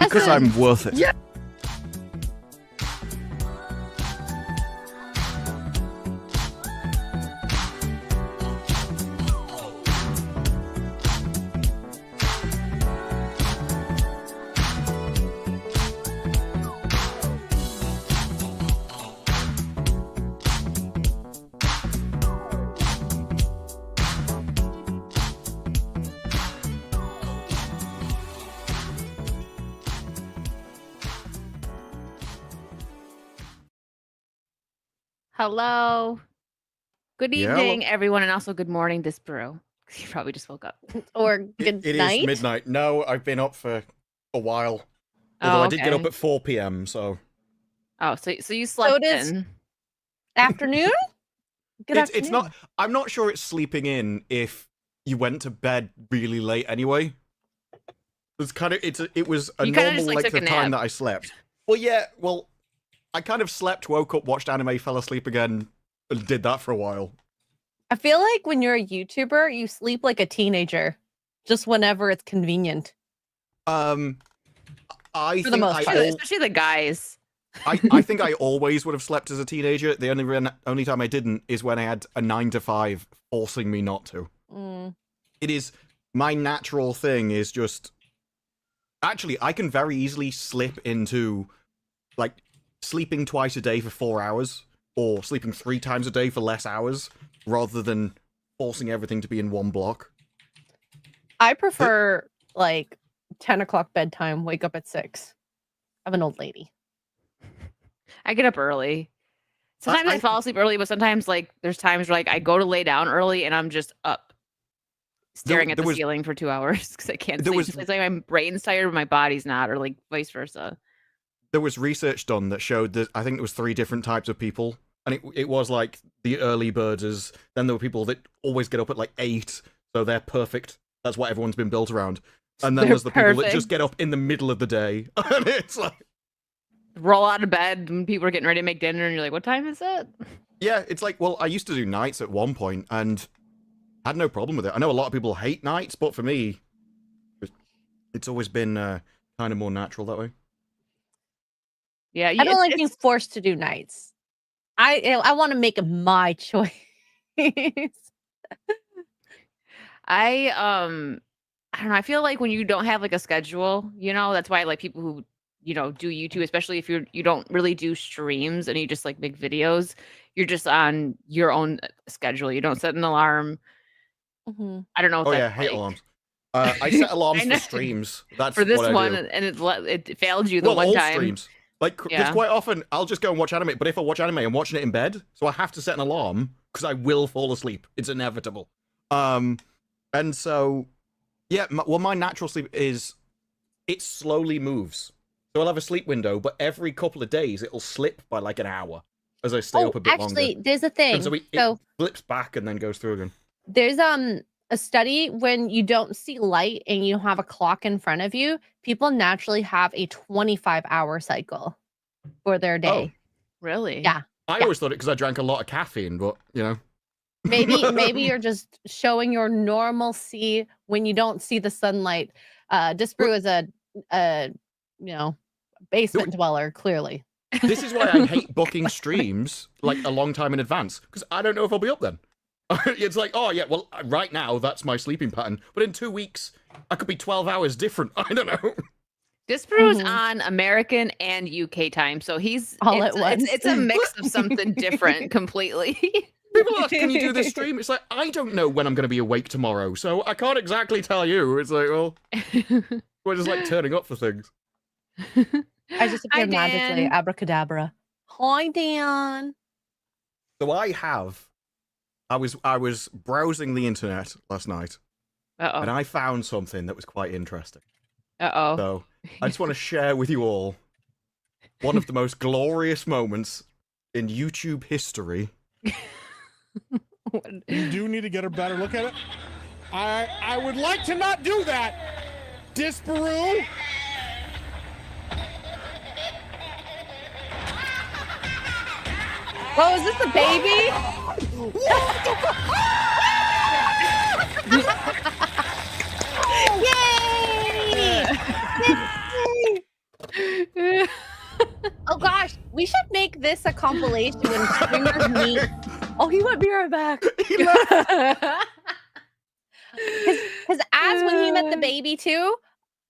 Because I'm worth it. Yeah. Hello. Good Yeah, evening, everyone, and also good morning, Disparu. You probably just woke up. Or good It night. is midnight. No, I've been up for a while. Although I did get up okay. at 4 p.m., so... Oh, so you slept does- in. Afternoon? Good afternoon. It's not... I'm not sure it's sleeping in if you went to bed really late anyway. It's kind of... It was a You kinda normal just, like, length took of a time nap. that I slept. Well, yeah, well... I kind of slept, woke up, watched anime, fell asleep again, and did that for a while. I feel like when you're a YouTuber, you sleep like a teenager, just whenever it's convenient. I For the think most part. Especially the guys. I think I always would have slept as a teenager. The only time I didn't is when I had a 9 to 5 forcing me not to. It is my natural thing is just actually I can very easily slip into like sleeping twice a day for 4 hours or sleeping 3 times a day for less hours rather than forcing everything to be in one block. I prefer like 10 o'clock bedtime, wake up at 6. I'm an old lady. I get up early. Sometimes I fall asleep early, but sometimes like there's times where like I go to lay down early and I'm just up staring at the ceiling for 2 hours because I can't sleep. It's like my brain's tired, but my body's not, or like vice versa. There was research done that showed that I think it was 3 different types of people. And it was like the early birders. Then there were people that always get up at like 8, so they're perfect. That's what everyone's been built around. And then there's the people that just get up in the middle of the day. And it's like... Roll out of bed when people are getting ready to make dinner and you're like, what time is it? Yeah, it's like, well, I used to do nights at one point and had no problem with it. I know a lot of people hate nights, but for me, it's always been kind of more natural that way. Yeah, I don't like being forced to do nights. I want to make my choice. I don't know. I feel like when you don't have like a schedule, you know, that's why like people who, you know, do YouTube, especially if you don't really do streams and you just like make videos, you're just on your own schedule. You don't set an alarm. I don't know. I hate alarms. I set alarms for streams. That's for this what I one, do. and it failed you the one all time. Streams. Like, because quite often I'll just go and watch anime, but if I watch anime, I'm watching it in bed, so I have to set an alarm because I will fall asleep. It's inevitable. And so, yeah, my natural sleep is it slowly moves. So I'll have a sleep window, but every couple of days it'll slip by like an hour as I stay up a bit longer. Actually, there's a thing. And so it flips back and then goes through again. There's a study when you don't see light and you have a clock in front of you, people naturally have a 25-hour cycle for their day. Oh, really? Yeah. I always thought it because I drank a lot of caffeine, but you know. Maybe you're just showing your normalcy when you don't see the sunlight. Disparu is a basement dweller, clearly. This is why I hate booking streams like a long time in advance, because I don't know if I'll be up then. It's like, oh yeah, well, right now that's my sleeping pattern, but in 2 weeks I could be 12 hours different. I don't know. Disparu's on American and UK time, so he's all at once. It's a mix of something different completely. People ask, can you do this stream? It's like, I don't know when I'm going to be awake tomorrow, so I can't exactly tell you. It's like, well, we're just like turning up for things. I just appeared magically, abracadabra. Hi, Dan. So I was browsing the internet last night, and I found something that was quite interesting. So I just want to share with you all one of the most glorious moments in YouTube history. You do need to get a better look at it. I would like to not do that, Disparu. Oh, is this a baby? Yay! Yay! this a compilation when streamers meet. Oh, he went be right back. He left. Because as when he met the baby too,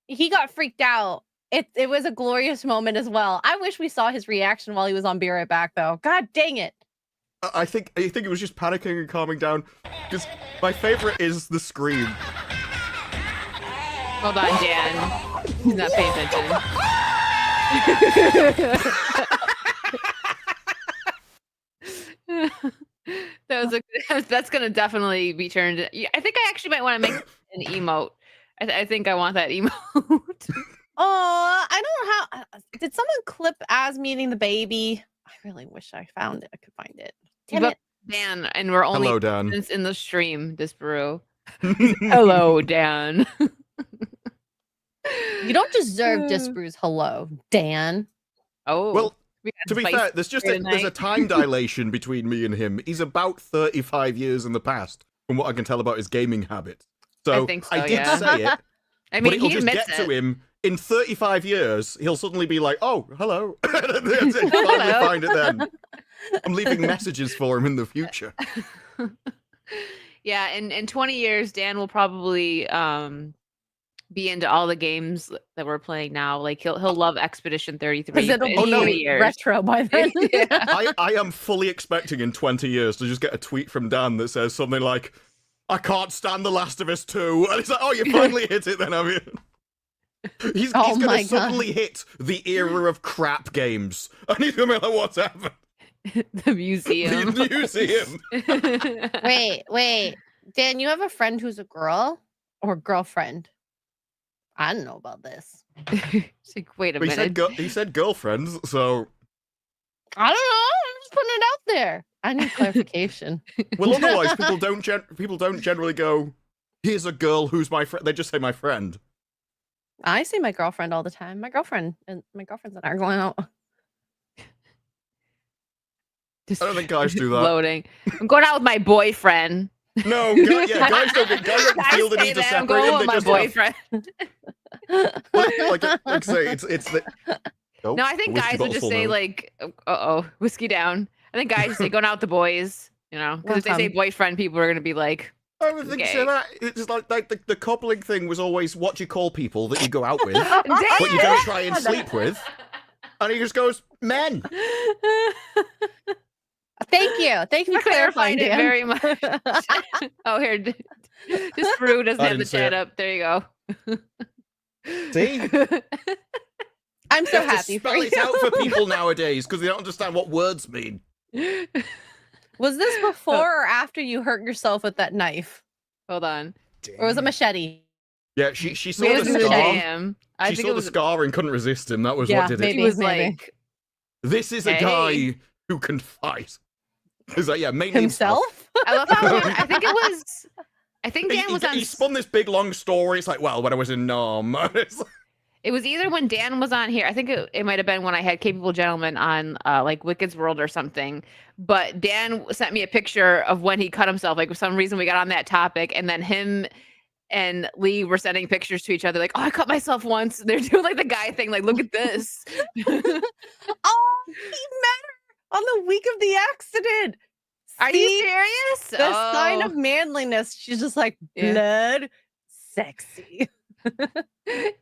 he got freaked out. It was a glorious moment as well. I wish we saw his reaction while he was on Be Right Back though. God dang it. I think it was just panicking and calming down. Because my favorite is the scream. Hold on, Dan. He's not paying attention. That's gonna definitely be turned. I think I actually might want to make an emote. I think I want that emote. Oh, I don't know how. Did someone clip as meeting the baby? I really wish I found it. I could find it. Damn it. Dan, and we're only Hello, Dan. in the stream, Disparu. Hello, Dan. You don't deserve Disparu's hello, Dan. Oh, Well, we got to be spicy fair, there's a time dilation between me and him. He's about 35 years in the past, from what I can tell about his gaming habits. So I think so, I did yeah. say it, I but mean, it'll he just admits get it. to him. In 35 years, he'll suddenly be like, "Oh, hello." Finally find it then. I'm leaving messages for him in the future. Yeah, in 20 years, Dan will probably be into all the games that we're playing now. Like he'll love Expedition 33. Because it'll in be 20 years. retro by then. Yeah. I am fully expecting in 20 years to just get a tweet from Dan that says something like, "I can't stand The Last of Us 2." And it's like, "Oh, you finally hit it then, have you?" He's Oh going my to suddenly hit the era of crap games. And he's going to be like, "What's happened?" The museum. The museum. Wait. Dan, you have a friend who's a girl or girlfriend? I don't know about this. It's like, wait a But minute. he said girlfriends, so... I don't know. I'm just putting it out there. I need clarification. Well, otherwise, people don't generally go, "Here's a girl who's my friend." They just say "my friend." I say my girlfriend all the time. My girlfriends and I are going out. Just I don't think guys do that. Loading. I'm going out with my boyfriend. No, guys don't feel the need to I'm separate going them. with my boyfriend. Like say, it's the... Oh, No, I think whiskey guys would bottle's just full say now. like, whiskey down. I think guys just say going out with the boys, you know, because if they say Welcome. boyfriend, people are gonna be like, I would think gay. so that it's like the coupling thing was always what you call people that you go out with, but you don't try and sleep with. And he just goes, "Men." Thank you You for clarifying, clarified it Dan. very much. Oh, here, this brew doesn't I have the didn't see chat it. up. There you go. See, I'm so you have to happy for spell you. it out for people nowadays because they don't understand what words mean. Was this before or after you hurt yourself with that knife? Hold on. Or was it machete? Yeah, she saw Maybe the it was scar. Damn. I She think saw it the was. scar and couldn't resist him. That was Yeah, what did maybe. He it. was maybe. like This is a Hey. guy who can fight. He's like, yeah, mainly Himself? I love how I think it was. I think Dan was on. He spun this big long story. It's like, well, when I was in Nam. It's like, It was either when Dan was on here. I think it might have been when I had Capable Gentleman on, like Wicked's World or something. But Dan sent me a picture of when he cut himself. Like for some reason we got on that topic, and then him and Lee were sending pictures to each other. Like, oh, I cut myself once. They're doing like the guy thing. Like, look at this. Oh, he met her on the week of the accident. Are you See? serious? The sign Oh. of manliness. She's just like, Yeah. blood, sexy.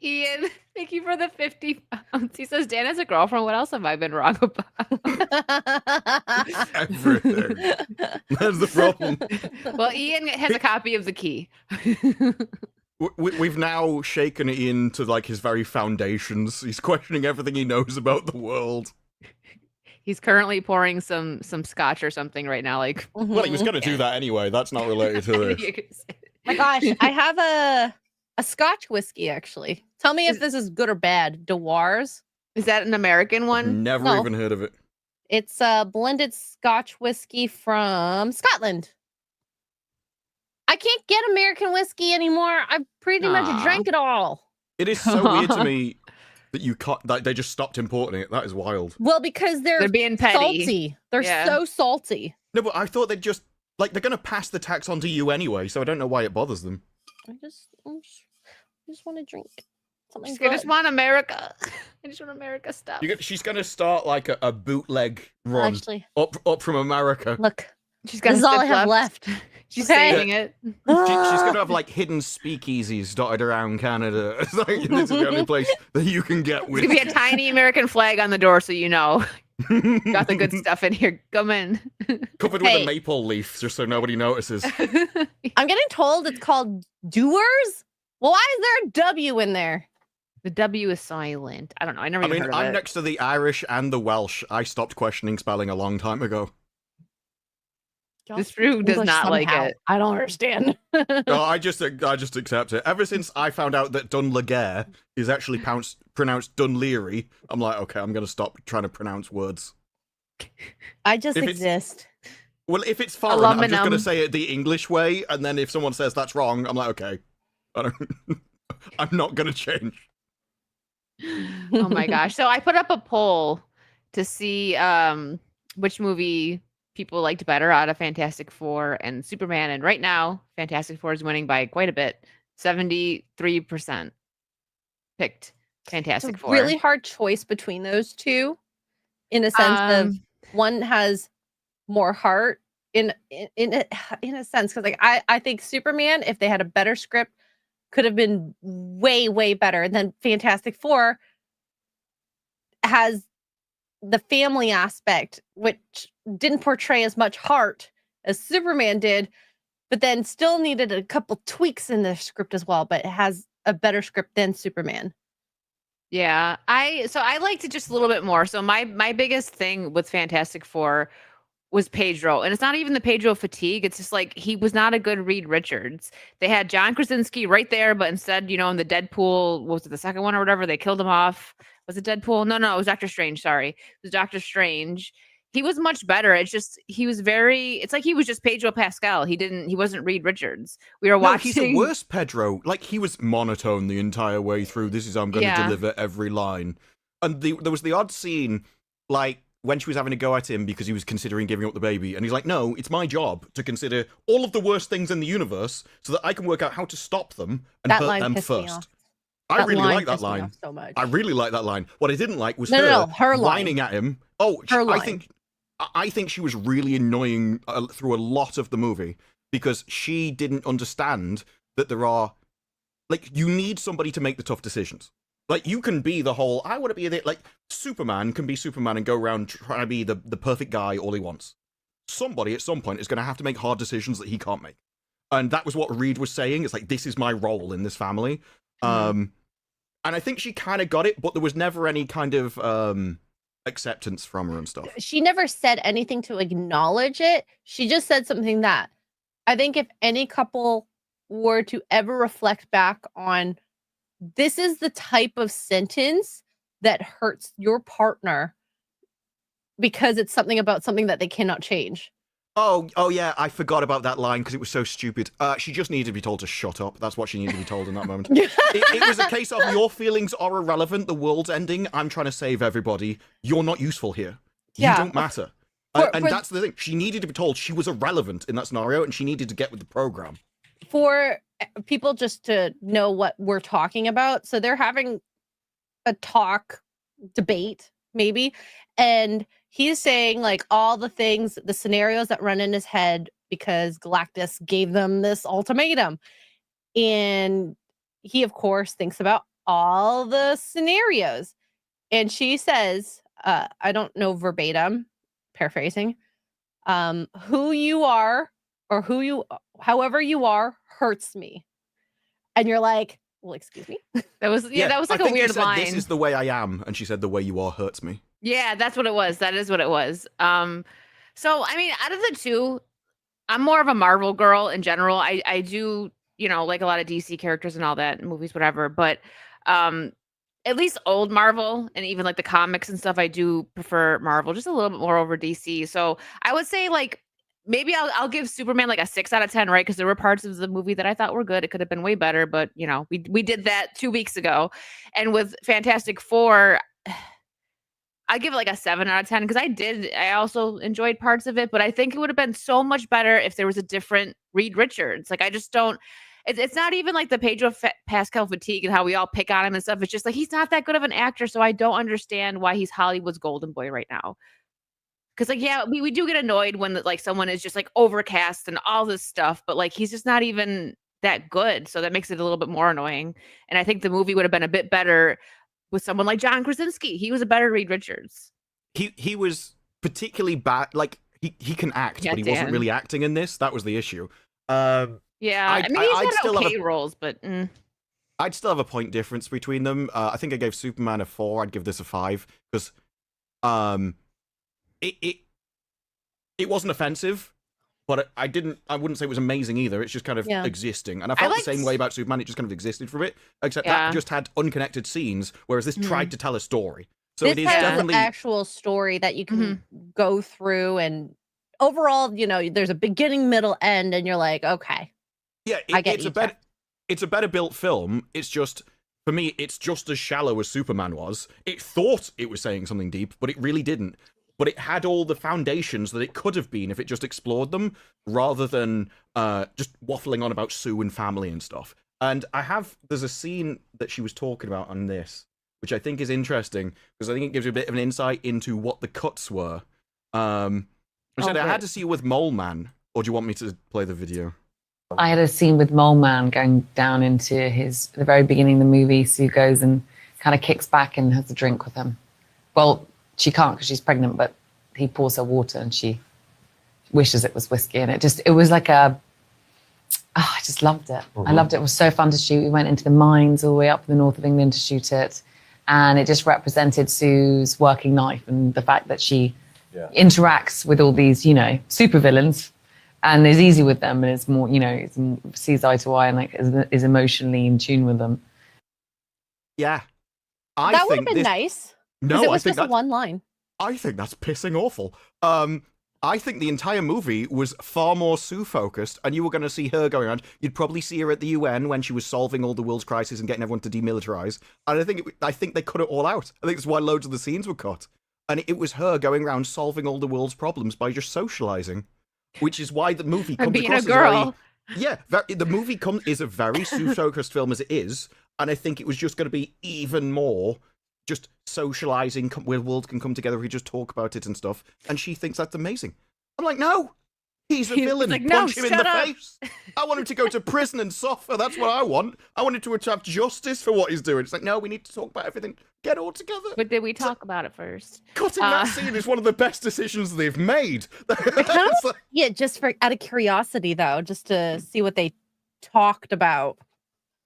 Ian, thank you for the 50 pounds. He says, Dan has a girlfriend. What else have I been wrong about? everything. That's the problem. Well, Ian has a copy of the key. We've now shaken Ian to like his very foundations. He's questioning everything he knows about the world. He's currently pouring some scotch or something right now. Like, Well, he was going to do that anyway. That's not related to this. you could say- My gosh, I have a Scotch whiskey actually. Tell me if this is good or bad. Dewar's. Is that an American one? Never No. even heard of it. It's a blended Scotch whiskey from Scotland. I can't get American whiskey anymore. I pretty Aw. much drank it all. It is so weird to me that that they just stopped importing it. That is wild. Well, because they're being petty. salty. They're Yeah. so salty. No, but I thought they'd just like they're going to pass the tax on to you anyway, so I don't know why it bothers them. I just want to drink. Something I just good. want America. I just want America stuff. She's gonna start like a bootleg run Actually, up from America. look, She's got this is all I have left. She's Okay. saving it. She's gonna have like hidden speakeasies dotted around Canada. It's like, this is the only place that you can get It's with. gonna be a tiny American flag on the door, so you know got the good stuff in here. Come in. Covered with a maple leaf, just so nobody notices. I'm getting told it's called doers. Well, why is there a W in there? The W is silent. I don't know. I never I even mean, heard of I'm it. next to the Irish and the Welsh. I stopped questioning spelling a long time ago. This Drew does not like it. I don't understand. No, I just accept it. Ever since I found out that Dunlegair is actually pronounced Dunleary, I'm like, okay, I'm gonna stop trying to pronounce words. I just If it's- exist. Well, if it's foreign, I'm just gonna Aluminum. say it the English way, and then if someone says that's wrong, I'm like, okay, I'm not gonna change. Oh my gosh. So I put up a poll to see which movie people liked better out of Fantastic Four and Superman. And right now, Fantastic Four is winning by quite a bit. 73% picked It's Fantastic a Four. really hard choice between those two, in a sense of one has more heart in a sense, because like I think Superman, if they had a better script, could have been way better. And then Fantastic Four has the family aspect, which didn't portray as much heart as Superman did, but then still needed a couple tweaks in the script as well, but it has a better script than Superman. Yeah, I liked it just a little bit more. So my biggest thing with Fantastic Four was Pedro, and it's not even the Pedro fatigue. It's just like he was not a good Reed Richards. They had John Krasinski right there, but instead, in the Deadpool, what was it, the second one or whatever, they killed him off. Was it Deadpool? No, it was Doctor Strange. Sorry, it was Doctor Strange. He was much better. It's just it's like he was just Pedro Pascal. He wasn't Reed Richards. We were watching. He's a worse Pedro. Like, he was monotone the entire way through. This is how I'm going to deliver every line. And there was the odd scene, like, when she was having a go at him because he was considering giving up the baby. And he's like, no, it's my job to consider all of the worst things in the universe so that I can work out how to stop them and That hurt line them pissed me first. off. I really like that pissed me line. off so much. I really like that line. What I didn't like was her line. whining at him. Oh, Her I line. think she was really annoying through a lot of the movie because she didn't understand that there are, like, you need somebody to make the tough decisions. Like, you can be the whole, I want to be like, Superman can be Superman and go around trying to be the perfect guy all he wants. Somebody at some point is going to have to make hard decisions that he can't make. And that was what Reed was saying. It's like, this is my role in this family. And I think she kind of got it, but there was never any kind of acceptance from her and stuff. She never said anything to acknowledge it. She just said something that I think if any couple were to ever reflect back on, this is the type of sentence that hurts your partner because it's something about something that they cannot change. Oh yeah, I forgot about that line because it was so stupid. She just needed to be told to shut up. That's what she needed to be told in that moment. It was a case of, your feelings are irrelevant, the world's ending, I'm trying to save everybody, you're not useful here. You don't matter. And that's the thing. She needed to be told she was irrelevant in that scenario and she needed to get with the program. For people just to know what we're talking about, so they're having a debate, maybe, and he's saying like all the things, the scenarios that run in his head because Galactus gave them this ultimatum. And he, of course, thinks about all the scenarios. And she says, I don't know verbatim, paraphrasing, who you are or however you are hurts me. And you're like, well, excuse me. That was like a weird line. This is the way I am. And she said, the way you are hurts me. Yeah, that's what it was. That is what it was. So I mean, out of the two, I'm more of a Marvel girl in general. I do, like a lot of DC characters and all that, movies, whatever. But at least old Marvel and even like the comics and stuff, I do prefer Marvel just a little bit more over DC. So I would say like maybe I'll give Superman like a 6 out of 10, right? Because there were parts of the movie that I thought were good. It could have been way better, but we did that 2 weeks ago. And with Fantastic Four, I give it like a 7 out of 10 because I also enjoyed parts of it, but I think it would have been so much better if there was a different Reed Richards. Like, I just don't, it's not even like the Pedro Pascal fatigue and how we all pick on him and stuff. It's just like he's not that good of an actor, so I don't understand why he's Hollywood's golden boy right now. Because like, yeah, we do get annoyed when like someone is just like overcast and all this stuff, but like he's just not even that good, so that makes it a little bit more annoying. And I think the movie would have been a bit better with someone like John Krasinski. He was a better Reed Richards. He was particularly bad. Like he can act, Yeah, but he wasn't Dan. really acting in this. That was the issue. Yeah, I mean, he's I'd had still have okay roles, but I'd still have a point difference between them. I think I gave Superman a 4. I'd give this a 5 because it wasn't offensive, but I wouldn't say it was amazing either. It's just kind of existing. And I felt the same way about Superman. It just kind of existed for a bit, except that just had unconnected scenes, whereas this tried to tell a story. So this it is has definitely an actual story that you can go through, and overall, you know, there's a beginning, middle, end, and you're like, okay. Yeah, it's a better built film. It's just, for me, it's just as shallow as Superman was. It thought it was saying something deep, but it really didn't. But it had all the foundations that it could have been if it just explored them, rather than just waffling on about Sue and family and stuff. And there's a scene that she was talking about on this, which I think is interesting, because I think it gives you a bit of an insight into what the cuts were. I had to see you with Mole Man, or do you want me to play the video? I had a scene with Mole Man going down into the very beginning of the movie. Sue goes and kind of kicks back and has a drink with him. Well, she can't because she's pregnant, but he pours her water and she wishes it was whiskey. And it was like I just loved it. I loved it. It was so fun to shoot. We went into the mines all the way up in the north of England to shoot it. And it just represented Sue's working life and the fact that she interacts with all these, you know, supervillains and is easy with them and is more, you know, sees eye to eye and like is emotionally in tune with them. Yeah. That would have been nice. No, it was just one line. I think that's pissing awful. I think the entire movie was far more Sue-focused, and you were going to see her going around. You'd probably see her at the UN when she was solving all the world's crises and getting everyone to demilitarize. And I think they cut it all out. I think that's why loads of the scenes were cut. And it was her going around solving all the world's problems by just socializing, which is why the movie comes being across a girl. the movie is a very Sue-focused film as it is, and I think it was just going to be even more just socializing where worlds can come together. We just talk about it and stuff. And she thinks that's amazing. I'm like, no, he's a villain. Like, Punch no, him in the shut up. face. I want him to go to prison and suffer. That's what I want. I want him to have justice for what he's doing. It's like, no, we need to talk about everything. Get all together. But did we talk about it first? Cutting that scene is one of the best decisions they've made. Yeah, just out of curiosity, though, just to see what they talked about.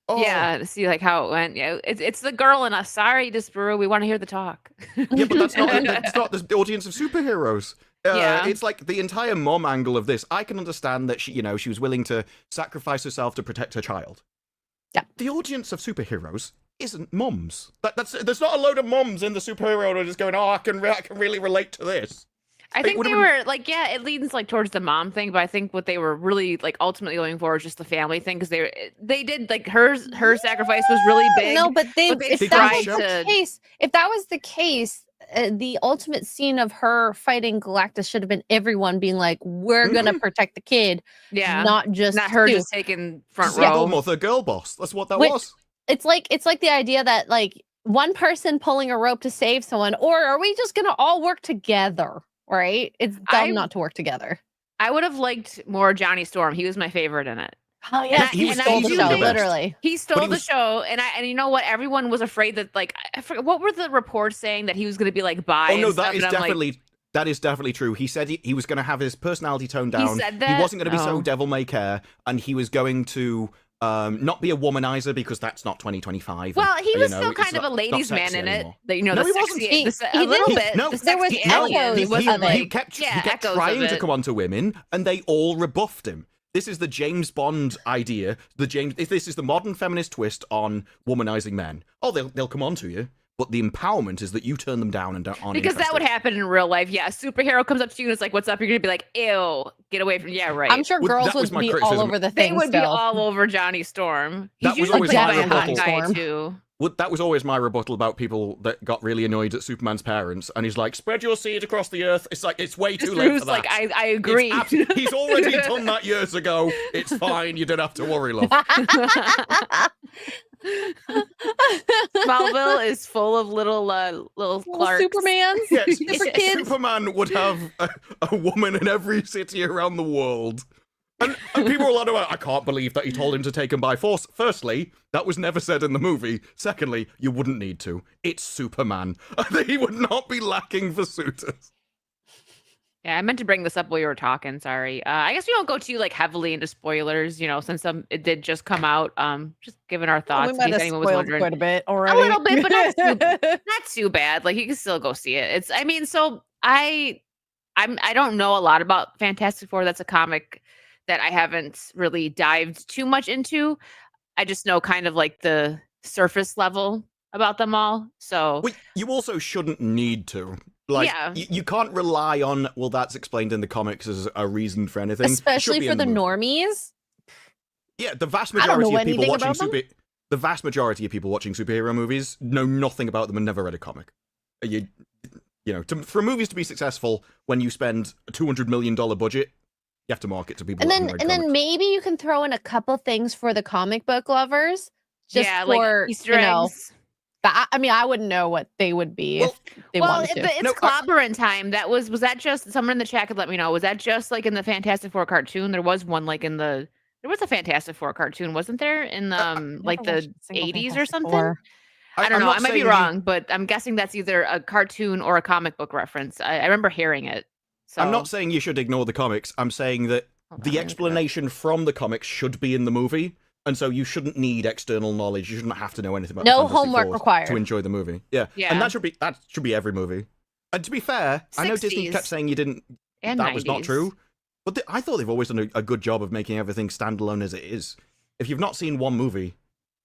Oh. Yeah, to see like how it went. Yeah, it's the girl in us. Sorry, Disparu, we want to hear the talk. Yeah, but that's not the audience of superheroes. It's like the entire mom angle of this. I can understand that she was willing to sacrifice herself to protect her child. Yeah. The audience of superheroes isn't moms. There's not a load of moms in the superhero who are just going, oh, I can really relate to this. I think they were like, yeah, it leans like towards the mom thing, but I think what they were really like ultimately going for is just the family thing, because they did like her sacrifice was really big. No, but if that was the case, the ultimate scene of her fighting Galactus should have been everyone being like, we're gonna protect the kid, not her just taking front Single row. mother, girl boss. That's what that was. It's like the idea that like one person pulling a rope to save someone, or are we just gonna all work together? Right? It's dumb not to work together. I would have liked more Johnny Storm. He was my favorite in it. Oh yeah, he stole the show, the best. literally. He stole the show, and you know what? Everyone was afraid that like I forget what were the reports saying that he was going to be like bi. Oh no, and that stuff, that is definitely true. He said he was going to have his personality toned down. He said that? He wasn't going to be so devil may care, and he was going to not be a womanizer, because that's not 2025. Well, he was still kind of a ladies' man in it. No, he wasn't. A little bit. No, there was echoes. He kept trying to come onto women, and they all rebuffed him. This is the James Bond idea. This is the modern feminist twist on womanizing men. Oh, they'll come onto you, but the empowerment is that you turn them down and aren't because that would happen in real life. Yeah, a superhero comes up to you and it's like, "What's up?" You're gonna be like, "Ew, get away from." Yeah, right. I'm sure girls would be all over the thing. They would be all over Johnny Storm. That He's was usually always played by a hot guy Storm. too. that was always my rebuttal about people that got really annoyed at Superman's parents, and he's like, spread your seed across the earth. It's like, it's way too late for that. Like, I agree. He's already done that years ago. It's fine. You don't have to worry, love. Smallville is full of little Clarks. Supermans. Yeah, Super kids. Superman would have a woman in every city around the world. And people were like, I can't believe that he told him to take him by force. Firstly, that was never said in the movie. Secondly, you wouldn't need to. It's Superman. He would not be lacking for suitors. Yeah, I meant to bring this up while you were talking. Sorry. I guess we won't go too heavily into spoilers, since it did just come out. Just giving our thoughts. We might have spoiled quite a bit already. A little bit, but not too bad. Like, you can still go see it. I don't know a lot about Fantastic Four. That's a comic that I haven't really dived too much into. I just know kind of like the surface level about them all. So you also shouldn't need to. Like, yeah. You can't rely on, well, that's explained in the comics as a reason for anything. Especially for the normies. Yeah, the vast majority of people watching the vast majority of people watching superhero movies know nothing about them and never read a comic. For movies to be successful, when you spend a $200 million budget, you have to market to people. And then maybe you can throw in a couple things for the comic book lovers. Just for, like Easter eggs. I wouldn't know what they would be if they wanted to. It's clobbering time. Was that just, someone in the chat could let me know, was that just like in the Fantastic Four cartoon? There was one there was a Fantastic Four cartoon, wasn't there? In the the 80s or something? I don't know. I might be wrong, but I'm guessing that's either a cartoon or a comic book reference. I remember hearing it. So. I'm not saying you should ignore the comics. I'm saying that the explanation from the comics should be in the movie, and so you shouldn't need external knowledge. You shouldn't have to know anything about no homework required to enjoy the movie. Yeah, and that should be every movie. And to be fair, 60s. I know Disney kept saying you didn't. And that 90s. Was not true. But I thought they've always done a good job of making everything standalone as it is. If you've not seen one movie,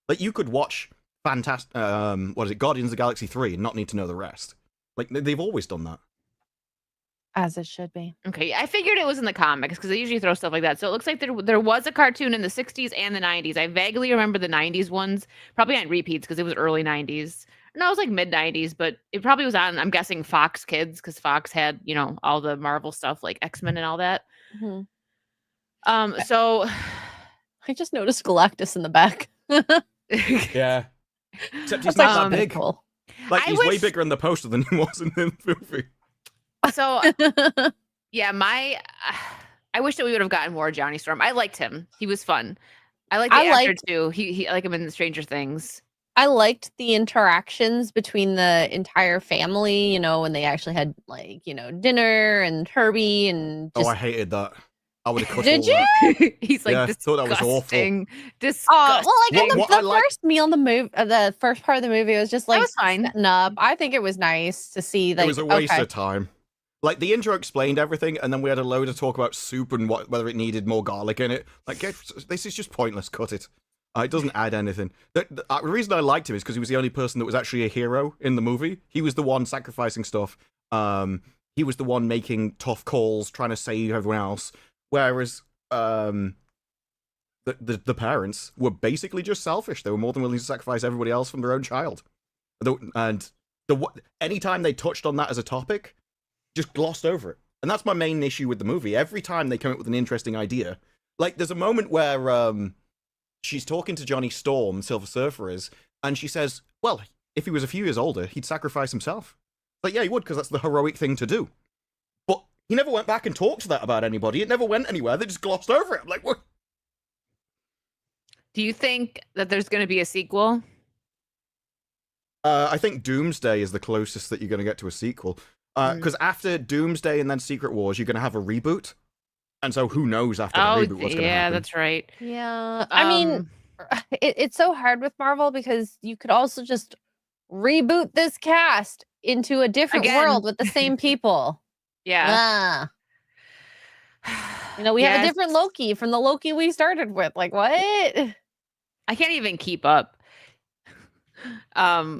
like, you could watch Guardians of the Galaxy 3 and not need to know the rest. Like, they've always done that. As it should be. Okay, I figured it was in the comics because they usually throw stuff like that. So it looks like there was a cartoon in the 60s and the 90s. I vaguely remember the 90s ones, probably on repeats because it was early 90s. No, it was like mid 90s, but it probably was on, I'm guessing, Fox Kids, because Fox had, all the Marvel stuff like X-Men and all that. Mm-hmm. So I just noticed Galactus in the back. Yeah. Except he's not that big. Cool. Like, he's way bigger in the poster than he was in the movie. So, yeah, I wish that we would have gotten more Johnny Storm. I liked him. He was fun. I liked the actor too. He like him in Stranger Things. I liked the interactions between the entire family, when they actually had dinner and Herbie and I hated that. I would have cut Did you? That. He's like, I thought that was awful. Disgusting. The first meal in the movie, the first part of the movie was just like was fine. Setting up. I think it was nice to see. Like, it was a waste of time. Like, the intro explained everything, and then we had a load of talk about soup and whether it needed more garlic in it. Like, this is just pointless. Cut it. It doesn't add anything. The reason I liked him is because he was the only person that was actually a hero in the movie. He was the one sacrificing stuff. He was the one making tough calls, trying to save everyone else. Whereas the parents were basically just selfish. They were more than willing to sacrifice everybody else from their own child. And anytime they touched on that as a topic, just glossed over it. And that's my main issue with the movie. Every time they come up with an interesting idea, like, there's a moment where she's talking to Johnny Storm, Silver Surfer is, and she says, well, if he was a few years older, he'd sacrifice himself. Like, yeah, he would, because that's the heroic thing to do. But he never went back and talked that about anybody. It never went anywhere. They just glossed over it. I'm like, what? Do you think that there's going to be a sequel? I think Doomsday is the closest that you're going to get to a sequel. Because after Doomsday and then Secret Wars, you're going to have a reboot. And so who knows after the reboot what's going to happen. Yeah, that's right. Yeah. I mean, it's so hard with Marvel because you could also just reboot this cast into a different world with the same people. Yeah. We have a different Loki from the Loki we started with. Like, what? I can't even keep up.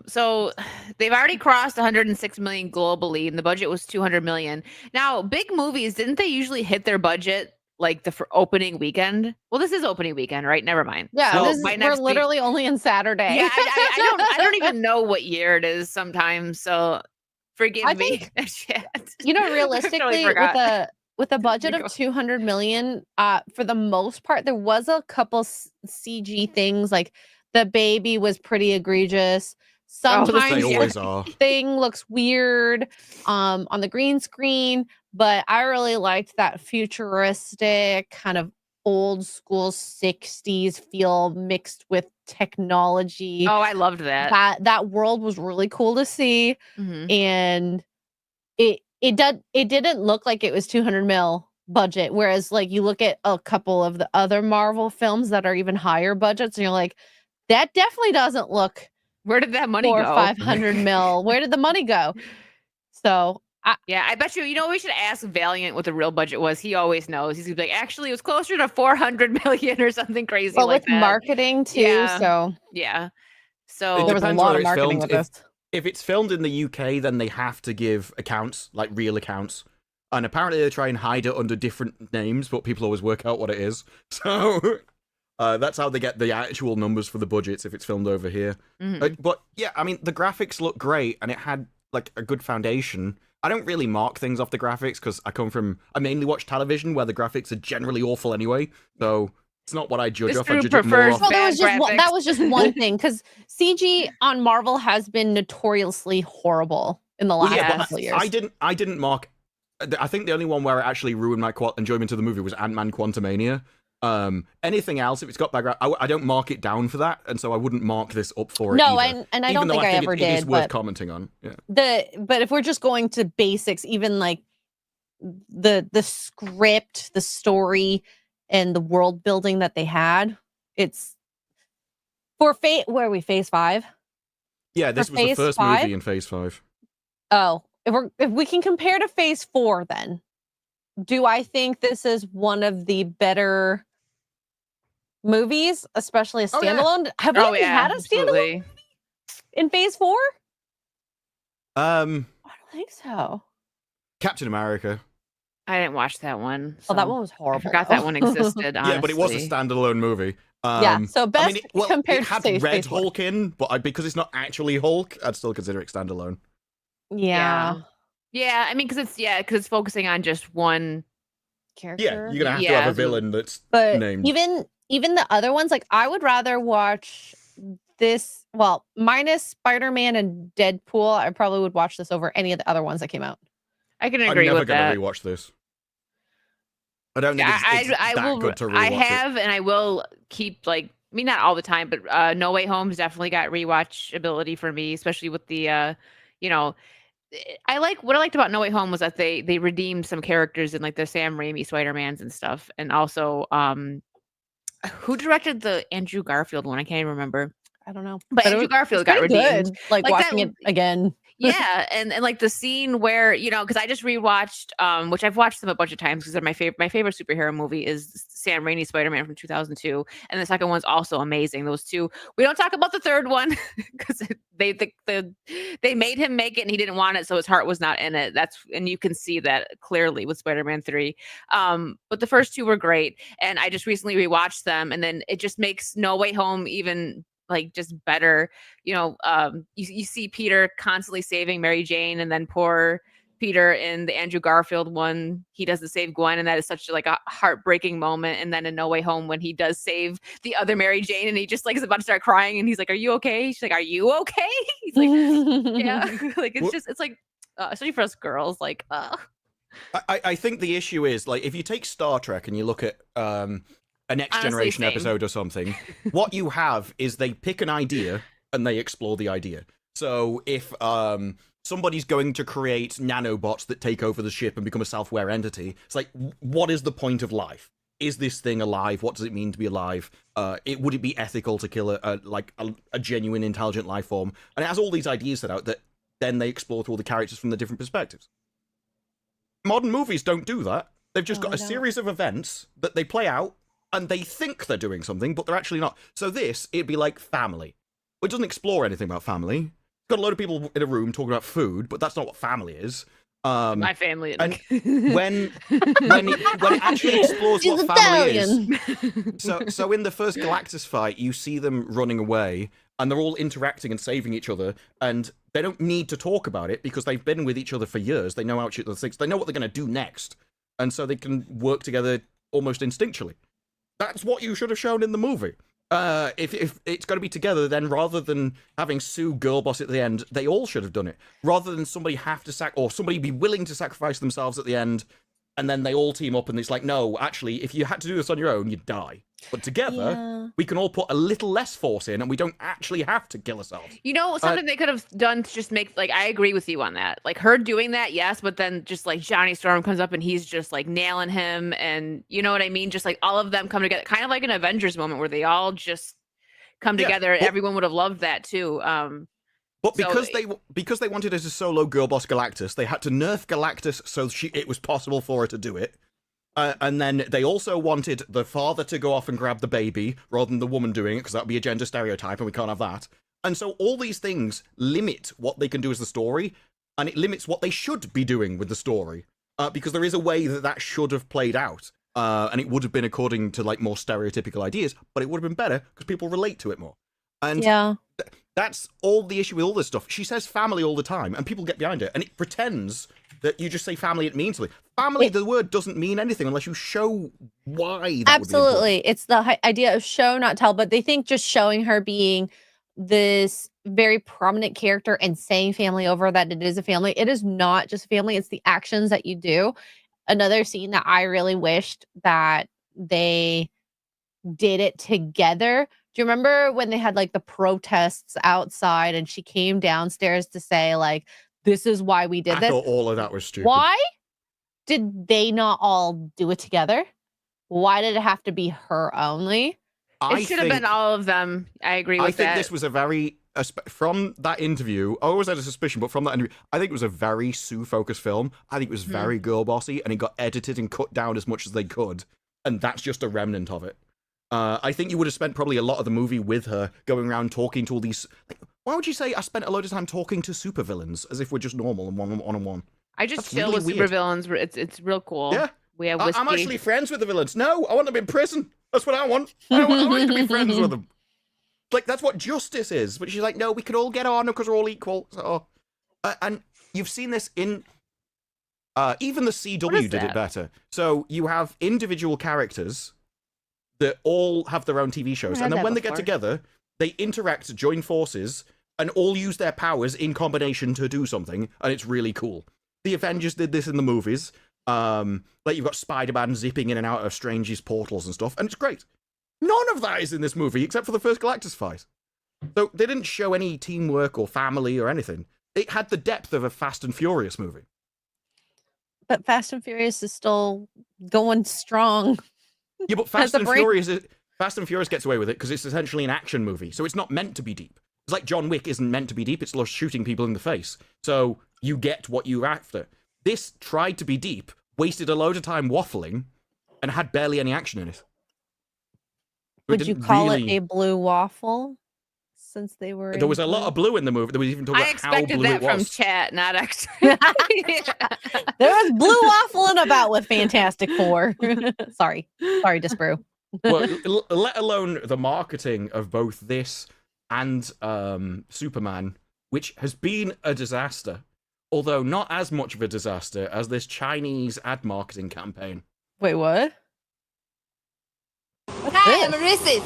So they've already crossed 106 million globally, and the budget was 200 million. Now, big movies, didn't they usually hit their budget like the opening weekend. Well, this is opening weekend, right? Never mind. Yeah, So this is, by we're next week- literally only on Saturday. Yeah, I don't even know what year it is sometimes. So forgive I me. think, You know, realistically, with a budget Go. of 200 million, for the most part, there was a couple CG things, like the baby was pretty egregious. Sometimes They the always are. thing looks weird on the green screen, but I really liked that futuristic kind of old school 60s feel mixed with technology. Oh, I loved that. That world was really cool to see. Mhm. And it didn't look like it was 200 mil budget, whereas like you look at a couple of the other Marvel films that are even higher budgets and you're like, that definitely doesn't look Where did that money 400 go? or 500 mil. Where did the money go? So Yeah, I bet you. You know, we should ask Valiant what the real budget was. He always knows. He's gonna be like, actually, it was closer to 400 million or something crazy well, like with that. marketing too. Yeah. So Yeah. It So there was a depends lot whether of it's marketing filmed. with this. If it's filmed in the UK, then they have to give accounts, like real accounts. And apparently they try and hide it under different names, but people always work out what it is. So that's how they get the actual numbers for the budgets if it's filmed over here. mhm. But yeah, I mean, the graphics look great, and it had like a good foundation. I don't really mark things off the graphics because I mainly watch television where the graphics are generally awful anyway. So it's not what I judge This off. I group judge it more prefers off. Well, bad graphics. that was just one thing, because CG on Marvel has been notoriously horrible in the last Well, yeah, couple but of years. I didn't mark. I think the only one where it actually ruined my enjoyment of the movie was Ant-Man Quantumania. Anything else, if it's got background, I don't mark it down for that, and so I wouldn't mark this up for it. No, either. and I Even don't though think I ever it is did. worth But commenting on. Yeah. but if we're just going to basics, even like the script, the story, and the world building that they had, it's for where are we, phase 5? Yeah, this For was the Phase first 5? movie in Phase 5. Oh, if we can compare to phase 4, then do I think this is one of the better movies, especially a Oh, yeah. standalone? Have we Oh even yeah, had a standalone absolutely. in phase 4? I Um, don't think so. Captain America. I didn't watch that one. Oh, that so one was horrible. I forgot though. that one existed. Honestly. Yeah, but it was a standalone movie. Yeah, so best compared it to had say Red Phase 4. Hulk in, but because it's not actually Hulk, I'd still consider it standalone. Yeah. Yeah, I mean, because it's focusing on just one. Character. Yeah, you're gonna have to Yeah, have a so- villain that's But named. even the other ones, like I would rather watch this. Well, minus Spider-Man and Deadpool, I probably would watch this over any of the other ones that came out. I can I'm agree never with gonna that. rewatch this. I don't think it's I that will. good to rewatch I it. have, and I will keep like. I mean, not all the time, but No Way Home's definitely got rewatch ability for me, especially with the, you know, what I liked about No Way Home was that they redeemed some characters in like the Sam Raimi Spider-Mans and stuff, and also who directed the Andrew Garfield one? I can't even remember. I don't know. But it Andrew was- Garfield it's got pretty redeemed. good, like Like watching that- it again. Yeah, and like the scene where, you know, because I just rewatched, which I've watched them a bunch of times because they're my favorite superhero movie is Sam Raimi's Spider-Man from 2002, and the second one's also amazing. Those two, we don't talk about the third one because they made him make it and he didn't want it, so his heart was not in it. And you can see that clearly with Spider-Man 3. But the first two were great, and I just recently rewatched them, and then it just makes No Way Home even like just better. You know, you see Peter constantly saving Mary Jane, and then poor Peter in the Andrew Garfield one, he does the save Gwen, and that is such like a heartbreaking moment. And then in No Way Home, when he does save the other Mary Jane, and he just like is about to start crying, and he's like, "Are you okay?" She's like, "Are you okay?" He's like, "Yeah." Like it's like especially for us girls, like. I think the issue is like if you take Star Trek and you look at a Next Honestly, Generation same. episode or something, what you have is they pick an idea and they explore the idea. So if somebody's going to create nanobots that take over the ship and become a self-aware entity, it's like, what is the point of life? Is this thing alive? What does it mean to be alive? Would it be ethical to kill a genuine intelligent life form? And it has all these ideas set out that then they explore through all the characters from the different perspectives. Modern movies don't do that. They've just got a series of events that they play out, and they think they're doing something, but they're actually not. So it'd be like family. It doesn't explore anything about family. It's got a load of people in a room talking about food, but that's not what family is. My family. And when it actually explores She's what family Italian. is. So in the first Galactus fight, you see them running away, and they're all interacting and saving each other, and they don't need to talk about it because they've been with each other for years. They know how each other thinks. They know what they're going to do next, and so they can work together almost instinctually. That's what you should have shown in the movie. If it's going to be together, then rather than having Sue girl boss at the end, they all should have done it. Rather than somebody have to or somebody be willing to sacrifice themselves at the end, and then they all team up and it's like, no, actually, if you had to do this on your own, you'd die. But together, we can all put a little less force in, and we don't actually have to kill ourselves. You know, something they could have done to just make, like, I agree with you on that. Like, her doing that, yes, but then just, like, Johnny Storm comes up and he's just, like, nailing him, and you know what I mean? Just, like, all of them come together, kind of like an Avengers moment where they all just come together. Everyone would have loved that, too. But because they wanted her to solo girl boss Galactus, they had to nerf Galactus so it was possible for her to do it. And then they also wanted the father to go off and grab the baby rather than the woman doing it, because that would be a gender stereotype and we can't have that. And so all these things limit what they can do as the story, and it limits what they should be doing with the story. Because there is a way that should have played out. And it would have been according to like more stereotypical ideas, but it would have been better because people relate to it more. And that's all the issue with all this stuff. She says family all the time, and people get behind it, and it pretends that you just say family, it means something. Family, the word doesn't mean anything unless you show why. Absolutely. It's the idea of show, not tell, but they think just showing her being this very prominent character and saying family over that it is a family. It is not just family. It's the actions that you do. Another scene that I really wished that they did it together. Do you remember when they had like the protests outside and she came downstairs to say like, this is why we did this? I thought all of that was stupid. Why did they not all do it together? Why did it have to be her only? It should have been all of them. I agree with that. I think this was a very, from that interview, I always had a suspicion, but from that interview, I think it was a very Sue-focused film. I think it was very girl-bossy, and it got edited and cut down as much as they could, and that's just a remnant of it. I think you would have spent probably a lot of the movie with her going around talking to all these. Like, why would you say I spent a load of time talking to supervillains as if we're just normal and one-on-one? I just chill with supervillains. It's real cool. Yeah, we have whiskey. I'm actually friends with the villains. No, I want them in prison. That's what I want. I want to be friends with them. Like that's what justice is. But she's like, no, we can all get on because we're all equal. So, and you've seen this in. Even the CW did it better. So you have individual characters that all have their own TV shows. And then when they get together, they interact, join forces, and all use their powers in combination to do something. And it's really cool. The Avengers did this in the movies. Like you've got Spider-Man zipping in and out of Strange's portals and stuff. And it's great. None of that is in this movie except for the first Galactus fight. So they didn't show any teamwork or family or anything. It had the depth of a Fast and Furious movie. But Fast and Furious is still going strong. Yeah, but Fast and Furious gets away with it because it's essentially an action movie, so it's not meant to be deep. It's like John Wick isn't meant to be deep; it's just shooting people in the face. So you get what you're after. This tried to be deep, wasted a load of time waffling, and had barely any action in it. Would you call it a blue waffle? Since they were, there was a lot of blue in the movie. There was even talking about how blue it was. I expected that from chat, not actually. There was blue waffling about with Fantastic Four. sorry, Disbrew. Well, let alone the marketing of both this and Superman, which has been a disaster, although not as much of a disaster as this Chinese ad marketing campaign. Wait, what? Hi, I'm a racist.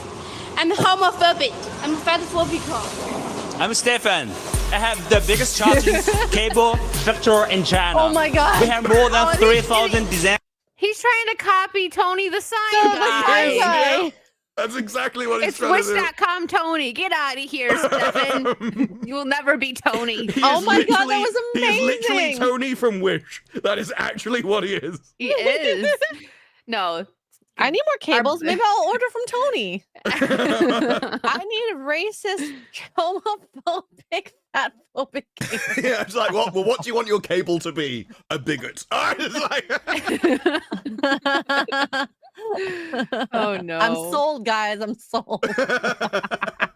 I'm homophobic. I'm fatphobic. I'm Stefan. I have the biggest charging cable structure in China. Oh my god. We have more than 3,000 designs. He's trying to copy Tony the Sign Guy. Yeah, that's exactly what he's trying to do. It's Wish.com Tony. Get out of here, Stefan. You will never be Tony. Oh my god, that was amazing. He is literally Tony from Wish. That is actually what he is. He is. No. I need more cables. Maybe I'll order from Tony. I need a racist, homophobic, fatphobic cable. Yeah, it's like, well, what do you want your cable to be? A bigot. Oh no. I'm sold, guys. I'm sold. I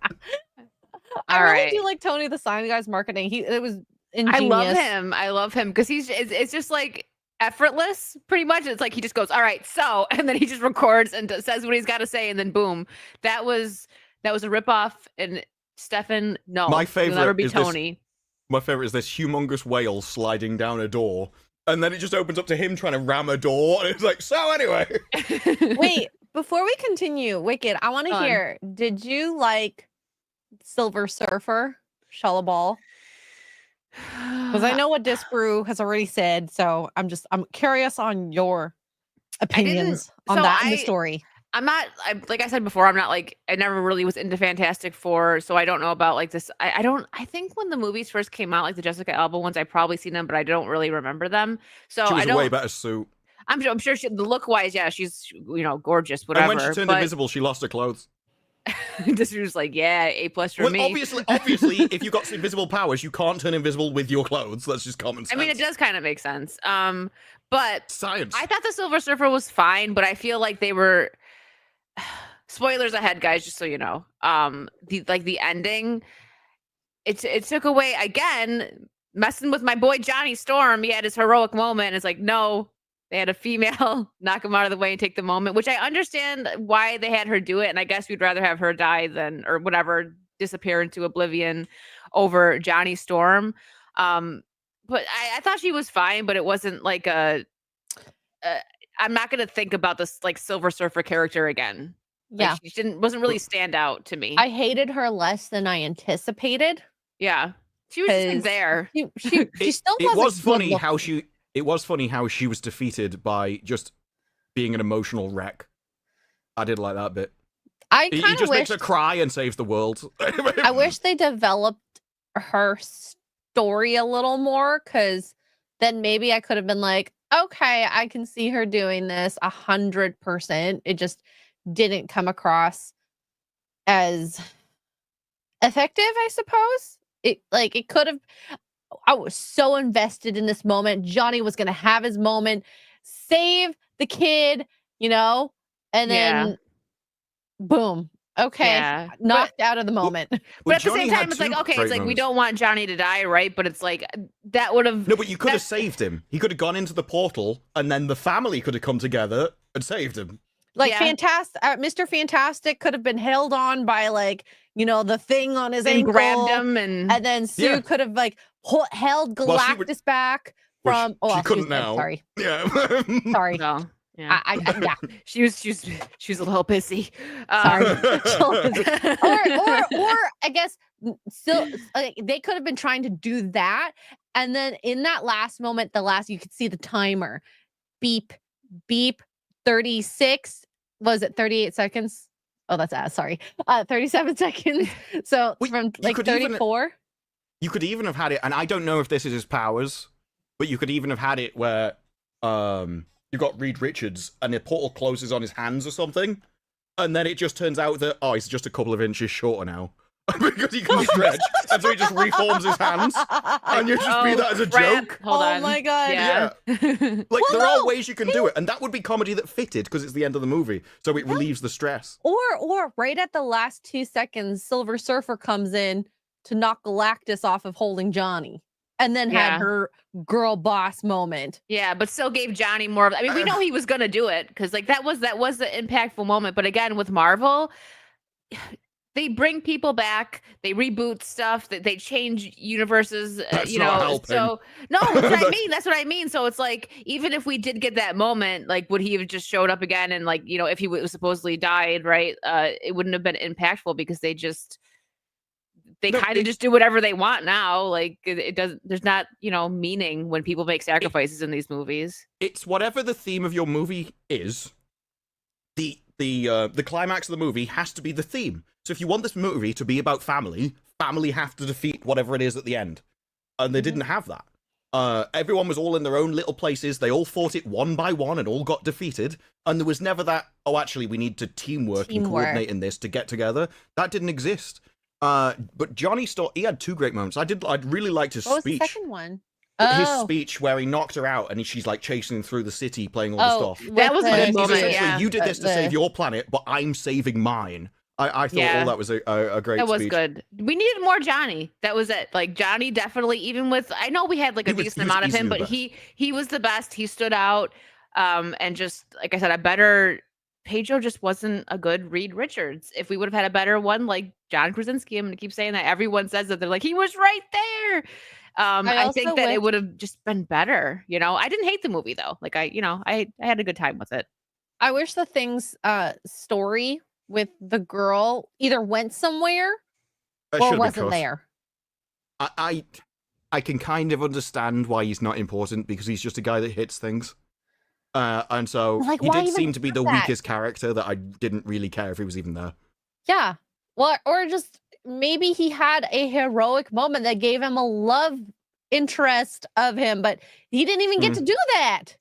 All really right. do like Tony the Sign Guy's marketing. It was ingenious. I love him because it's just like effortless, pretty much. It's like he just goes, all right, so, and then he just records and says what he's got to say, and then boom, that was a ripoff. And Stefan, no, My it'll favorite never be is this- Tony. My favorite is this humongous whale sliding down a door, and then it just opens up to him trying to ram a door, and it's like, so anyway. Wait, before we continue, Wicked, I want to Go on. hear, did you like Silver Surfer, Shallabal? Because I know what Disbrew has already said, so I'm curious on your opinions on so that in the story. Like I said before, I'm not like, I never really was into Fantastic Four, so I don't know about like this. I think when the movies first came out, like the Jessica Alba ones, I probably seen them, but I don't really remember them. So She was I a don't. way better suit. I'm sure the look wise, yeah, she's gorgeous, whatever. And when she turned invisible, she lost her clothes. This was like, yeah, A+ for Well, me. obviously, if you got invisible powers, you can't turn invisible with your clothes. That's just common sense. I mean, it does kind of make sense. But Science. I thought the Silver Surfer was fine, but I feel like they were spoilers ahead, guys, just so you know. The ending, it took away again, messing with my boy Johnny Storm. He had his heroic moment. It's like, no, they had a female knock him out of the way and take the moment, which I understand why they had her do it. And I guess we'd rather have her die than, or whatever, disappear into oblivion over Johnny Storm. But I thought she was fine, but it wasn't like I'm not going to think about this like Silver Surfer character again. Yeah, like, she wasn't really stand out to me. I hated her less than I anticipated. Yeah, she was just like, there. She still It was funny good how she. It was funny how she was defeated by just being an emotional wreck. I did like that bit. I He kind of just wish makes her cry and saves the world. I wish they developed her story a little more, because then maybe I could have been like, okay, I can see her doing this 100%. It just didn't come across as effective, I suppose. It could have. I was so invested in this moment. Johnny was going to have his moment, save the kid, and then boom. Okay, Yeah. knocked out of the moment. But at the same time, it's like, okay, it's like we don't want Johnny to die, right? But it's like that would have. No, but you could have saved him. He could have gone into the portal, and then the family could have come together and saved him. Like, Yeah. Fantastic, Mr. Fantastic could have been held on by the thing on his and ankle, grabbed him and then Sue Yeah. could have held Well, she Galactus back Well, from. she she couldn't was dead, now. Sorry, Yeah. sorry. no. Yeah. Yeah. She was a little pissy. Sorry. or I guess still they could have been trying to do that, and then in that last moment, you could see the timer beep 36. Was it 38 seconds? Oh, that's sorry. 37 seconds. So Well, from you could even- 34. You could even have had it, and I don't know if this is his powers, but you could even have had it where you got Reed Richards and the portal closes on his hands or something, and then it just turns out that he's just a couple of inches shorter now because he can stretch, and so he just reforms his hands, and you just be that as a joke. Hold on. my God. Yeah. Like there are ways you can do it, and that would be comedy that fitted because it's the end of the movie, so it relieves the stress. Or right at the last 2 seconds, Silver Surfer comes in to knock Galactus off of holding Johnny, and then Yeah. had her girl boss moment. Yeah, but still gave Johnny more of. I mean, we know he was gonna do it because like that was the impactful moment. But again, with Marvel, they bring people back, they reboot stuff, they change universes. That's not helping. So no, that's what I mean. That's what I mean. So it's like even if we did get that moment, like would he have just showed up again and like if he was supposedly died, right? It wouldn't have been impactful because they kind of just do whatever they want now. Like it doesn't. There's not meaning when people make sacrifices in these movies. It's whatever the theme of your movie is. The climax of the movie has to be the theme. So if you want this movie to be about family have to defeat whatever it is at the end, and they didn't have that. Everyone was all in their own little places. They all fought it one by one and all got defeated. And there was never that. Oh, actually, we need to teamwork and coordinate in this to get together. That didn't exist. But Johnny Storm, he had two great moments. I'd really liked his What was the speech. second one? His speech where he knocked her out and she's like chasing through the city playing all the stuff. That was a good He's moment, essentially, yeah. you did this to save your planet, but I'm saving mine. I thought Yeah. all that was a great That was speech. good. We needed more Johnny. That was it. Like Johnny definitely, even with I know we had like a He was decent amount of him, easily but the he was the best. He stood out. And just like I said, a better Pedro just wasn't a good Reed Richards. If we would have had a better one like John Krasinski, I'm gonna keep saying that. Everyone says that they're like, he was right there. I think also that it wish- would have just been better. You know, I didn't hate the movie though. Like I had a good time with it. I wish the thing's story with the girl either went somewhere It or should have been wasn't cut. there. I can kind of understand why he's not important because he's just a guy that hits things. And so Like, he why did even seem to be have the that? weakest character that I didn't really care if he was even there. Yeah. Well, or just maybe he had a heroic moment that gave him a love interest of him, but he didn't even get to do that.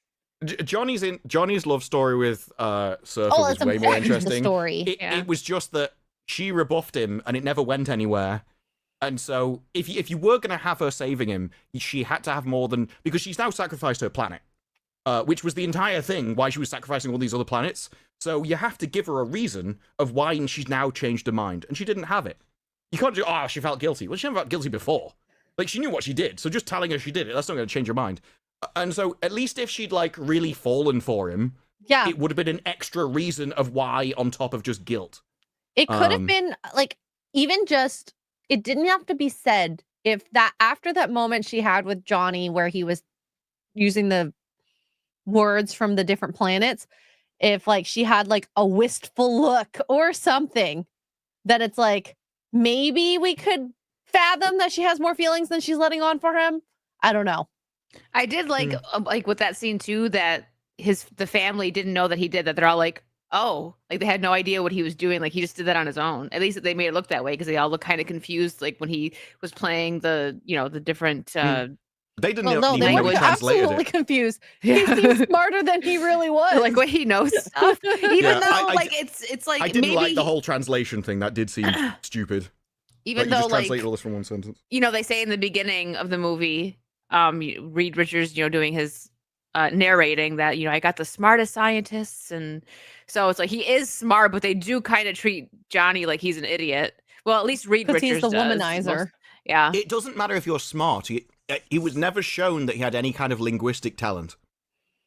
Johnny's love story with Surfer Oh, was it's way more important to the interesting. story. It was just that she rebuffed him and it never went anywhere. And so if you were going to have her saving him, she had to have more than... Because she's now sacrificed her planet, which was the entire thing why she was sacrificing all these other planets. So you have to give her a reason of why she's now changed her mind. And she didn't have it. You can't just, she felt guilty. Well, she never felt guilty before. Like, she knew what she did. So just telling her she did it, that's not going to change her mind. And so at least if she'd, like, really fallen for him, Yeah. it would have been an extra reason of why on top of just guilt. It could have been like even just it didn't have to be said if that after that moment she had with Johnny where he was using the words from the different planets, if like she had like a wistful look or something, that it's like maybe we could fathom that she has more feelings than she's letting on for him. I don't know. I did like with that scene too that the family didn't know that he did that. They're all like, oh, like they had no idea what he was doing. Like he just did that on his own. At least they made it look that way because they all look kind of confused. Like when he was playing the different. They didn't Well, no, even they know were he translated absolutely it. confused. He seemed smarter than he really was. Like what he knows stuff, even Yeah, though I like it's like I didn't maybe like the whole translation thing. That did seem stupid. even Like, you though just like translate all this from one sentence. they say in the beginning of the movie, Reed Richards, doing his narrating that, I got the smartest scientists. And so it's like, he is smart, but they do kind of treat Johnny like he's an idiot. Well, at least Reed Richards he's the does. womanizer. Yeah. It doesn't matter if you're smart. He was never shown that he had any kind of linguistic talent.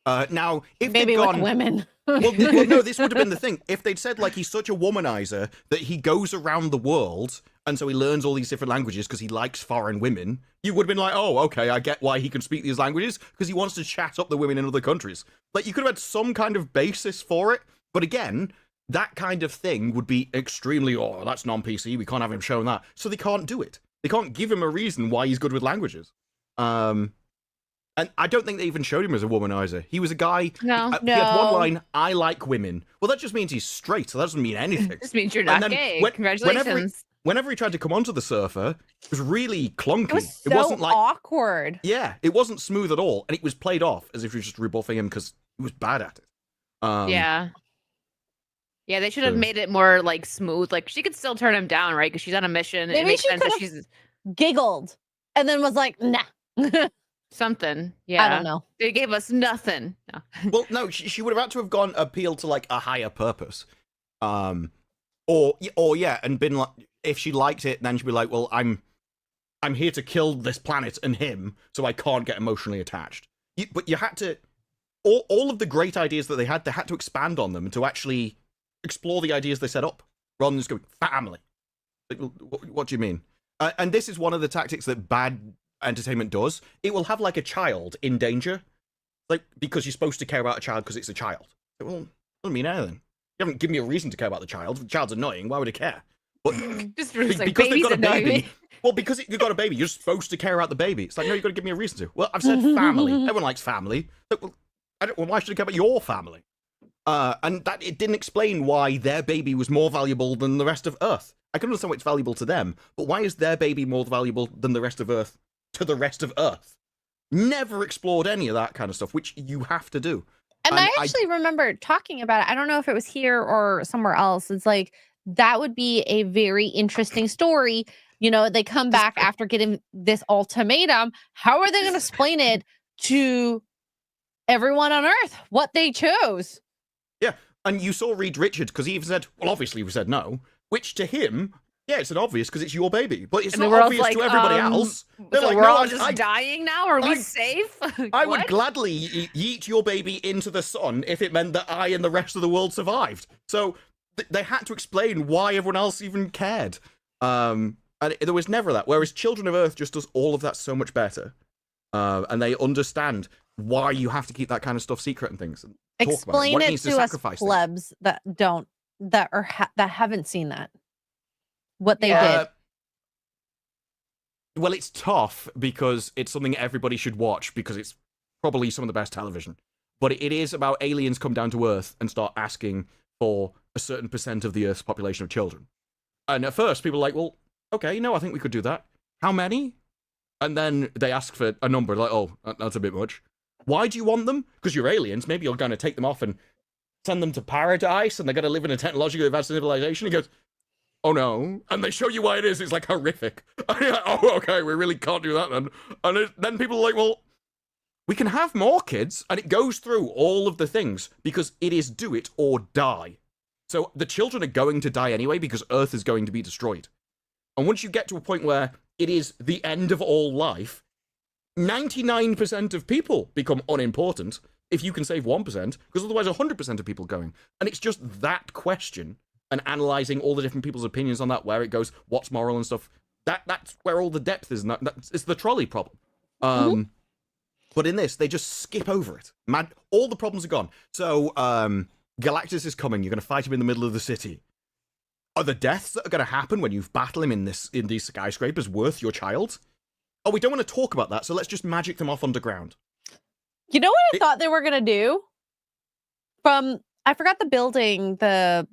Now, if Maybe they'd with gone, women. well, no, this would have been the thing. If they'd said, like, he's such a womanizer that he goes around the world, and so he learns all these different languages because he likes foreign women, you would have been like, oh, okay, I get why he can speak these languages, because he wants to chat up the women in other countries. Like, you could have had some kind of basis for it, but again, that kind of thing would be extremely, that's non-PC, we can't have him showing that. So they can't do it. They can't give him a reason why he's good with languages. And I don't think they even showed him as a womanizer. He was a guy. No. He had one line, I like women. Well, that just means he's straight, so that doesn't mean anything. This means you're not gay. Congratulations. Whenever he tried to come onto the Surfer, it was really clunky. It was so wasn't like awkward. Yeah, it wasn't smooth at all, and it was played off as if you're just rebuffing him because he was bad at it. Yeah, they should have made it more like smooth. Like she could still turn him down, right? Because she's on a mission. Maybe it makes she sense that could've- she's Giggled and then was like, nah. something. Yeah, I don't know. They gave us nothing. No. Well, no, she would have had to have gone appeal to like a higher purpose, or yeah, and been like, if she liked it, then she'd be like, well, I'm here to kill this planet and him, so I can't get emotionally attached. But you had to, all of the great ideas that they had to expand on them and to actually explore the ideas they set up, rather than just go family. Like, what do you mean? And this is one of the tactics that bad entertainment does. It will have like a child in danger, like because you're supposed to care about a child because it's a child. Well, doesn't mean anything. You haven't given me a reason to care about the child. If the child's annoying, why would I care? But Just like because they've babies got a annoy baby. me. Well, because you've got a baby, you're supposed to care about the baby. It's like, no, you've got to give me a reason to. Well, I've said family. Everyone likes family. Well, why should I care about your family? And that it didn't explain why their baby was more valuable than the rest of Earth. I can understand why it's valuable to them, but why is their baby more valuable than the rest of Earth to the rest of Earth? Never explored any of that kind of stuff, which you have to do. And I actually remember talking about it. I don't know if it was here or somewhere else. It's like, that would be a very interesting story. They come back after getting this ultimatum. How are they going to explain it to everyone on Earth, what they chose? Yeah, and you saw Reed Richards, because he even said, well, obviously we said no, which to him, yeah, it's an obvious because it's your baby, but it's And the not world's obvious like, to everybody else. They're So like, we're no, all just I dying now? Are we I- safe? I would What? gladly yeet your baby into the sun if it meant that I and the rest of the world survived. So they had to explain why everyone else even cared. And there was never that. Whereas Children of Earth just does all of that so much better. And they understand why you have to keep that kind of stuff secret and things. And talk about Explain what it means to us sacrifice things. plebs that haven't seen that. What they Yeah. did. Well, it's tough because it's something everybody should watch because it's probably some of the best television. But it is about aliens come down to Earth and start asking for a certain percent of the Earth's population of children. And at first, people are like, well, okay, I think we could do that. How many? And then they ask for a number, like, oh, that's a bit much. Why do you want them? Because you're aliens. Maybe you're going to take them off and send them to paradise and they're going to live in a technologically advanced civilization. He goes, oh no. And they show you why it is. It's like horrific. And you're like, oh, okay, we really can't do that then. And then people are like, well, we can have more kids. And it goes through all of the things because it is do it or die. So the children are going to die anyway because Earth is going to be destroyed. And once you get to a point where it is the end of all life, 99% of people become unimportant if you can save 1%, because otherwise 100% of people going. And it's just that question and analysing all the different people's opinions on that, where it goes, what's moral and stuff. That's where all the depth is. It's the trolley problem. But in this, they just skip over it. Man, all the problems are gone. So Galactus is coming. You're going to fight him in the middle of the city. Are the deaths that are going to happen when you battle him in these skyscrapers worth your child? Oh, we don't want to talk about that, so let's just magic them off underground. You know what I thought they were gonna do? I forgot the building, the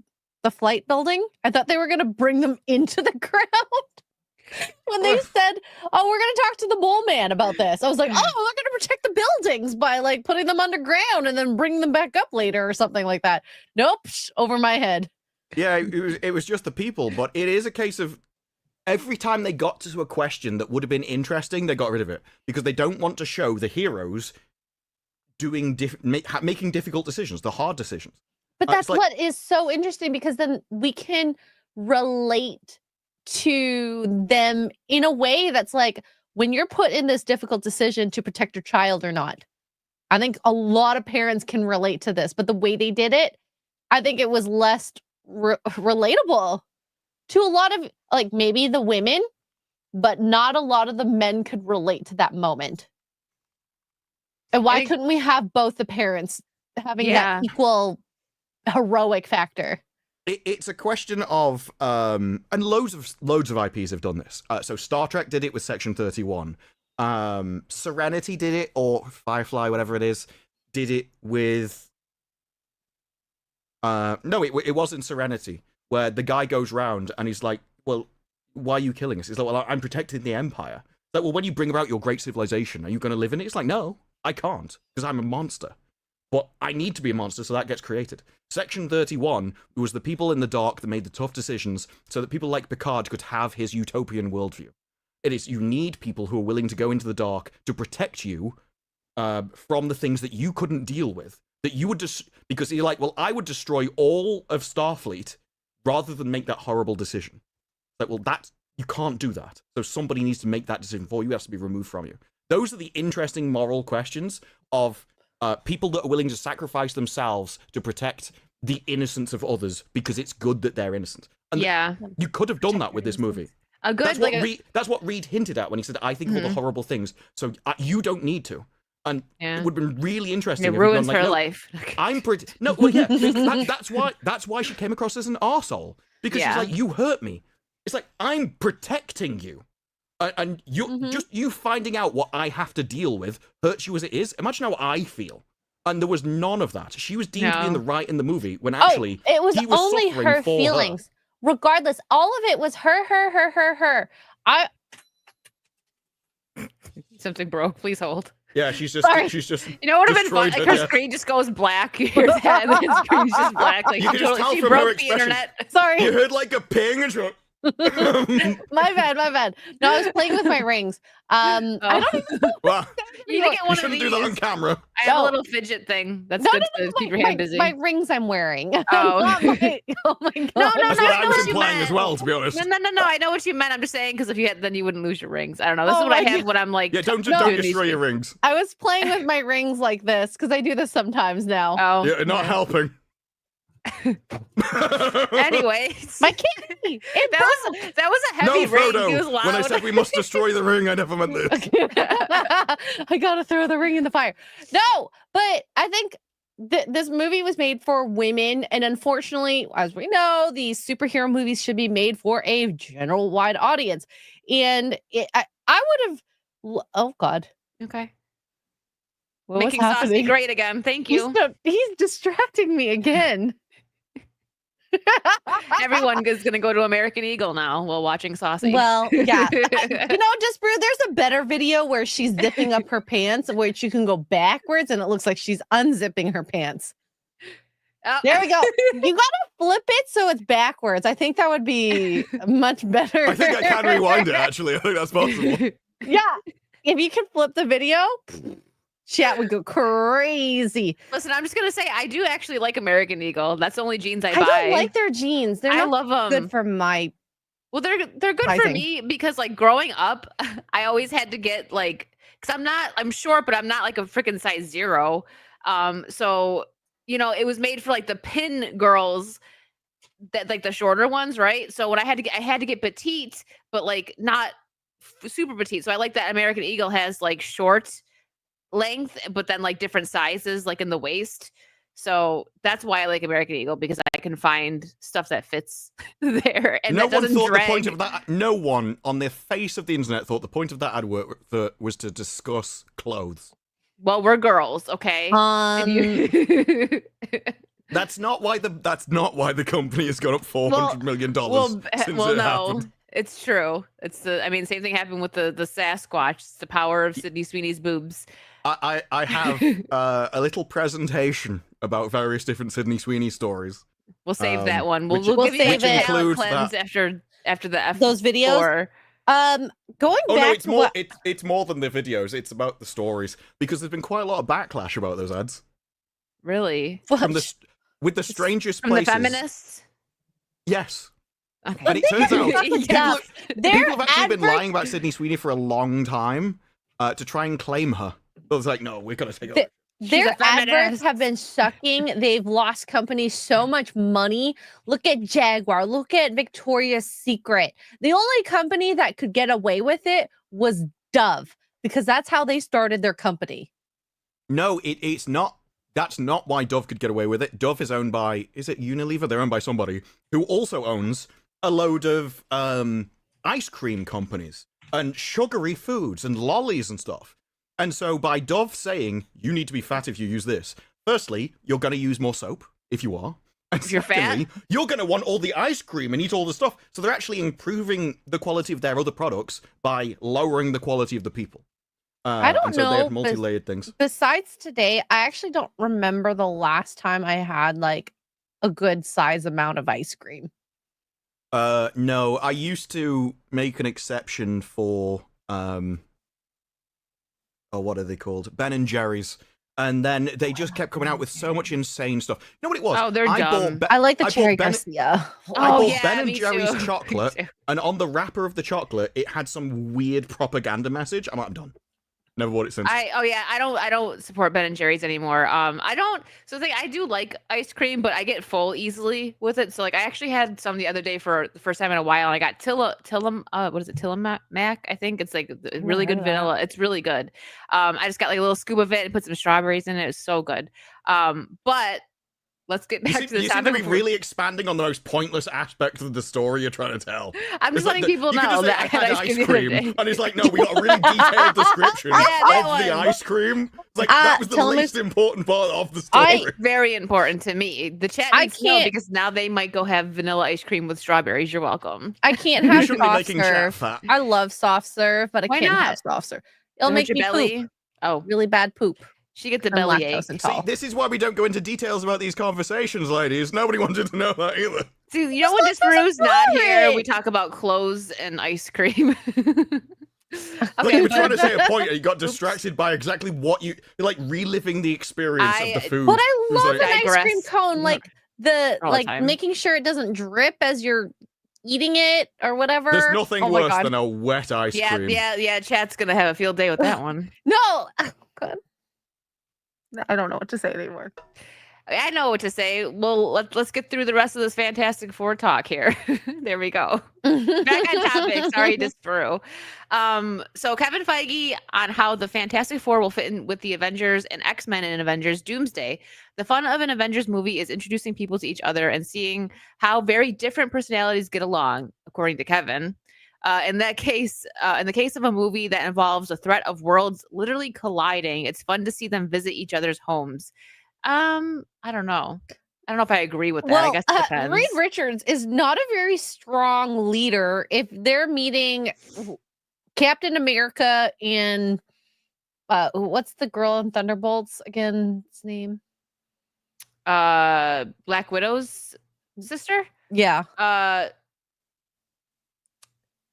flight building. I thought they were gonna bring them into the ground. When they said, oh, we're gonna talk to the mole man about this. I was like, oh, they're gonna protect the buildings by like putting them underground and then bring them back up later or something like that. Nope, over my head. Yeah, it was just the people, but it is a case of every time they got to a question that would have been interesting, they got rid of it because they don't want to show the heroes making difficult decisions, the hard decisions. But that's what is so interesting because then we can relate to them in a way that's like when you're put in this difficult decision to protect your child or not. I think a lot of parents can relate to this, but the way they did it, I think it was less relatable to a lot of like maybe the women, but not a lot of the men could relate to that moment. And why couldn't we have both the parents having that equal heroic factor? It's a question of and loads of IPs have done this. So Star Trek did it with Section 31. Serenity did it, or Firefly, whatever it is, did it with no, it wasn't Serenity, where the guy goes round and he's like, well, why are you killing us? He's like, well, I'm protecting the Empire. Like, well, when you bring about your great civilization, are you going to live in it? It's like, no, I can't, because I'm a monster. But I need to be a monster, so that gets created. Section 31 was the people in the dark that made the tough decisions so that people like Picard could have his utopian worldview. It is, you need people who are willing to go into the dark to protect you from the things that you couldn't deal with. That you would just, because you're like, well, I would destroy all of Starfleet rather than make that horrible decision. Like, well, you can't do that. So somebody needs to make that decision for you. It has to be removed from you. Those are the interesting moral questions of people that are willing to sacrifice themselves to protect the innocence of others because it's good that they're innocent. And you could have done that with this movie. That's what Reed hinted at when he said, I think of all the horrible things, so you don't need to. And it would have been really interesting. It ruins her life. I'm pretty... No, well, yeah, that's why she came across as an arsehole. Because she's like, you hurt me. It's like, I'm protecting you. And you finding out what I have to deal with hurts you as it is. Imagine how I feel. And there was none of that. She was deemed to be in the right in the movie when actually it was he was only her feelings. Regardless, all of it was her. Something broke. Please hold. Yeah, she's just. You know what would have been fun? Like her screen just goes black. You hear that, and the screen's just black. Like you can just tell she from her broke the expression. internet. Sorry. You heard like a ping and she my bad. No, I was playing with my rings. I don't even know. Well, You can get You one of shouldn't these. do that on camera. I have No. a little fidget thing. That's No, good no, to keep your hand busy. my rings I'm wearing. Oh. Not my, oh my god. No, That's no, what I I know was what you implying meant. as well, to be honest. No. I know what you meant. I'm just saying because if you had, then you wouldn't lose your rings. I don't know. This is Oh what I my have God. when I'm like. Yeah, don't doing these destroy your things. rings. I was playing with my rings like this because I do this sometimes now. Oh. You're not helping. Anyways, My candy. that was a heavy No, ring. Frodo. He was loud. When I said we must destroy the ring, I never meant this. I gotta throw the ring in the fire. No, but I think this movie was made for women, and unfortunately, as we know, these superhero movies should be made for a general wide audience. And I would have. Oh God. Okay. What was Making Saucy happening? great again. Thank you. He's distracting me again. Everyone is going to go to American Eagle now while watching Saucy. Well, yeah. Just Brew, there's a better video where she's zipping up her pants, which you can go backwards and it looks like she's unzipping her pants. Oh. There we go. You gotta flip it so it's backwards. I think that would be much better. I think I can rewind it, actually. I think that's possible. Yeah. If you could flip the video, chat would go crazy. Listen, I'm just going to say I do actually like American Eagle. That's the only jeans I buy. don't like their jeans. They're I not love them. good for my. Well, they're good for Sizing. me because like growing up, I always had to get like because I'm short, but I'm not like a freaking size 0. So it was made for like the pin girls that like the shorter ones, right? So when I had to get petite, but like not super petite. So I like that American Eagle has like short length, but then like different sizes, like in the waist. So that's why I like American Eagle because I can find stuff that fits there and No that one doesn't thought drag. the point of that. No one on the face of the internet thought the point of that advert was to discuss clothes. Well, we're girls, okay? That's not why the company has gone up $400 million since it no, happened. it's true. It's same thing happened with the Sasquatch. It's the power of Sydney Sweeney's boobs. I have a little presentation about various different Sydney Sweeney stories. We'll save that one. which- We'll give you which a includes cleanse that- after the F Those videos? Going Oh back no, it's to more. what It's more than the videos. It's about the stories because there's been quite a lot of backlash about those ads Really? from with the strangest From places. the feminists? Yes, Okay. and it turns out Yeah. people have actually been lying about Sydney Sweeney for a long time to try and claim her. It was like, no, we're gonna take it. their a feminist. adverts have been sucking. They've lost companies so much money. Look at Jaguar. Look at Victoria's Secret. The only company that could get away with it was Dove because that's how they started their company. No, it's not. That's not why Dove could get away with it. Dove is owned by, is it Unilever? They're owned by somebody who also owns a load of ice cream companies and sugary foods and lollies and stuff. And so by Dove saying, you need to be fat if you use this, firstly, you're going to use more soap if you are. And If you're fat? secondly, you're going to want all the ice cream and eat all the stuff. So they're actually improving the quality of their other products by lowering the quality of the people. I don't and so they know, have multi-layered things. Besides today, I actually don't remember the last time I had like a good size amount of ice cream. No, I used to make an exception for what are they called? Ben and Jerry's. And then they just kept coming out with so much insane stuff. You know what it was? Oh, they're dumb. I like the I bought Cherry Ben- Garcia. I Oh, bought yeah, Ben and me Jerry's too. chocolate, Me too. and on the wrapper of the chocolate, it had some weird propaganda message. I'm done. Never bought it since. I don't support Ben and Jerry's anymore. So the thing, I do like ice cream, but I get full easily with it. So like I actually had some the other day for the first time in a while, and I got Tillamook, I think it's like really good vanilla. It's really good. I just got like a little scoop of it and put some strawberries in it. It's so good. But let's get back to the you seem topic. to be really expanding on the most pointless aspect of the story you're trying to tell. I'm just It's like letting people you could know just say, that I had ice ice the other cream, day. and it's like, no, we got a really detailed description Yeah, that of the one. ice cream. It's like that was the Tillamook- least important part of the story. It's very important to me. The chat I needs to know can't- because now they might go have vanilla ice cream with strawberries. You're welcome. I can't You have shouldn't be soft making chat serve. fat. I love soft serve, but I Why can't not? have soft serve. It'll Hurt make your me belly. poop. Oh, Really bad poop. she gets the I'm belly lactose ache. See, intolerant. this is why we don't go into details about these conversations, ladies. Nobody wanted to know that either. See, you know when That's Disparu's not here, we boring. talk about clothes and ice cream. Like you were trying to say a point and you got distracted by exactly what you're like reliving the experience of the food. But I It was love like- an ice cream digress. cone, like the All the like time. making sure it doesn't drip as you're eating it or whatever. There's nothing Oh my worse God. than a wet ice cream. Yeah. Chat's gonna have a field day with that one. No. Oh, God. I don't know what to say anymore. I know what to say. Well, let's get through the rest of this Fantastic Four talk here. There we go. Back on topic. Sorry, Disparu. So Kevin Feige on how the Fantastic Four will fit in with the Avengers and X-Men in Avengers Doomsday. The fun of an Avengers movie is introducing people to each other and seeing how very different personalities get along, according to Kevin. In the case of a movie that involves the threat of worlds literally colliding, it's fun to see them visit each other's homes. I don't know. I don't know if I agree with that. I guess it depends. Reed Richards is not a very strong leader if they're meeting Captain America and what's the girl in Thunderbolts again? His name? Black Widow's sister? Yeah.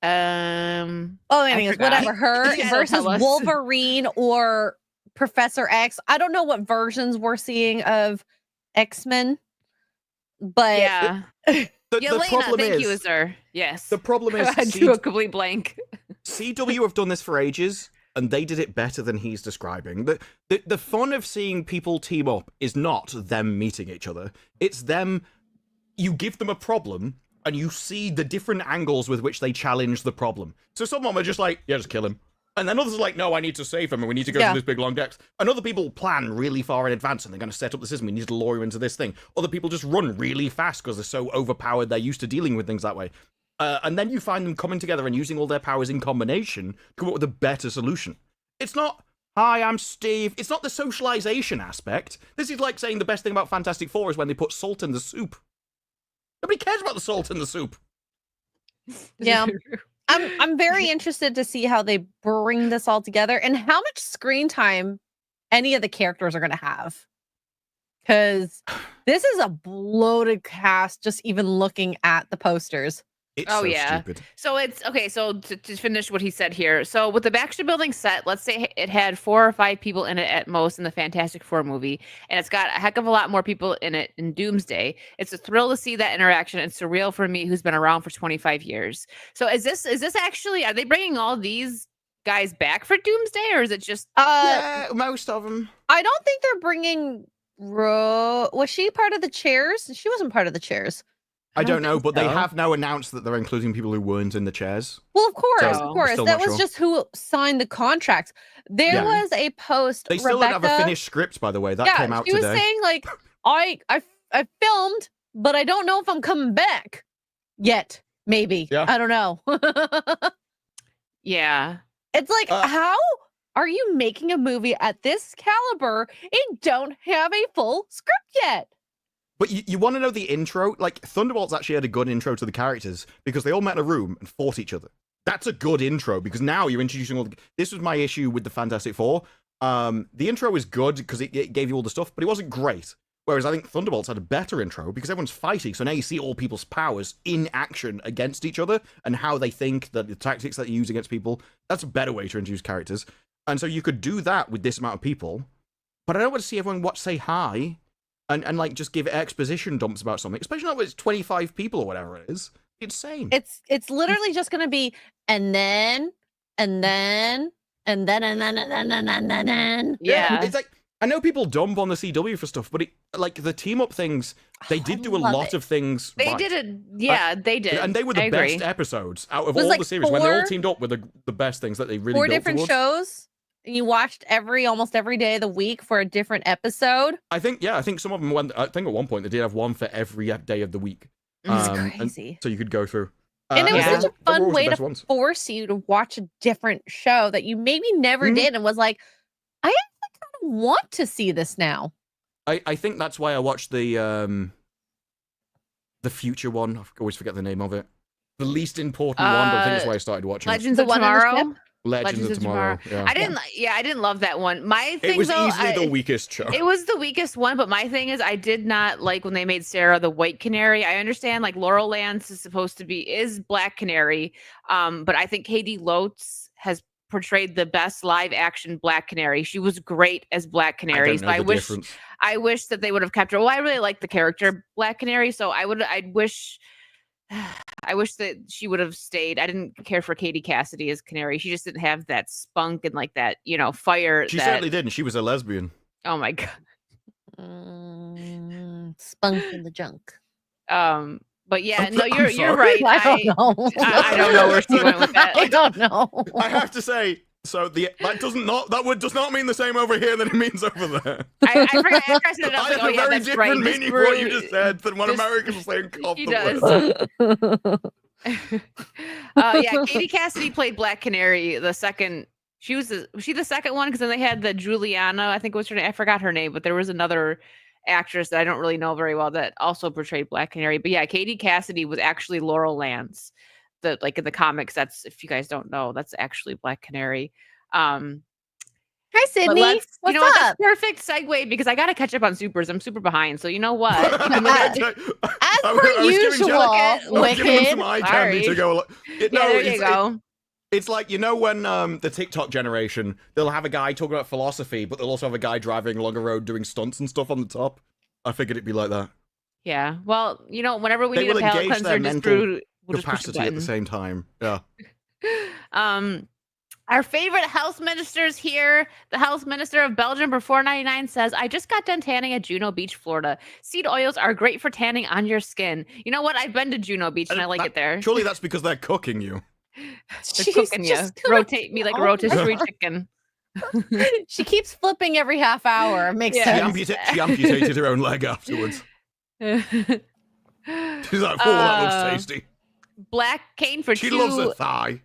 Anyways, forgot. whatever. Her Yeah, versus tell us. Wolverine or Professor X. I don't know what versions we're seeing of X-Men, but Yeah. The Yelena, problem thank is, you, sir. Yes. the problem is I drew a complete blank. CW have done this for ages, and they did it better than he's describing. The fun of seeing people team up is not them meeting each other. It's them, you give them a problem, and you see the different angles with which they challenge the problem. So some of them are just like, yeah, just kill him. And then others are like, no, I need to save him, and we need to go through this big long depth. And other people plan really far in advance, and they're going to set up the system. We need to lure you into this thing. Other people just run really fast because they're so overpowered, they're used to dealing with things that way. And then you find them coming together and using all their powers in combination to come up with a better solution. It's not, hi, I'm Steve. It's not the socialization aspect. This is like saying the best thing about Fantastic Four is when they put salt in the soup. Nobody cares about the salt in the soup. yeah. I'm very interested to see how they bring this all together and how much screen time any of the characters are going to have. Because this is a bloated cast just even looking at the posters. It's Oh, so yeah. stupid. So it's okay. So to finish what he said here. So with the Baxter Building set, let's say it had 4 or 5 people in it at most in the Fantastic Four movie, and it's got a heck of a lot more people in it in Doomsday. It's a thrill to see that interaction. It's surreal for me, who's been around for 25 years. So is this actually? Are they bringing all these guys back for Doomsday, or is it just? Yeah, most of them. I don't think they're bringing. Was she part of the chairs? She wasn't part of the chairs. I don't know, think but they so. have now announced that they're including people who weren't in the chairs. Well, of course, So, of I'm course. still That not was sure. just who signed the contracts. There Yeah. was a post. They still Rebecca, don't have a finished script, by the way. That came out she today. was saying like, I filmed, but I don't know if I'm coming back yet. Maybe. Yeah. I don't know. Yeah. It's like, Uh, how are you making a movie at this caliber and don't have a full script yet? But you want to know the intro? Like, Thunderbolts actually had a good intro to the characters because they all met in a room and fought each other. That's a good intro because now you're introducing all the... This was my issue with the Fantastic Four. The intro was good because it gave you all the stuff, but it wasn't great. Whereas I think Thunderbolts had a better intro because everyone's fighting, so now you see all people's powers in action against each other and how they think, that the tactics that you use against people. That's a better way to introduce characters. And so you could do that with this amount of people, but I don't want to see everyone say hi and like just give exposition dumps about something, especially not when it's 25 people or whatever it is. It's insane. It's literally just gonna be and then. Yeah. It's like, I know people dump on the CW for stuff, but like the team up things, they did do a love lot it. of things. They right. did it. Yeah, they did. And they were I the agree. best episodes out of Was all like the series when they all 4 teamed up with the best things that they really 4 built different towards. shows. And you watched almost every day of the week for a different episode. I think some of them went. I think at one point they did have one for every day of the week. It's and crazy. so you could go through. And it was Yeah. such a they were fun always the way best to ones. force you to watch a different show that you maybe never Mhm. did and was like, I actually kind of want to see this now. I think that's why I watched the future one. I always forget the name of it. The least important one, but I think that's why I started watching it. Legends The of one on the Tomorrow. Legends of Tomorrow. Yeah. I didn't love that one. My thing It was though, easily the weakest show. It was the weakest one, but my thing is I did not like when they made Sarah the White Canary. I understand like Laurel Lance is supposed to be Black Canary. But I think Katie Lotz has portrayed the best live action Black Canary. She was great as Black Canary. So I wish that they would have kept her. Well, I really like the character Black Canary, so I wish that she would have stayed. I didn't care for Katie Cassidy as Canary. She just didn't have that spunk and like that, fire. She certainly didn't. She was a lesbian. Oh my god. Spunk in the junk. But yeah, no, you're right. I don't know. I don't know where she went with that. I don't know. I have to say, so that word does not mean the same over here than it means over there. I forgot. After I said it, I was I like, have a very that's different right. meaning for what you just said than what Americans saying cop He the word. Yeah, Katie Cassidy played Black Canary. The second, was she the second one? Because then they had the Juliana, I think was her name. I forgot her name, but there was another actress that I don't really know very well that also portrayed Black Canary. But yeah, Katie Cassidy was actually Laurel Lance. Like in the comics, that's, if you guys don't know, that's actually Black Canary. Hi, Sydney. What's up? That's perfect segue because I got to catch up on Supers. I'm super behind. So you know what? As per usual, Wicked. Some eye candy to go. There you go. It's like, when the TikTok generation, they'll have a guy talking about philosophy, but they'll also have a guy driving along a road doing stunts and stuff on the top. I figured it'd be like that. Yeah. Well, whenever we they need will a palate engage their cleanser, mental capacity at the same time. Yeah. Our favorite health ministers here. The health minister of Belgium for $4.99 says, I just got done tanning at Juno Beach, Florida. Seed oils are great for tanning on your skin. You know what? I've been to Juno Beach and I like it there. Surely that's because they're cooking you. They're cooking you. Rotate me like rotisserie chicken. She keeps flipping every half hour. It makes sense. She amputated her own leg afterwards. She's like, that looks tasty. Black cane for She two. loves a thigh.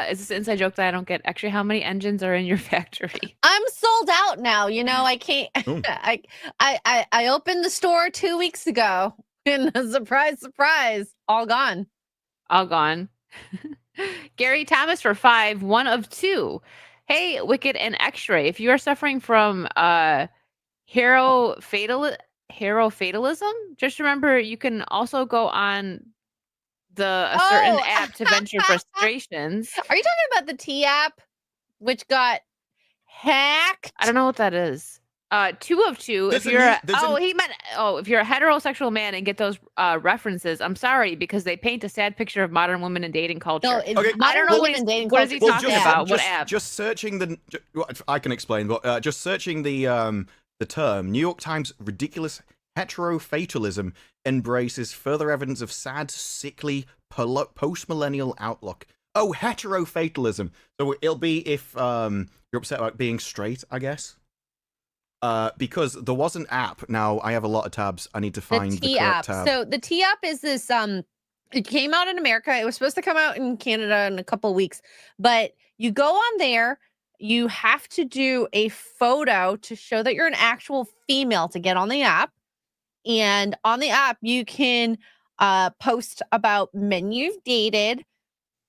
Is this an inside joke that I don't get? Actually, how many engines are in your factory? I'm sold out now. I can't. I opened the store 2 weeks ago, and surprise, all gone. All gone. Gary Thomas for 5, 1 of 2. Hey, Wicked and X-Ray, if you are suffering from hero fatalism, just remember you can also go on a certain app to vent your frustrations. Are you talking about the T app, which got hacked? I don't know what that is. 2 of 2. If you're if you're a heterosexual man and get those references, I'm sorry because they paint a sad picture of modern women and dating culture. No, I don't know what is he talking about. What app? Just searching I can explain, but just searching the term New York Times ridiculous heterofatalism embraces further evidence of sad, sickly, post-millennial outlook. Oh, heterofatalism. So it'll be if you're upset about being straight, I guess. Because there was an app. Now I have a lot of tabs. I need to find the correct tab. So the T app is this. It came out in America. It was supposed to come out in Canada in a couple of weeks. But you go on there. You have to do a photo to show that you're an actual female to get on the app. And on the app, you can post about men you've dated,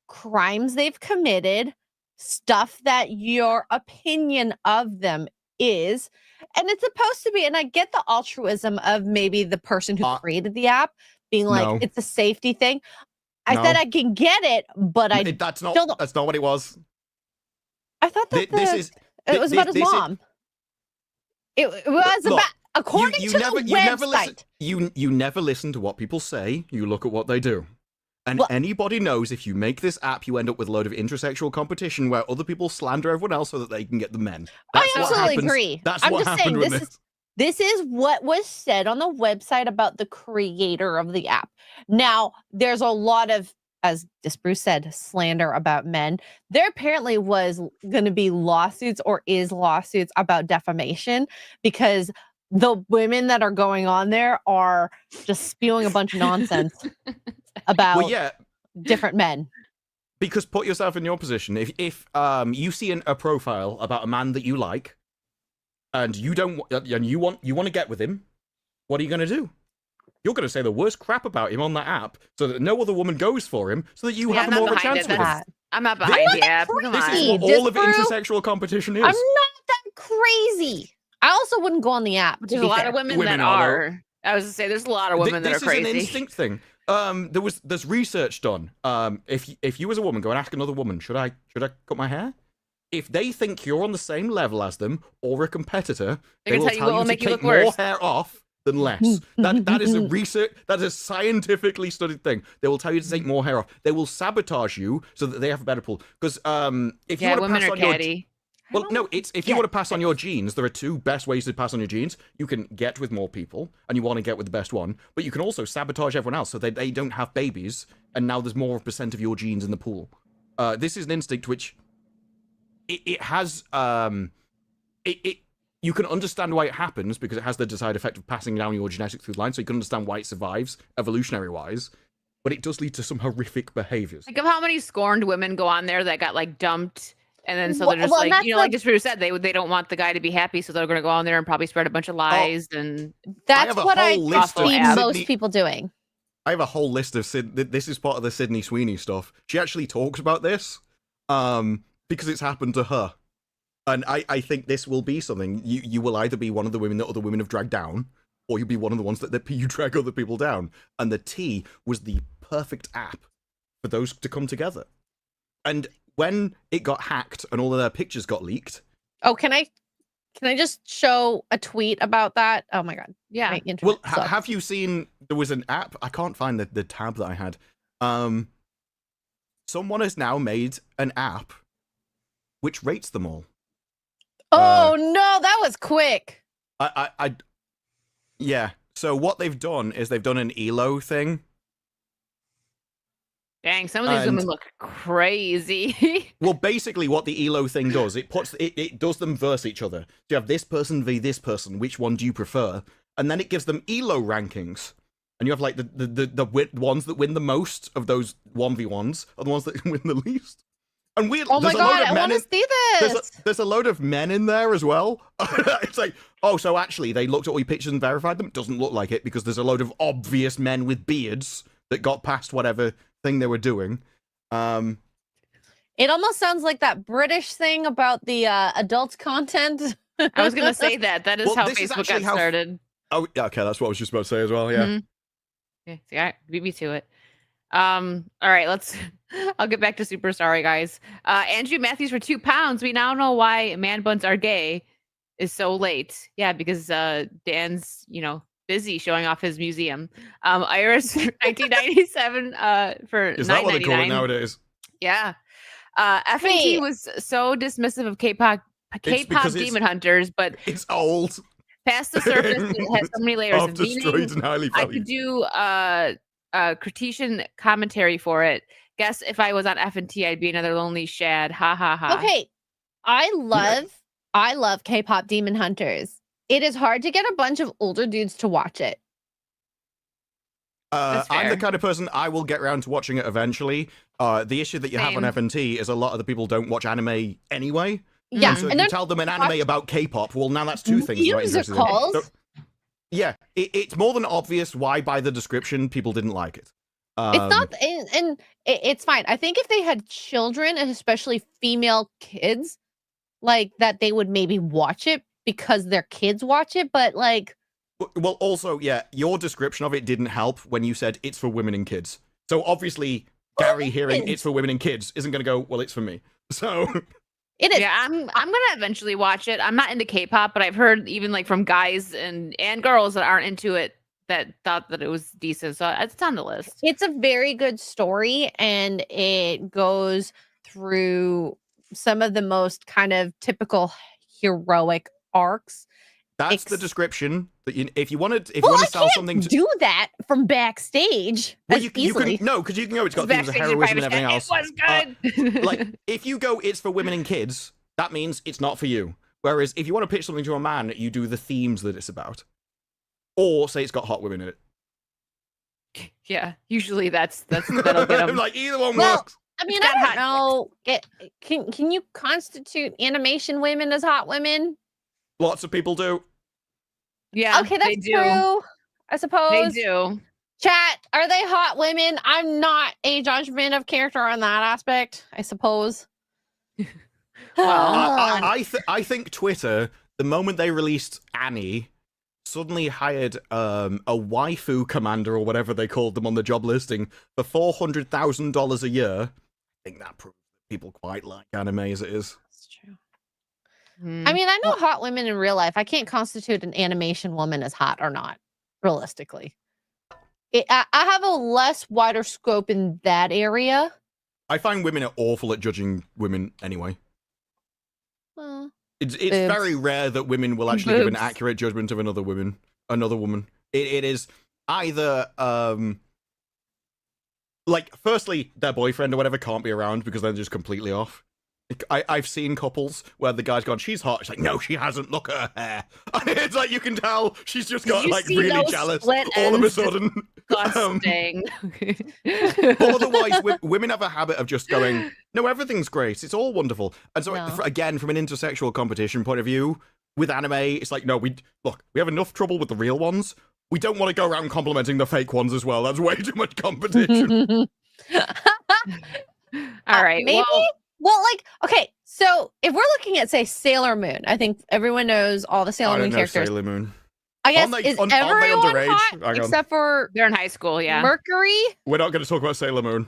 crimes they've committed, stuff that your opinion of them is. And it's supposed to be, and I get the altruism of maybe the person who created the app being like, it's a safety thing. I said I can get it, but that's not what it was. I thought that it was about his mom. It was about, according to the website. You never listen to what people say. You look at what they do. And anybody knows if you make this app, you end up with a load of intersexual competition where other people slander everyone else so that they can get the men. I absolutely agree. That's what happened with this. This is what was said on the website about the creator of the app. Now, there's a lot of, as Bruce said, slander about men. There apparently was going to be lawsuits or is lawsuits about defamation because the women that are going on there are just spewing a bunch of nonsense about different men. Because put yourself in your position. If you see a profile about a man that you like, and you want to get with him, what are you going to do? You're going to say the worst crap about him on that app, so that no other woman goes for him, so that you have more of a chance with him. I'm not behind the app. This is what all of intersexual competition is. I'm not that crazy. I also wouldn't go on the app. There's a lot of women that are. I was going to say, there's a lot of women that are crazy. This is an instinct thing. There's research done. If you as a woman go and ask another woman, should I cut my hair? If they think you're on the same level as them or a competitor, they will tell you to take more hair off than less. That is a research. That is a scientifically studied thing. They will tell you to take more hair off. They will sabotage you so that they have a better pull. Because if you want to pass on your well, no, it's if you want to pass on your genes, there are two best ways to pass on your genes. You can get with more people, and you want to get with the best one, but you can also sabotage everyone else so they don't have babies, and now there's more % of your genes in the pool. This is an instinct which it has. You can understand why it happens because it has the desired effect of passing down your genetics through the line, so you can understand why it survives evolutionary-wise. But it does lead to some horrific behaviors. Think of how many scorned women go on there that got like dumped. And then so they're just like, you know, like just said, they don't want the guy to be happy, so they're going to go on there and probably spread a bunch of lies. And that's what I see most people doing. I have a whole list of this is part of the Sydney Sweeney stuff. She actually talks about this because it's happened to her, and I think this will be something. You will either be one of the women that other women have dragged down, or you'll be one of the ones that you drag other people down. And the Tea was the perfect app for those to come together, and when it got hacked and all of their pictures got leaked. Oh, can I just show a tweet about that? Oh my god. Yeah. Well, have you seen, there was an app, I can't find the tab that I had. Someone has now made an app which rates them all. Oh no, that was quick. Yeah. So what they've done is they've done an ELO thing. Dang, some of these women look crazy. Well, basically what the ELO thing does, it does them versus each other. So you have this person v this person, which one do you prefer? And then it gives them ELO rankings. And you have like the ones that win the most of those 1v1s are the ones that win the least. And oh my god, I want to see this. There's a load of men in there as well. It's like, oh, so actually they looked at all your pictures and verified them? Doesn't look like it because there's a load of obvious men with beards that got past whatever thing they were doing. It almost sounds like that British thing about the adult content. I was gonna say that is how Facebook got started. Oh, okay, that's what I was just about to say as well. Yeah. Yeah, see, I beat me to it. All right, I'll get back to Super Sorry, guys. Andrew Matthews for £2. We now know why man buns are gay is so late. Yeah, because Dan's, busy showing off his museum. Iris 1997 for $9.99. Is that what they call it nowadays? Yeah. FNT was so dismissive of K-pop demon hunters, but it's old. Past the surface, it has so many layers of meaning. And highly I could do critiquing commentary for it. Guess if I was on FNT, I'd be another lonely shad. Ha ha ha. Okay, I love K-pop demon hunters. It is hard to get a bunch of older dudes to watch it. I'm the kind of person, I will get around to watching it eventually. The issue that you have on FNT is a lot of the people don't watch anime anyway. Yeah. So if you tell them an anime about K-pop, well, now that's two things. Musicals. So, yeah, it's more than obvious why by the description people didn't like it. It's not, and it's fine. I think if they had children, and especially female kids, like that, they would maybe watch it because their kids watch it. But like, well, also, yeah, your description of it didn't help when you said it's for women and kids. So obviously, Gary hearing it's for women and kids isn't going to go, well, it's for me. So it is. Yeah, I'm gonna eventually watch it. I'm not into K-pop, but I've heard even like from guys and girls that aren't into it that thought that it was decent. So it's on the list. It's a very good story, and it goes through some of the most kind of typical heroic arcs. That's the description. That if you want to sell something, do that from backstage. Well, you can because you can go. It's got things of heroism and everything else. It was good. Like if you go, it's for women and kids. That means it's not for you. Whereas if you want to pitch something to a man, you do the themes that it's about, or say it's got hot women in it. Yeah, usually that'll get them. Like either one works. I mean, I don't know. Can you constitute animation women as hot women? Lots of people do. Yeah. Okay, that's true. I suppose they do. Chat, are they hot women? I'm not a judgment of character on that aspect, I suppose. Well, I think Twitter, the moment they released Annie, suddenly hired a waifu commander or whatever they called them on the job listing for $400,000 a year, I think that proves that people quite like anime as it is. That's true. Hmm. I mean, I know hot women in real life. I can't constitute an animation woman as hot or not, realistically. I have a less wider scope in that area. I find women are awful at judging women anyway. Well, It's boobs. very rare that women will actually give an Boobs. accurate judgment of another woman. It is either like, firstly, their boyfriend or whatever can't be around because they're just completely off. I've seen couples where the guy's gone, she's hot. It's like, no, she hasn't. Look at her hair. It's like you can tell she's just got you like see really those jealous split all of a ends? sudden. Disgusting. But otherwise, women have a habit of just going, no, everything's great. It's all wonderful. And so, No. again, from an intersexual competition point of view, with anime, it's like, no, we have enough trouble with the real ones. We don't want to go around complimenting the fake ones as well. That's way too much competition. All right. Maybe. Well, Well, like, okay, so if we're looking at, say, Sailor Moon, I think everyone knows all the I Sailor don't Moon know characters. Sailor Moon. I guess Aren't they- is aren't they everyone underage? hot Hang on. except for they're in high school. Yeah. Mercury? We're not going to talk about Sailor Moon.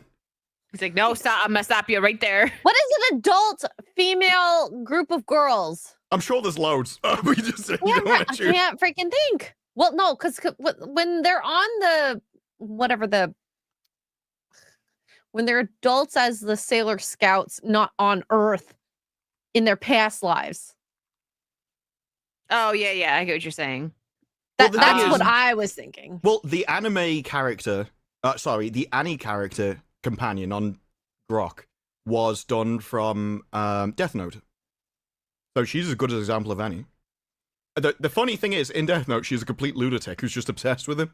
He's like, no, stop. I'm gonna stop you right there. What is an adult female group of girls? I'm sure there's loads. We just you Yeah, don't want I to choose. can't freaking think. Well, no, because when they're on the when they're adults as the Sailor Scouts, not on Earth in their past lives. Oh yeah. I get what you're saying. Well, the thing That's is- what I was thinking. Well, the anime character, the Annie character companion on Grok was done from Death Note. So she's as good as an example of Annie. The funny thing is, in Death Note, she's a complete lunatic who's just obsessed with him.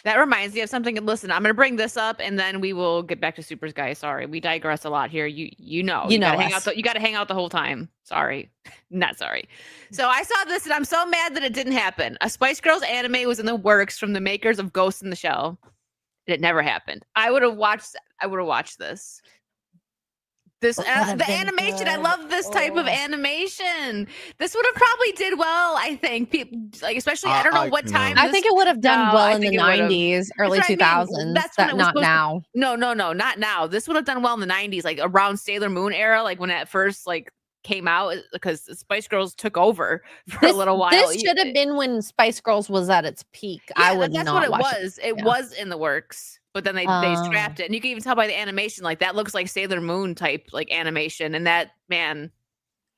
That reminds me of something. Listen, I'm gonna bring this up, and then we will get back to Supers, guys. Sorry, we digress a lot here. You know You know gotta hang out. us. You got to hang out the whole time. Sorry, not sorry. So I saw this, and I'm so mad that it didn't happen. A Spice Girls anime was in the works from the makers of Ghost in the Shell. It never happened. I would have watched this. This It would have the been animation. I good. love this type of Oh. animation. This would have probably did well. I think people like, especially I don't know what no. time. I think it would have done No, well I in the think it would've. 90s, early That's what I mean. 2000s. That's when That it was not supposed to- now. No, not now. This would have done well in the 90s, like around Sailor Moon era, like when it first like came out, because the Spice Girls took over for a little while. This should have been when Spice Girls was at its peak. I Yeah, would that's not what it watch was. It Yeah. was in the works, but then they scrapped it, and you can even tell by the animation, like that looks like Sailor Moon type like animation, and that man,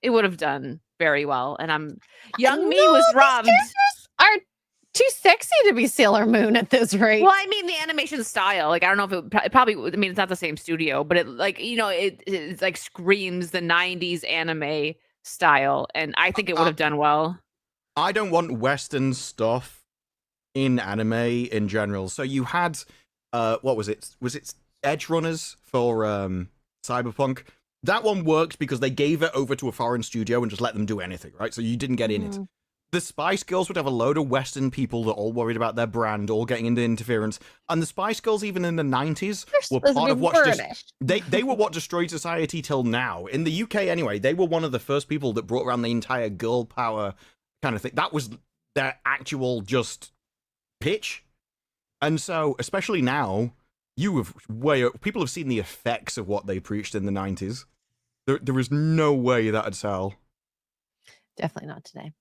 it would have done very well. And young me No, was these robbed. characters are too sexy to be Sailor Moon at this rate. Well, I mean the animation style. Like I don't know if it probably. I mean it's not the same studio, but it like it like screams the '90s anime style, and I think it would have done well. I don't want Western stuff in anime in general. So you had, what was it? Was it Edge Runners for Cyberpunk? That one worked because they gave it over to a foreign studio and just let them do anything, right? So you didn't get in it. The Spice Girls would have a load of Western people that are all worried about their brand, all getting into interference. And the Spice Girls, even in the 90s, were part of what they were what destroyed society till now. In the UK, anyway, they were one of the first people that brought around the entire girl power kind of thing. That was their actual just pitch. And so, especially now, people have seen the effects of what they preached in the 90s. There is no way that'd sell. Definitely not today.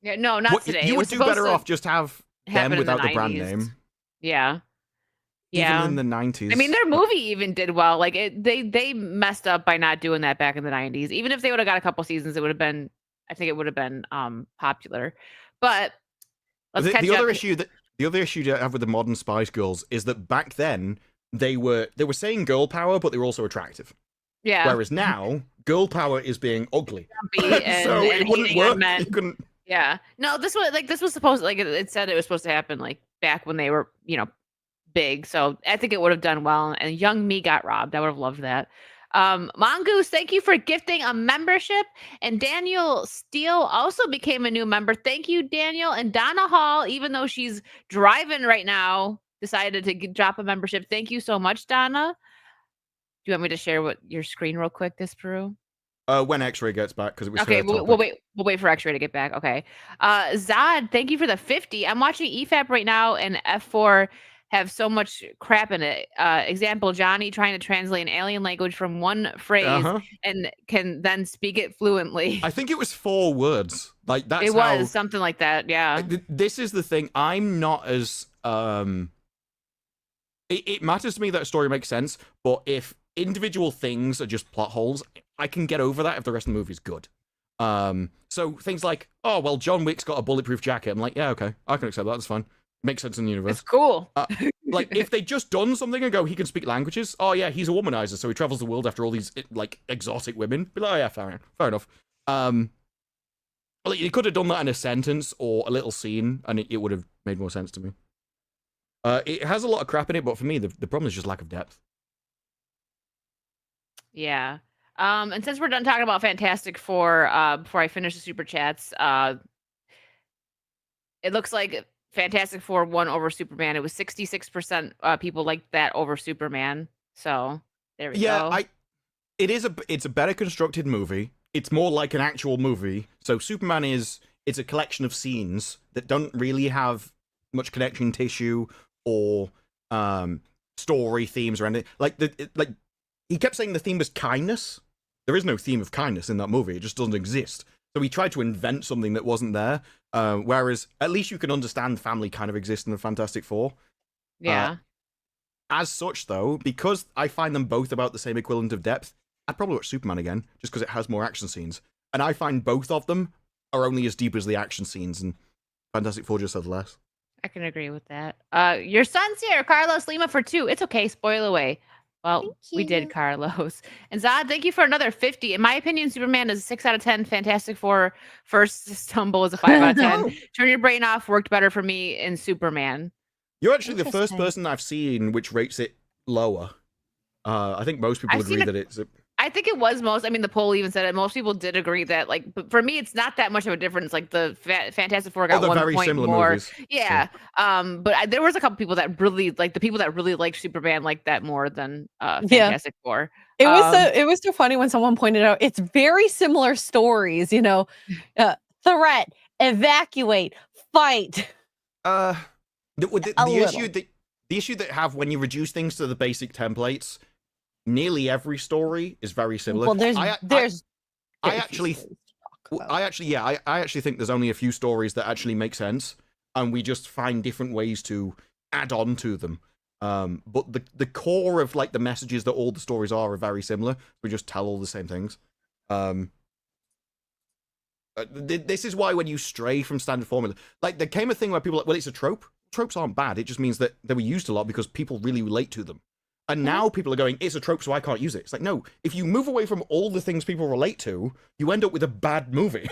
Yeah, no, not today. You It would was do supposed better to off just have happen them in without the brand 90s. name. Yeah. Yeah. Even in the 90s. I mean, their movie even did well. Like they messed up by not doing that back in the 90s. Even if they would have got a couple seasons, it would have been. I think it would have been popular. But let's catch the up. other issue that I have with the modern Spice Girls is that back then they were saying girl power, but they were also attractive. Yeah. Whereas now, girl power is being ugly. Grumpy and, so and it wouldn't hating on work. men. You couldn't. Yeah. No, this was supposed, like it said it was supposed to happen like back when they were, big. So I think it would have done well. And young me got robbed. I would have loved that. Mongoose, thank you for gifting a membership. And Daniel Steele also became a new member. Thank you, Daniel. And Donna Hall, even though she's driving right now, decided to drop a membership. Thank you so much, Donna. Do you want me to share your screen real quick, this Peru? When X-Ray gets back, because it was Okay, her topic. we'll wait for X-Ray to get back. Okay. Zod, thank you for the 50. I'm watching EFAP right now, and F4 have so much crap in it. Example, Johnny trying to translate an alien language from one phrase and can then speak it fluently. I think it was 4 words. Like that's it was something like that. Yeah. This is the thing. I'm not as It matters to me that a story makes sense, but if individual things are just plot holes, I can get over that if the rest of the movie is good. So things like, oh well, John Wick's got a bulletproof jacket. I'm like, yeah, okay, I can accept that. That's fine. Makes sense in the universe. It's cool. Like if they just done something and go, he can speak languages. Oh yeah, he's a womanizer, so he travels the world after all these like exotic women. Be like, oh yeah, fair enough. Like, you could have done that in a sentence or a little scene, and it would have made more sense to me. It has a lot of crap in it, but for me, the problem is just lack of depth. Yeah. And since we're done talking about Fantastic Four, before I finish the super chats, it looks like Fantastic Four won over Superman. It was 66% people liked that over Superman. So there we go. It's a better constructed movie. It's more like an actual movie. So Superman it's a collection of scenes that don't really have much connection tissue or story themes or anything. Like he kept saying the theme was kindness. There is no theme of kindness in that movie. It just doesn't exist. So he tried to invent something that wasn't there. Whereas at least you can understand family kind of exists in the Fantastic Four. Yeah. As such, though, because I find them both about the same equivalent of depth, I'd probably watch Superman again, just because it has more action scenes. And I find both of them are only as deep as the action scenes, and Fantastic Four just has less. I can agree with that. Your son's here, Carlos Lima for 2. It's okay, spoil away. Well, we did, Carlos. And Zod, thank you for another 50. In my opinion, Superman is a 6 out of 10. Fantastic Four first stumble is a 5 out of 10. Turn Your Brain Off worked better for me in Superman. You're actually the first person I've seen which rates it lower. I think most people agree that it's... I think it was most. I mean, the poll even said it. Most people did agree that, like, but for me, it's not that much of a difference. Like the Fantastic Four got 1 very point similar more. Movies. Yeah. But there was a couple people that really like the people that really liked Superman liked that more than Fantastic Four. It was so funny when someone pointed out it's very similar stories. You know, threat, evacuate, fight. The issue that have when you reduce things to the basic templates. Nearly every story is very similar. Well, I actually think there's only a few stories that actually make sense, and we just find different ways to add on to them. But the core of like the messages that all the stories are very similar. We just tell all the same things. This is why when you stray from standard formula, like there came a thing where people are like, well, it's a trope. Tropes aren't bad. It just means that they were used a lot because people really relate to them. And now people are going, it's a trope, so I can't use it. It's like, no, if you move away from all the things people relate to, you end up with a bad movie.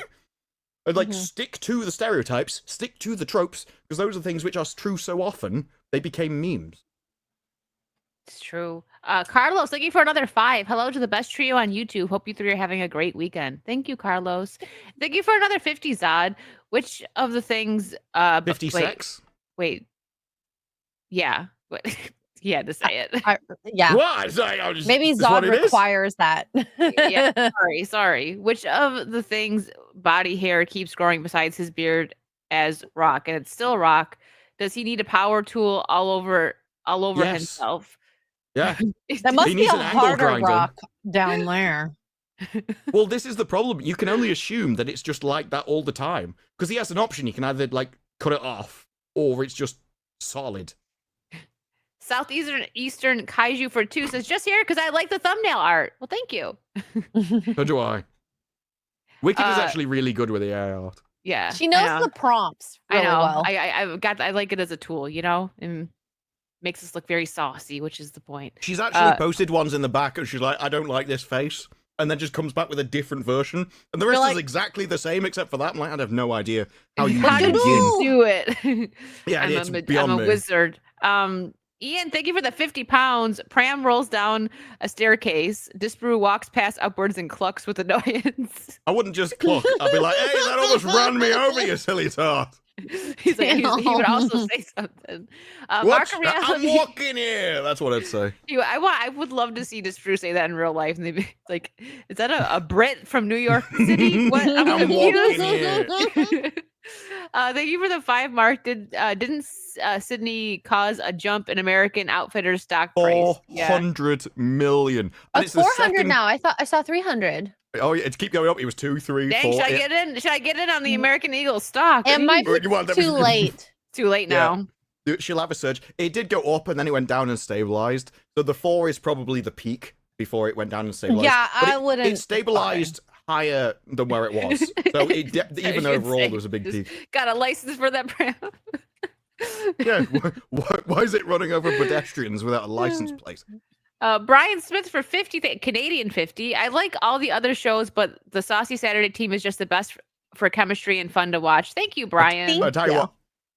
And like, stick to the stereotypes, stick to the tropes, because those are things which are true so often, they became memes. It's true. Carlos, thank you for another 5. Hello to the best trio on YouTube. Hope you 3 are having a great weekend. Thank you, Carlos. Thank you for another 50, Zod. Which of the things... 56? Wait. Yeah. Yeah, to say it. Yeah. What? Maybe Zod requires that. Yeah, sorry. Which of the things body hair keeps growing besides his beard as Rock? And it's still Rock. Does he need a power tool all over himself? Yeah. That must be a harder Rock down there. Well, this is the problem. You can only assume that it's just like that all the time. Because he has an option. He can either like cut it off or it's just solid. Southeastern Kaiju for 2 says, just here because I like the thumbnail art. Well, thank you. So do I. Wicked is actually really good with the AI art. Yeah. She knows the prompts really well. I like it as a tool, you know? And makes us look very saucy, which is the point. She's actually posted ones in the back and she's like, I don't like this face. And then just comes back with a different version. And the rest is exactly the same except for that. I'm like, I have no idea how you do it. Yeah, I'm a wizard. Ian, thank you for the 50 pounds. Pram rolls down a staircase. Disparu walks past upwards and clucks with annoyance. I wouldn't just cluck. I'd be like, hey, that almost ran me over, you silly tart. He's like, he would also say something. Mark I'm Reality. walking here. That's what I'd say. I would love to see Disprue say that in real life, and they'd be like, "Is that a Brit from New York City? What? I'm confused." walking here. Thank you for the 5 mark. Didn't Sydney cause a jump in American Outfitters stock price? 400 million. Oh, And it's the 400 second- now. I thought I saw 300. Oh, yeah, it's keep going up. It was 2, 3, Dang, 4. should I get in? Should I get in on the American Eagle stock? It might be Well, that too was- late. Too late now. She'll have a surge. It did go up and then it went down and stabilized. So the 4 is probably the peak before it went down and stabilized. Yeah, But I wouldn't. It stabilized higher than where it was. So even overall, there was a big Just peak. got a license for that brand. Yeah, why is it running over pedestrians without a license plate? Brian Smith for 50, Canadian 50. I like all the other shows, but the Saucy Saturday team is just the best for chemistry and fun to watch. Thank you, Brian. I tell you Yeah. what,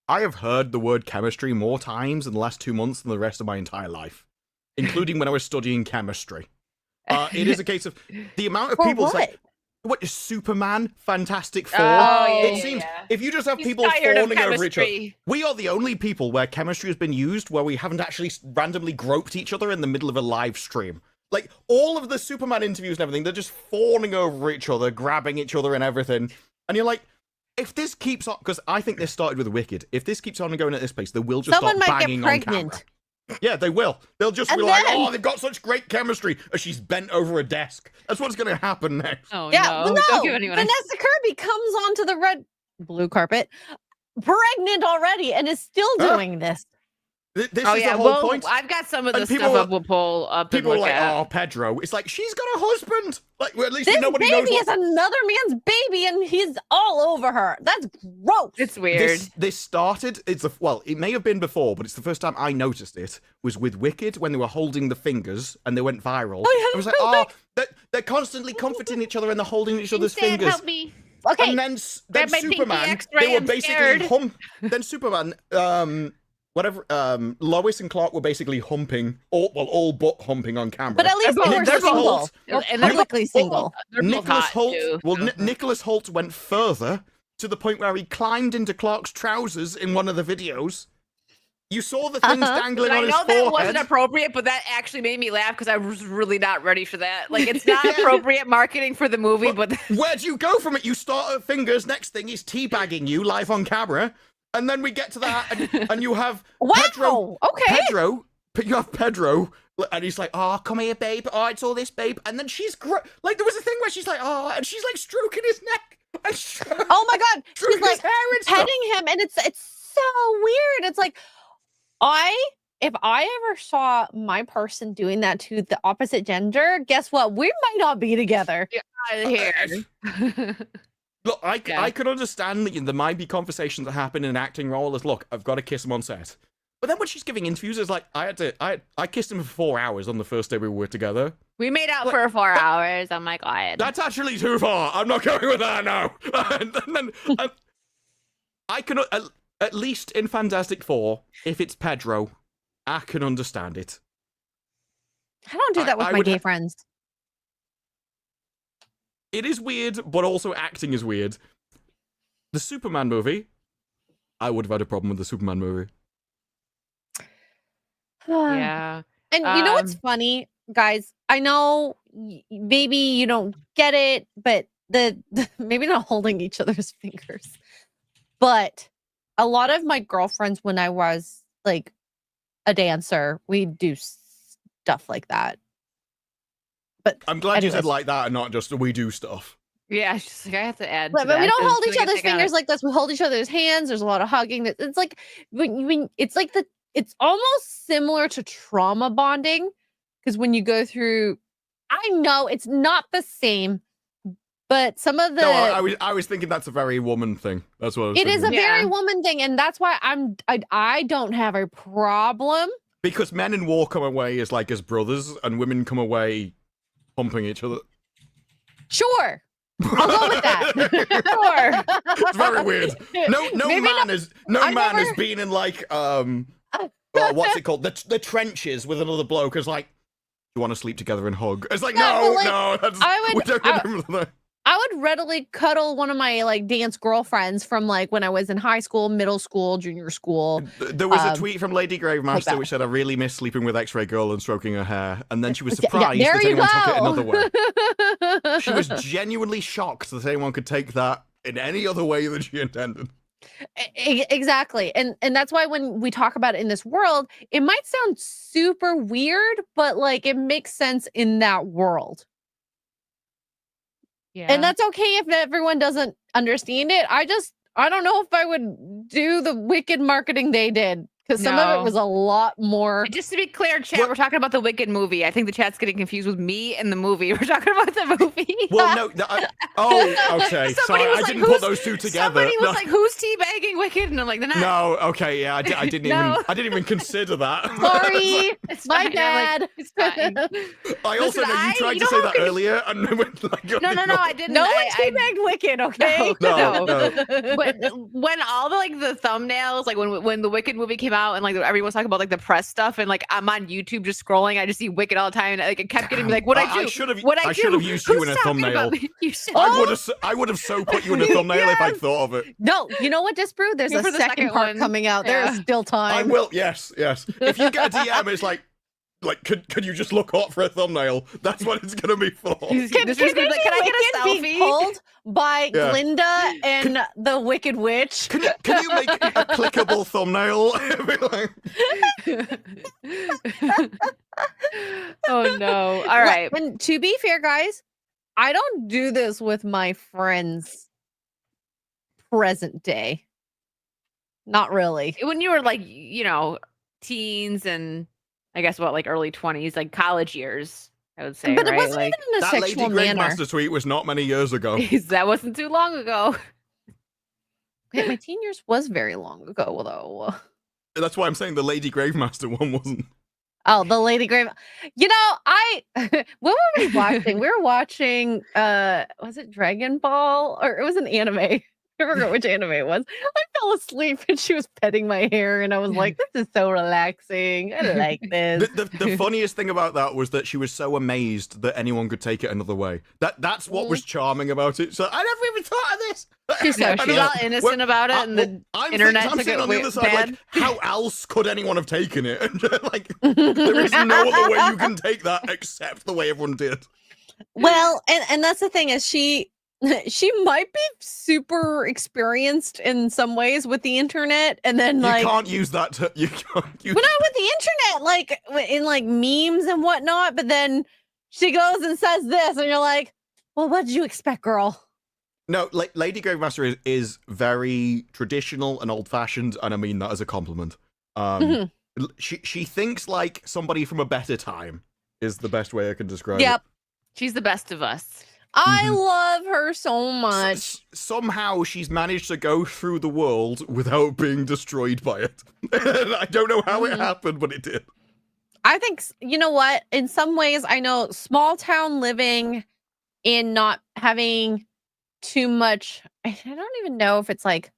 I have heard the word chemistry more times in the last 2 months than the rest of my entire life, including when I was studying chemistry. It is a case of the amount of For people say, what? "What is Superman, Fantastic Four?" Oh, yeah, It yeah, seems yeah. if you just have He's people tired of fawning over each other. chemistry. We are the only people where chemistry has been used where we haven't actually randomly groped each other in the middle of a live stream. Like, all of the Superman interviews and everything, they're just fawning over each other, grabbing each other and everything. And you're like, if this keeps on, because I think this started with Wicked. If this keeps on going at this pace, they will just Someone start might get banging on pregnant. camera. Yeah, they will. They'll just And be like, then- oh, they've got such great chemistry as she's bent over a desk. That's what's going to happen next. Oh, Yeah, no. well, Don't no. give anyone Vanessa Kirby comes onto the blue carpet, pregnant already, and is still doing this. This Oh, is yeah. the whole Well, point. I've got some of And the people stuff are- up. We'll pull up and People are look like, at. oh, Pedro. It's like, she's got a husband. Like, well, at least This nobody baby knows is what... another man's baby, and he's all over her. That's gross. It's weird. This started. Well, it may have been before, but it's the first time I noticed it was with Wicked when they were holding the fingers and they went viral. Oh, yeah, I was like, they're oh, they're constantly comforting each other and they're holding each other's Instead, fingers. help me. Okay, And then Grab my pinky Superman, extra, they were I'm basically scared. Then Superman, Lois and Clark were basically humping, all but humping on camera. but at least they both- were they're single. both- Or and they're publicly both- single. They're both Nicholas hot, Holt. too, Well, so. Nicholas Holt went further to the point where he climbed into Clark's trousers in one of the videos. You saw the things dangling I on his know forehead. that wasn't appropriate, but that actually made me laugh because I was really not ready for that. Like, it's not appropriate marketing for the movie, but Where'd you go from it? You start at fingers. Next thing he's teabagging you live on camera, and then we get to that, and you have Wow. Pedro. Okay. You have Pedro, and he's like, "Oh, come here, babe. Oh, it's all this, babe." And then she's like, there was a thing where she's like, "Oh," and she's like stroking his neck. And Oh my God, stroking she's his like hair and stuff. petting him, and it's so weird. It's like if I ever saw my person doing that to the opposite gender, guess what? We might not be together. out of here. Look, I Yeah. could understand that there might be conversations that happen in an acting role as, look, I've got to kiss him on set. But then when she's giving interviews, it's like, I kissed him for 4 hours on the first day we were together. We made out for 4 hours. Oh my God. That's actually too far. I'm not going with that now. And then I can, at least in Fantastic Four, if it's Pedro, I can understand it. I don't do that with I my would gay ha- friends. It is weird, but also acting is weird. The Superman movie, I would have had a problem with the Superman movie. Yeah. And you know what's Um, funny, guys? I know maybe you don't get it, but the maybe not holding each other's fingers. But a lot of my girlfriends, when I was like a dancer, we do stuff like that. But I'm glad you said anyways. like that and not just we do stuff. Yeah, it's just like I have to add. But, to but we that don't 'cause hold we each can other's take out- fingers like this. We hold each other's hands. There's a lot of hugging. It's like when it's like it's almost similar to trauma bonding because when you go through, I know it's not the same, but some of the No, I was thinking that's a very woman thing. That's what I was it is a thinking. very Yeah. woman thing, and that's why I don't have a problem. Because men in war come away as brothers, and women come away humping each other. Sure, I'll go with that. Sure, It's very weird. No Maybe man not- has I has never- been in what's it called? The trenches with another bloke. It's like, you want to sleep together and hug? It's like, No, no, but, like, no, that's, I would- we don't I- remember that. I would readily cuddle one of my like dance girlfriends from like when I was in high school, middle school, junior school. There was a tweet from Lady Gravemaster that. which said, "I really miss sleeping with X-Ray Girl and stroking her hair," and then she was Yeah, surprised there that you anyone took it go. another way. She was genuinely shocked that anyone could take that in any other way than she intended. Exactly. And that's why when we talk about it in this world, it might sound super weird, but like it makes sense in that world. Yeah. And that's okay if everyone doesn't understand it. I don't know if I would do the wicked marketing they did, because some of No. it was a lot more. Just to be clear, chat, we're talking about the Wicked movie. I think the chat's getting confused with me and the movie. We're talking about the movie. Well, no. Okay. Sorry, Somebody was I like, didn't put those two together. Somebody was No. like, "Who's teabagging Wicked?" And I'm like, "The next." No, okay, yeah, I didn't No. even. I didn't even consider that. Sorry, It's my fine. I'm bad. like, it's fine. I also Listen, know you tried you to know say how that could you- earlier, and then went like, No, I didn't. No one I- teabagged Wicked, okay? No. when all the like the thumbnails, like when the Wicked movie came out, and like everyone's talking about like the press stuff, and like I'm on YouTube just scrolling, I just see Wicked all the time, and like it kept getting me like, what I do? I should have. What I do? should have used you Who's in a talking thumbnail. about me? You said- I would have so put you in a thumbnail if I'd thought of it. No, you know what, Disbrew? There's Go a for the second second part one. coming out. Yeah. There's still I time. will. Yes. If you get a DM, it's like, could you just look up for a thumbnail? That's what it's gonna be for. This is gonna be like, can I get a Wicked be selfie? pulled by Yeah. Glinda and the Wicked Witch? Can you make a clickable thumbnail? Oh no! All right. And to be fair, guys, I don't do this with my friends present day. Not really. When you were like, teens and I guess what, like early 20s, like college years, I would say, But it right? wasn't Like even in a That Lady sexual manner. Gravemaster tweet was not many years ago. that wasn't too long ago. Okay, my teen years was very long ago, though. That's why I'm saying the Lady Gravemaster one wasn't. Oh, the Lady Grave. You know, what were we watching? We were watching was it Dragon Ball? Or it was an anime. I forgot which anime it was. I fell asleep and she was petting my hair and I was like, this is so relaxing. I like this. The funniest thing about that was that she was so amazed that anyone could take it another way. That's what was charming about it. So I never even thought of this. She's so I She's know. all innocent about it, and the internet I'm took sitting it on the other side, bad. like, how else could anyone have taken it? And like, there is no other way you can take that except the way everyone did. Well, and that's the thing is she might be super experienced in some ways with the internet, and then like You can't use that. You can't use. well, not with the internet, like in like memes and whatnot. But then she goes and says this, and you're like, well, what did you expect, girl? No, like Lady Gravemaster is very traditional and old-fashioned, and I mean that as a compliment. She thinks like somebody from a better time is the best way I can describe Yep. it. She's the best of us. I love her so much. Somehow she's managed to go through the world without being destroyed by it. I don't know how it happened, but it did. I think, you know what? In some ways, I know small town living and not having too much. I don't even know if it's like,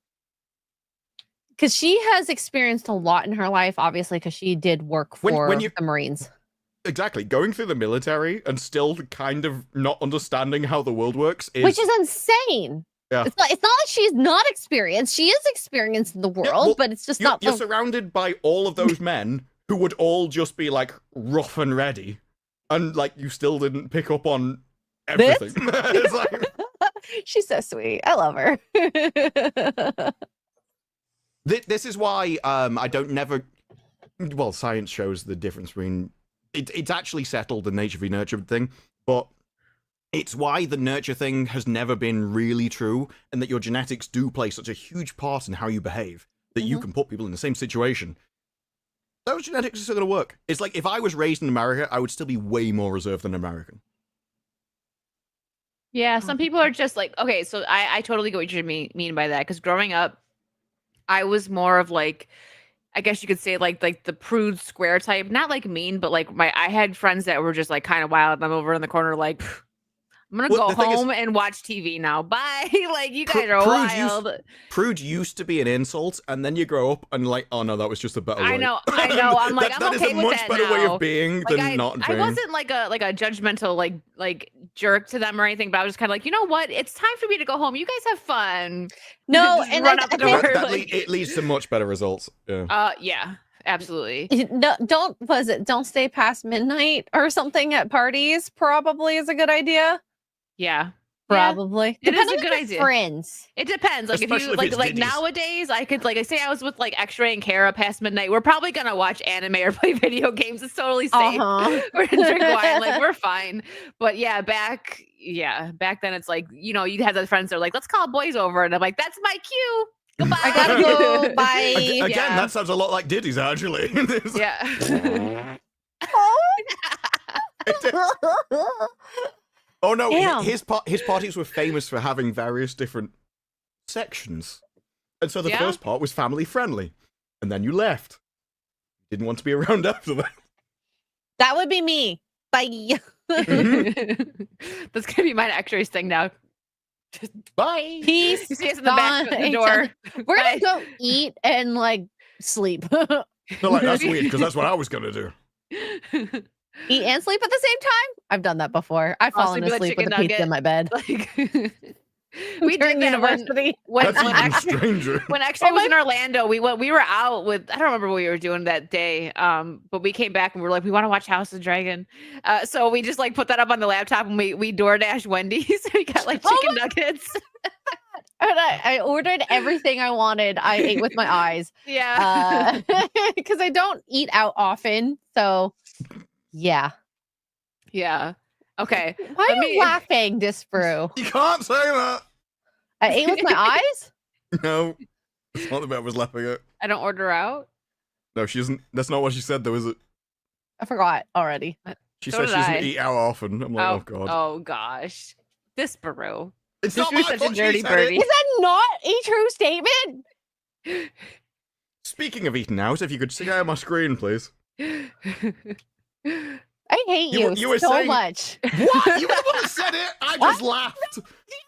because she has experienced a lot in her life, obviously, because she did work for When you- the Marines. Exactly. Going through the military and still kind of not understanding how the world works is... Which is insane. Yeah. It's not that she's not experienced. She is experienced in the world, well, but it's just You're, not. you're surrounded by all of those men who would all just be like rough and ready, and like you still didn't pick up on everything. It's like... She's so sweet. I love her. This is why I don't never. Well, science shows the difference between. It's actually settled the nature v nurture thing, but it's why the nurture thing has never been really true, and that your genetics do play such a huge part in how you behave that you can put people in the same situation. Those genetics are still going to work. It's like if I was raised in America, I would still be way more reserved than American. Yeah, some people are just like, okay, so I totally get what you mean by that, because growing up, I was more of like, I guess you could say like the prude square type, not like mean, but like I had friends that were just like kind of wild. I'm over in the corner like, I'm gonna Well, go the thing is- home and watch TV now. Bye. Like, you guys are Prude wild. Prude used to be an insult, and then you grow up and like, oh no, that was just a better way. I know. I'm like, that I'm is okay a with much that better way now. of being Like, than not I being. wasn't like a judgmental like jerk to them or anything, but I was just kind of like, you know what? It's time for me to go home. You guys have fun. No, Just and run I out the think- door. That like- it leads to much better results. Yeah. Yeah, absolutely. Don't stay past midnight or something at parties. Probably is a good idea. Yeah. Probably. It is a Depending good on your idea. Friends. It depends. Like Especially if if you it's like Diddy's. nowadays, I could like say I was with like X-Ray and Kara past midnight. We're probably gonna watch anime or play video games. It's totally safe. We're gonna drink wine. Like we're fine. But yeah, back then it's like, you know, you have those friends that are like, let's call boys over, and I'm like, that's my cue. Goodbye. I gotta go. Bye. Again, Yeah. that sounds a lot like Diddy's actually. Yeah. Oh no, Damn. his parties were famous for having various different sections. And so the Yeah. first part was family friendly. And then you left. Didn't want to be around after that. That would be me. Bye. That's gonna be my X-Rays thing now. Bye. Peace. You see us in the back of the Gone. door. We're Bye. gonna go eat and like sleep. They're like, that's weird, because that's what I was gonna do. Eat and sleep at the same time? I've done that before. I've Also fallen be like asleep with a chicken pizza in my bed. Like We did that when university. That's even X-Ray stranger. when X-Ray was in Orlando, we were out with, I don't remember what we were doing that day. But we came back and we were like, we want to watch House of Dragon. So we just like put that up on the laptop and we DoorDash Wendy's. We got like chicken nuggets. And I ordered everything I wanted. I ate with my eyes. Yeah. Because I don't eat out often. So yeah. Yeah. Okay. Why Let are me- you laughing, Disbrew? You can't say that. I ate with my eyes? No. That's not the bit I was laughing at. I don't order out. No, she isn't. That's not what she said, though, is it? I forgot already. She So said she did doesn't I. eat out often. I'm like, oh, God. Oh gosh. This Baru. It's This not was my such a fault she dirty said birdie. it. Is that not a true statement? Speaking of eating out, if you could see out my screen, please. I hate You you, were- you were so saying- much. What? You were the one that said it. I just laughed.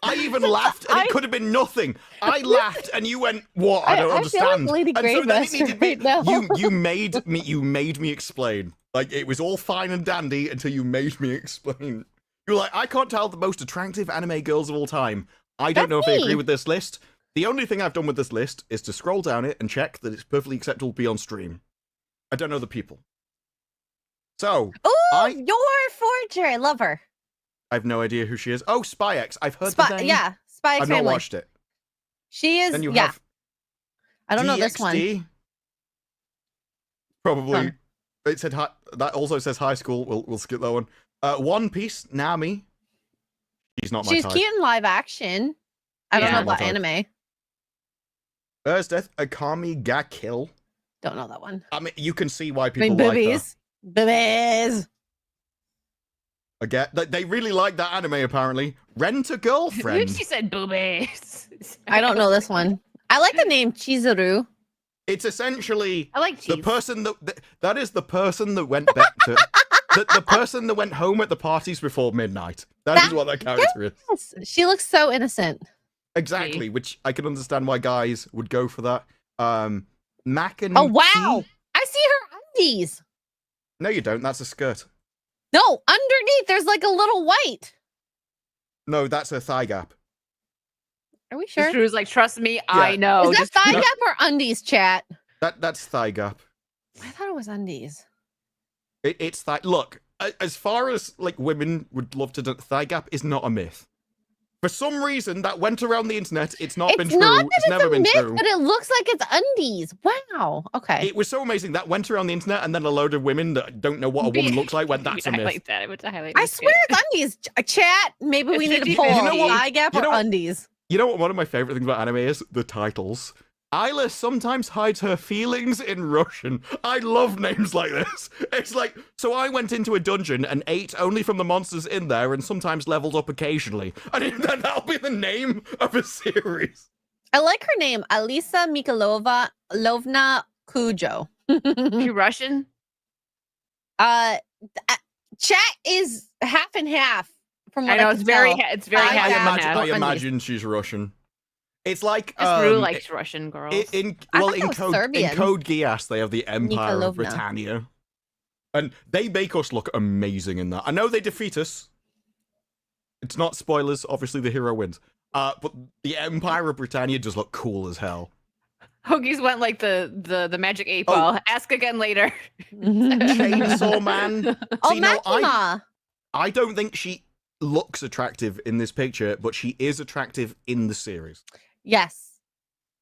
I even laughed, and it could have been nothing. I laughed, and you went, "What? I don't I feel like understand." Lady And so then it Gravemaster needed me. right now. You made me explain. Like it was all fine and dandy until you made me explain. You were like, "I can't tell the most attractive anime girls of all time. I don't That's know if I me. agree with this list. The only thing I've done with this list is to scroll down it and check that it's perfectly acceptable to be on stream. I don't know the people. So Oh, your forger. I love her. I have no idea who she is. Oh, Spy X. I've heard the name. Yeah, Spy X I've not Family. watched it. She is. Then you Yeah, have I don't know this one. DXD. Probably. Fun. It said that also says high school. We'll skip that one. One Piece, Nami. She's not my She's type. cute in live action. I don't Yeah. know about Not my anime. Earth's Death, Akami ga Kill. Don't know that one. I mean, you can see why I people mean, like boobies. Boobies. that. Again, they really like that anime. Apparently, Rent a Girlfriend. She said boobies. I don't know this one. I like the name Chizuru. It's essentially I like cheese. the person that is the person that went back to the person that went home at the parties before midnight. That is what that character is. Yes, she looks so innocent. Exactly, which I can understand why guys would go for that. Mac and Oh wow! I see her undies. No, you don't. That's a skirt. No, underneath there's like a little white. No, that's a thigh gap. Are we sure? Drew's like, trust me, I know. Is that Just- thigh no. gap or undies, chat? That's thigh gap. I thought it was undies. It's thigh. Look, as far as like women would love to do, thigh gap is not a myth. For some reason, that went around the internet. It's not been It's true. not that It's never a been myth, true. but it looks like it's undies. Wow. Okay. It was so amazing that went around the internet, and then a load of women that don't know what a woman looks like went, "That's a myth." Highlight that. I went to highlight. I this swear kid. it's undies. Chat. Maybe we It's need to 50-50. poll. You know what? Thigh gap You or know what? undies. You know what one of my favorite things about anime is? The titles. Isla sometimes hides her feelings in Russian. I love names like this. It's like, so I went into a dungeon and ate only from the monsters in there and sometimes leveled up occasionally. And then that'll be the name of a series. I like her name, Alisa Lovna Kujo. You Russian? Chat is half and half from I what know I it's could very tell. it's very I half imagine- and half. I imagine she's Russian. It's like Just Rue likes Russian girls. in I well thought that in was code Serbian. in Code Geass they have the Empire Nikolovna. of Britannia, and they make us look amazing in that. I know they defeat us. It's not spoilers. Obviously, the hero wins. But the Empire of Britannia does look cool as hell. Hoagie's went like the magic 8 Oh. ball. Ask again later. Chainsaw Man. Oh, See, now, Makima. I don't think she looks attractive in this picture, but she is attractive in the series. Yes.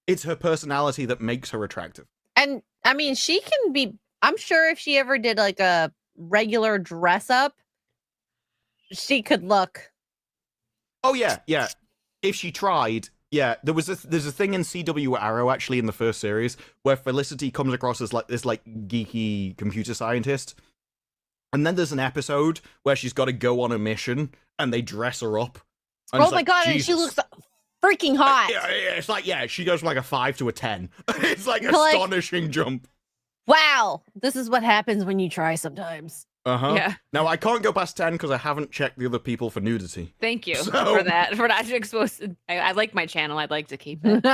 It's her personality that makes her attractive. And I mean, she can be, I'm sure if she ever did like a regular dress up, she could look. Oh yeah, yeah. If she tried, yeah. There's a thing in CW Arrow actually in the first series where Felicity comes across as like this like geeky computer scientist. And then there's an episode where she's got to go on a mission and they dress her up. And Oh it's my like, God, and she Jesus. looks freaking hot. Yeah, it's like, yeah, she goes from like a 5 to a 10. It's like You're like- astonishing jump. Wow. This is what happens when you try sometimes. Uh-huh. Yeah. Now, I can't go past 10 because I haven't checked the other people for nudity. Thank you So- for that. For not exposed. I like my channel. I'd like to keep it.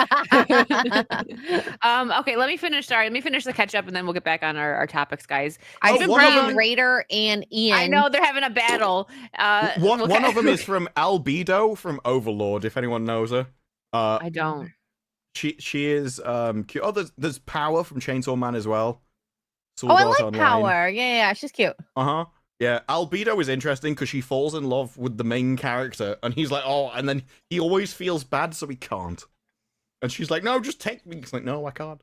Okay, let me finish. Sorry, let me finish the catch up and then we'll get back on our topics, guys. I've Stephen been one of Brown. them- Raider and Ian. I know they're having a battle. One okay. of them is from Albedo from Overlord, if anyone knows her. I don't. She is cute. Oh, there's Power from Chainsaw Man as well. Oh, I Sword Art like Online. Power. Yeah, she's cute. Uh-huh. Yeah, Albedo is interesting because she falls in love with the main character, and he's like, oh, and then he always feels bad, so he can't. And she's like, no, just take me. He's like, no, I can't.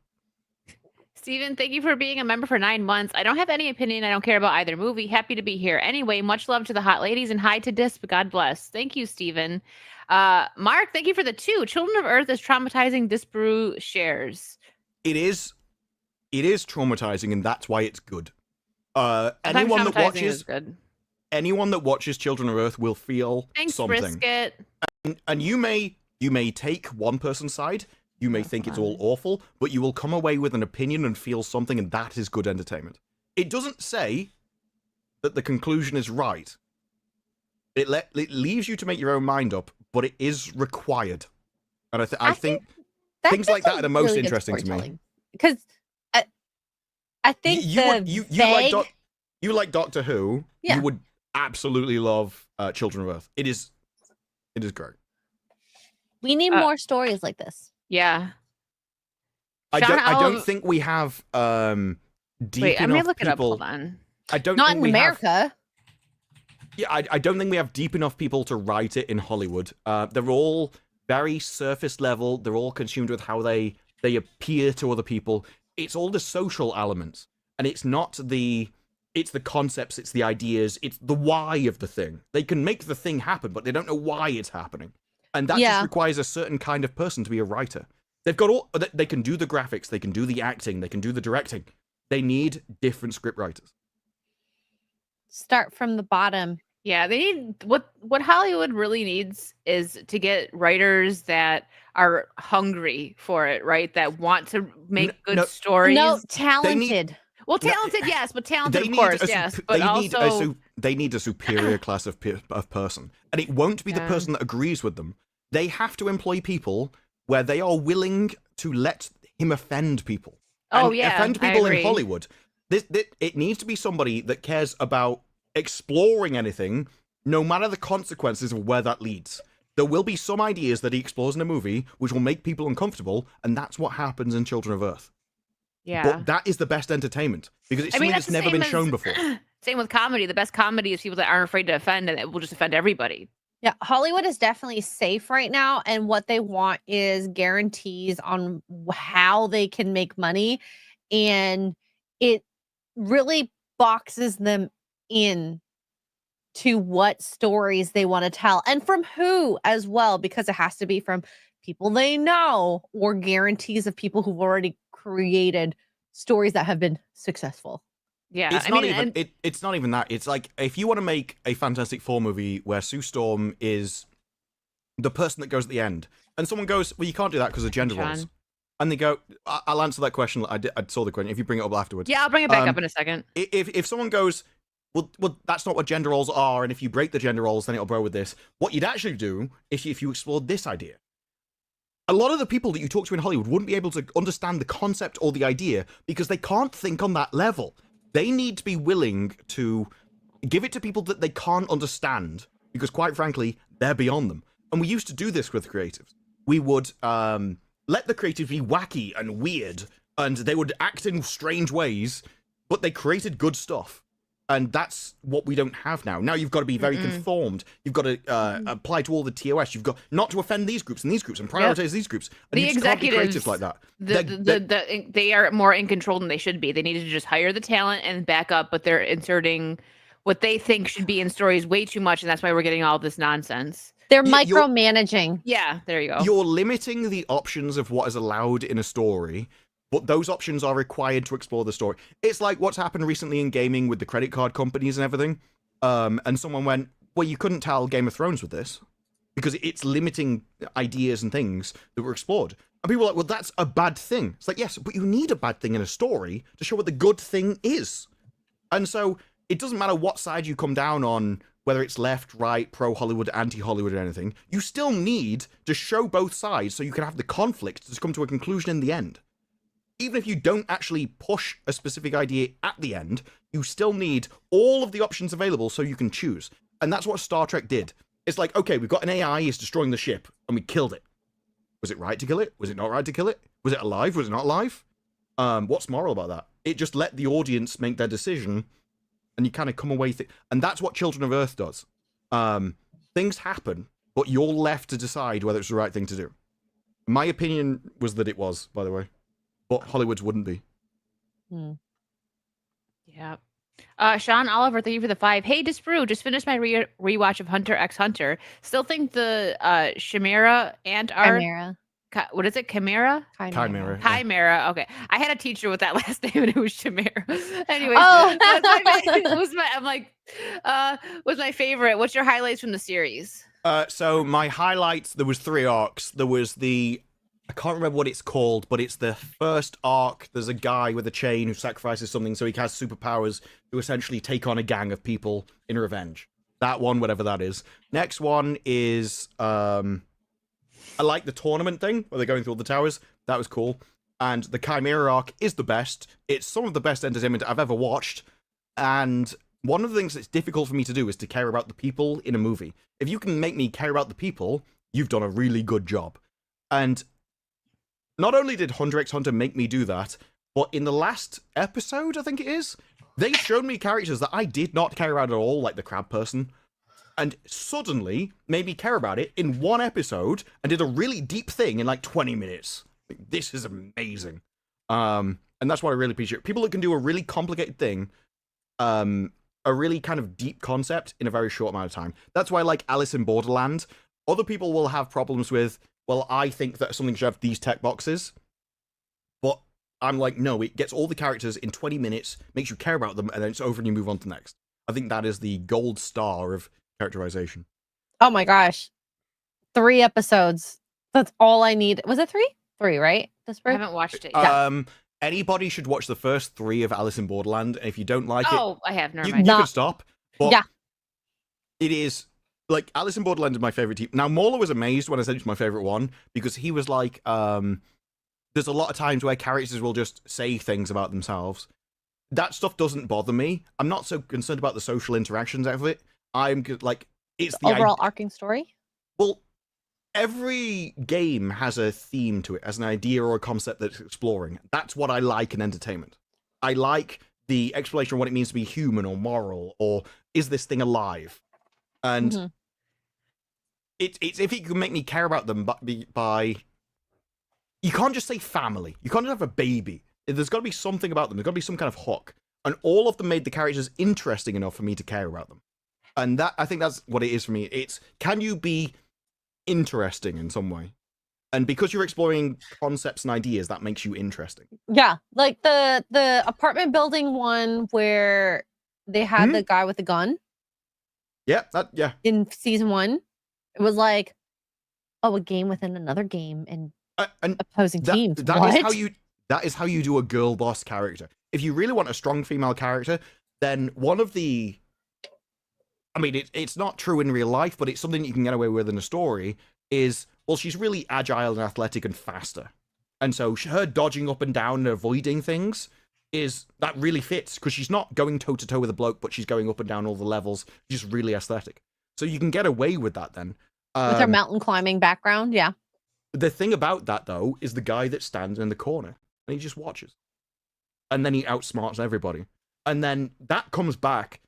Steven, thank you for being a member for 9 months. I don't have any opinion. I don't care about either movie. Happy to be here. Anyway, much love to the hot ladies and hi to Disp. God bless. Thank you, Steven. Mark, thank you for the 2. Children of Earth is traumatizing. Disparu shares. It is traumatizing, and that's why it's good. Sometimes Anyone that traumatizing is good. watches Children of Earth will feel Thanks, something. Brisket. And you may take one person's side, you may think it's all awful, but you will come away with an opinion and feel something, and that is good entertainment. It doesn't say that the conclusion is right. It leaves you to make your own mind up, but it is required. And I think things like that are the most interesting to me. Because I think you like Doctor Who. Yeah. You would absolutely love Children of Earth. It is great. we need more stories like this. Yeah. I Sean don't Olive- think we have deep Wait, I'm enough gonna look it up. people. Hold on. I don't Not think in we America. have. Yeah, I don't think we have deep enough people to write it in Hollywood. They're all very surface level. They're all consumed with how they appear to other people. It's all the social elements, and it's not it's the concepts, it's the ideas, it's the why of the thing. They can make the thing happen, but they don't know why it's happening. And that just requires a certain kind of person to be a writer. They've got they can do the graphics, they can do the acting, they can do the directing. They need different script writers. Start from the bottom. Yeah, they need what Hollywood really needs is to get writers that are hungry for it, right? That want to make good stories. No, talented. Well, talented, yes, but talented, They of need course, a yes. sup- But they need also, they need a superior class of person, and it won't be the Yeah. person that agrees with them. They have to employ people where they are willing to let him offend people. Oh, And yeah, offend I people in agree. Hollywood. It needs to be somebody that cares about exploring anything, no matter the consequences of where that leads. There will be some ideas that he explores in a movie which will make people uncomfortable, and that's what happens in Children of Earth. yeah. But that is the best entertainment because it's something that's that's the never same been shown as- before. Same with comedy. The best comedy is people that aren't afraid to offend, and it will just offend everybody. Yeah, Hollywood is definitely safe right now, and what they want is guarantees on how they can make money, and it really boxes them in to what stories they want to tell and from who as well, because it has to be from people they know or guarantees of people who've already created stories that have been successful. Yeah, It's not even it's not even that. It's like if you want to make a Fantastic Four movie where Sue Storm is the person that goes at the end, and someone goes, "Well, you can't do that because of gender Sean. roles," and they go, "I'll answer that question." I saw the question. If you bring it up afterwards, Yeah, I'll bring it back up in a second. If someone goes, well, that's not what gender roles are, and if you break the gender roles, then it'll grow with this. What you'd actually do if you explored this idea. A lot of the people that you talk to in Hollywood wouldn't be able to understand the concept or the idea because they can't think on that level. They need to be willing to give it to people that they can't understand because, quite frankly, they're beyond them. And we used to do this with creatives. We would let the creatives be wacky and weird, and they would act in strange ways, but they created good stuff. And that's what we don't have now. Now you've got to be very conformed. You've got to apply to all the TOS. You've got not to offend these groups and prioritize these groups. And The you just can't be executives, creative like that. they are more in control than they should be. They need to just hire the talent and back up, but they're inserting what they think should be in stories way too much, and that's why we're getting all this nonsense. They're You're- micromanaging. Yeah, there you go. You're limiting the options of what is allowed in a story, but those options are required to explore the story. It's like what's happened recently in gaming with the credit card companies and everything. And someone went, well, you couldn't tell Game of Thrones with this because it's limiting ideas and things that were explored. And people are like, well, that's a bad thing. It's like, yes, but you need a bad thing in a story to show what the good thing is. And so it doesn't matter what side you come down on, whether it's left, right, pro-Hollywood, anti-Hollywood or anything, you still need to show both sides so you can have the conflict to come to a conclusion in the end. Even if you don't actually push a specific idea at the end, you still need all of the options available so you can choose. And that's what Star Trek did. It's like, okay, we've got an AI, it's destroying the ship, and we killed it. Was it right to kill it? Was it not right to kill it? Was it alive? Was it not alive? What's moral about that? It just let the audience make their decision, and you kind of come away... And that's what Children of Earth does. Things happen, but you're left to decide whether it's the right thing to do. My opinion was that it was, by the way. But Hollywood's wouldn't be. Yeah. Sean Oliver, thank you for the 5. Hey, Disbrew, just finished my rewatch of Hunter x Hunter. Still think the Chimera ant are... Chimera. What is it? Chimera? Chimera. Chimera. Okay. I had a teacher with that last name and it was Chimera. Anyways, Oh. was my favorite. What's your highlights from the series? So my highlights, there was 3 arcs. There was I can't remember what it's called, but it's the first arc. There's a guy with a chain who sacrifices something so he has superpowers to essentially take on a gang of people in revenge. That one, whatever that is. Next one is, I like the tournament thing where they're going through all the towers. That was cool. And the Chimera arc is the best. It's some of the best entertainment I've ever watched. And one of the things that's difficult for me to do is to care about the people in a movie. If you can make me care about the people, you've done a really good job. And not only did Hunter x Hunter make me do that, but in the last episode, I think it is, they showed me characters that I did not care about at all, like the crab person, and suddenly made me care about it in one episode and did a really deep thing in like 20 minutes. This is amazing. And that's what I really appreciate. People that can do a really complicated thing, a really kind of deep concept in a very short amount of time. That's why I like Alice in Borderland. Other people will have problems with, well, I think that something should have these tech boxes. But I'm like, no, it gets all the characters in 20 minutes, makes you care about them, and then it's over and you move on to the next. I think that is the gold star of characterization. Oh my gosh. 3 episodes. That's all I need. Was it 3? 3, right? I haven't watched it yet. Anybody should watch the first 3 of Alice in Borderland, and if you don't like it, I have. Never you mind. can stop. But Yeah. it is... Like, Alice in Borderland is my favorite team. Now, Mauler was amazed when I said it's my favorite one, because he was like, there's a lot of times where characters will just say things about themselves. That stuff doesn't bother me. I'm not so concerned about the social interactions out of it. I'm like, it's the overall arcing story. Well, every game has a theme to it, has an idea or a concept that's exploring. That's what I like in entertainment. I like the exploration of what it means to be human or moral, or is this thing alive? And it's if it can make me care about them by you can't just say family. You can't just have a baby. There's got to be something about them. There's got to be some kind of hook. And all of them made the characters interesting enough for me to care about them. And that, I think that's what it is for me. It's, can you be interesting in some way? And because you're exploring concepts and ideas, that makes you interesting. Yeah, like the apartment building one where they had the guy with the gun. Yeah, in season 1, it was like, oh, a game within another game and opposing teams. That is how you do a girl boss character. If you really want a strong female character, then one of the I mean, it's not true in real life, but it's something you can get away with in a story, is, well, she's really agile and athletic and faster. And so her dodging up and down and avoiding things that really fits, because she's not going toe-to-toe with a bloke, but she's going up and down all the levels. She's really aesthetic. So you can get away with that then. With her mountain climbing background, yeah. The thing about that, though, is the guy that stands in the corner, and he just watches. And then he outsmarts everybody. And then that comes back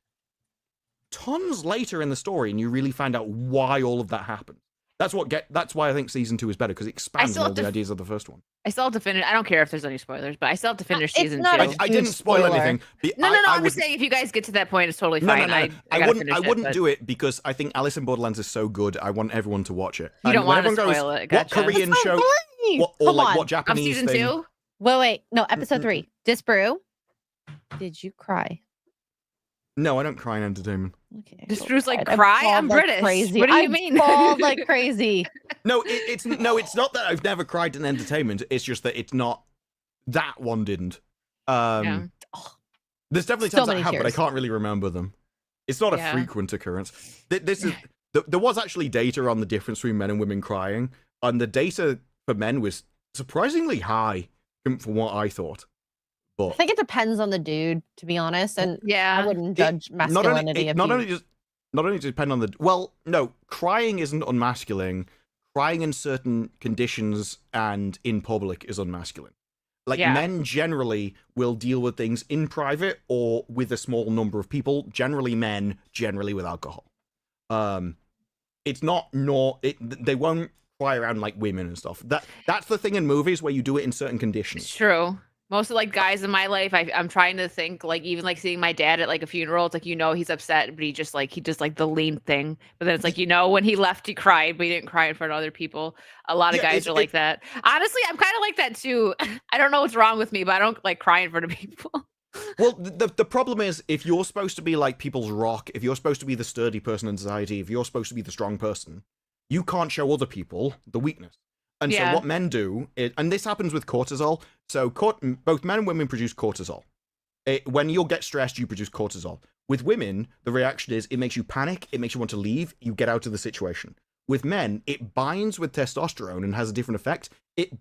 tons later in the story, and you really find out why all of that happened. That's why I think season 2 is better, because it expands on all the ideas of the first one. I still have to finish. I don't care if there's any spoilers, but I still have to finish season 2. I didn't spoil anything. No. I'm just saying, if you guys get to that point, it's totally fine. No. I wouldn't do it, because I think Alice in Borderlands is so good. I want everyone to watch it. You don't want to spoil it. Gotcha. What Korean show? What Japanese season thing? 2? Wait. No, episode 3. Disbrew. Did you cry? No, I don't cry in entertainment. Okay. Disbrew's like, cry? I'm British. Crazy. What do you mean? Bawled like crazy. No, it's not that I've never cried in entertainment. It's just that it's not. That one didn't. There's definitely times I have, but I can't really remember them. It's not a frequent occurrence. There was actually data on the difference between men and women crying, and the data for men was surprisingly high from what I thought. But I think it depends on the dude, to be honest, and I wouldn't judge masculinity. Not only does it depend on the, well, no, crying isn't unmasculine. Crying in certain conditions and in public is unmasculine. Like, men generally will deal with things in private or with a small number of people. Generally men, generally with alcohol. It's not they won't cry around like women and stuff. That's the thing in movies where you do it in certain conditions. It's true. Most of, like, guys in my life, I'm trying to think, like, even like seeing my dad at like a funeral, it's like, he's upset, but he just like the lean thing. But then it's like, when he left, he cried, but he didn't cry in front of other people. A lot of guys are like that. Honestly, I'm kind of like that too. I don't know what's wrong with me, but I don't like cry in front of people. Well, the problem is, if you're supposed to be like people's rock, if you're supposed to be the sturdy person in society, if you're supposed to be the strong person, you can't show other people the weakness. And so what men do, and this happens with cortisol, so both men and women produce cortisol. When you'll get stressed, you produce cortisol. With women, the reaction is it makes you panic, it makes you want to leave, you get out of the situation. With men, it binds with testosterone and has a different effect. It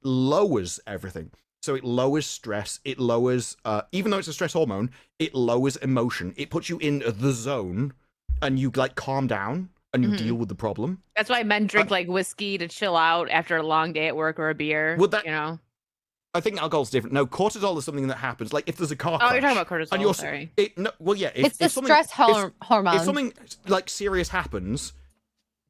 lowers everything. So it lowers stress, it lowers, even though it's a stress hormone, it lowers emotion. It puts you in the zone, and you like calm down. And you deal with the problem. That's why men drink like whiskey to chill out after a long day at work, or a beer. Well, I think alcohol's different. No, cortisol is something that happens. Like if there's a car crash. Oh, you're talking about cortisol. And sorry. It's the stress hormone. If something like serious happens,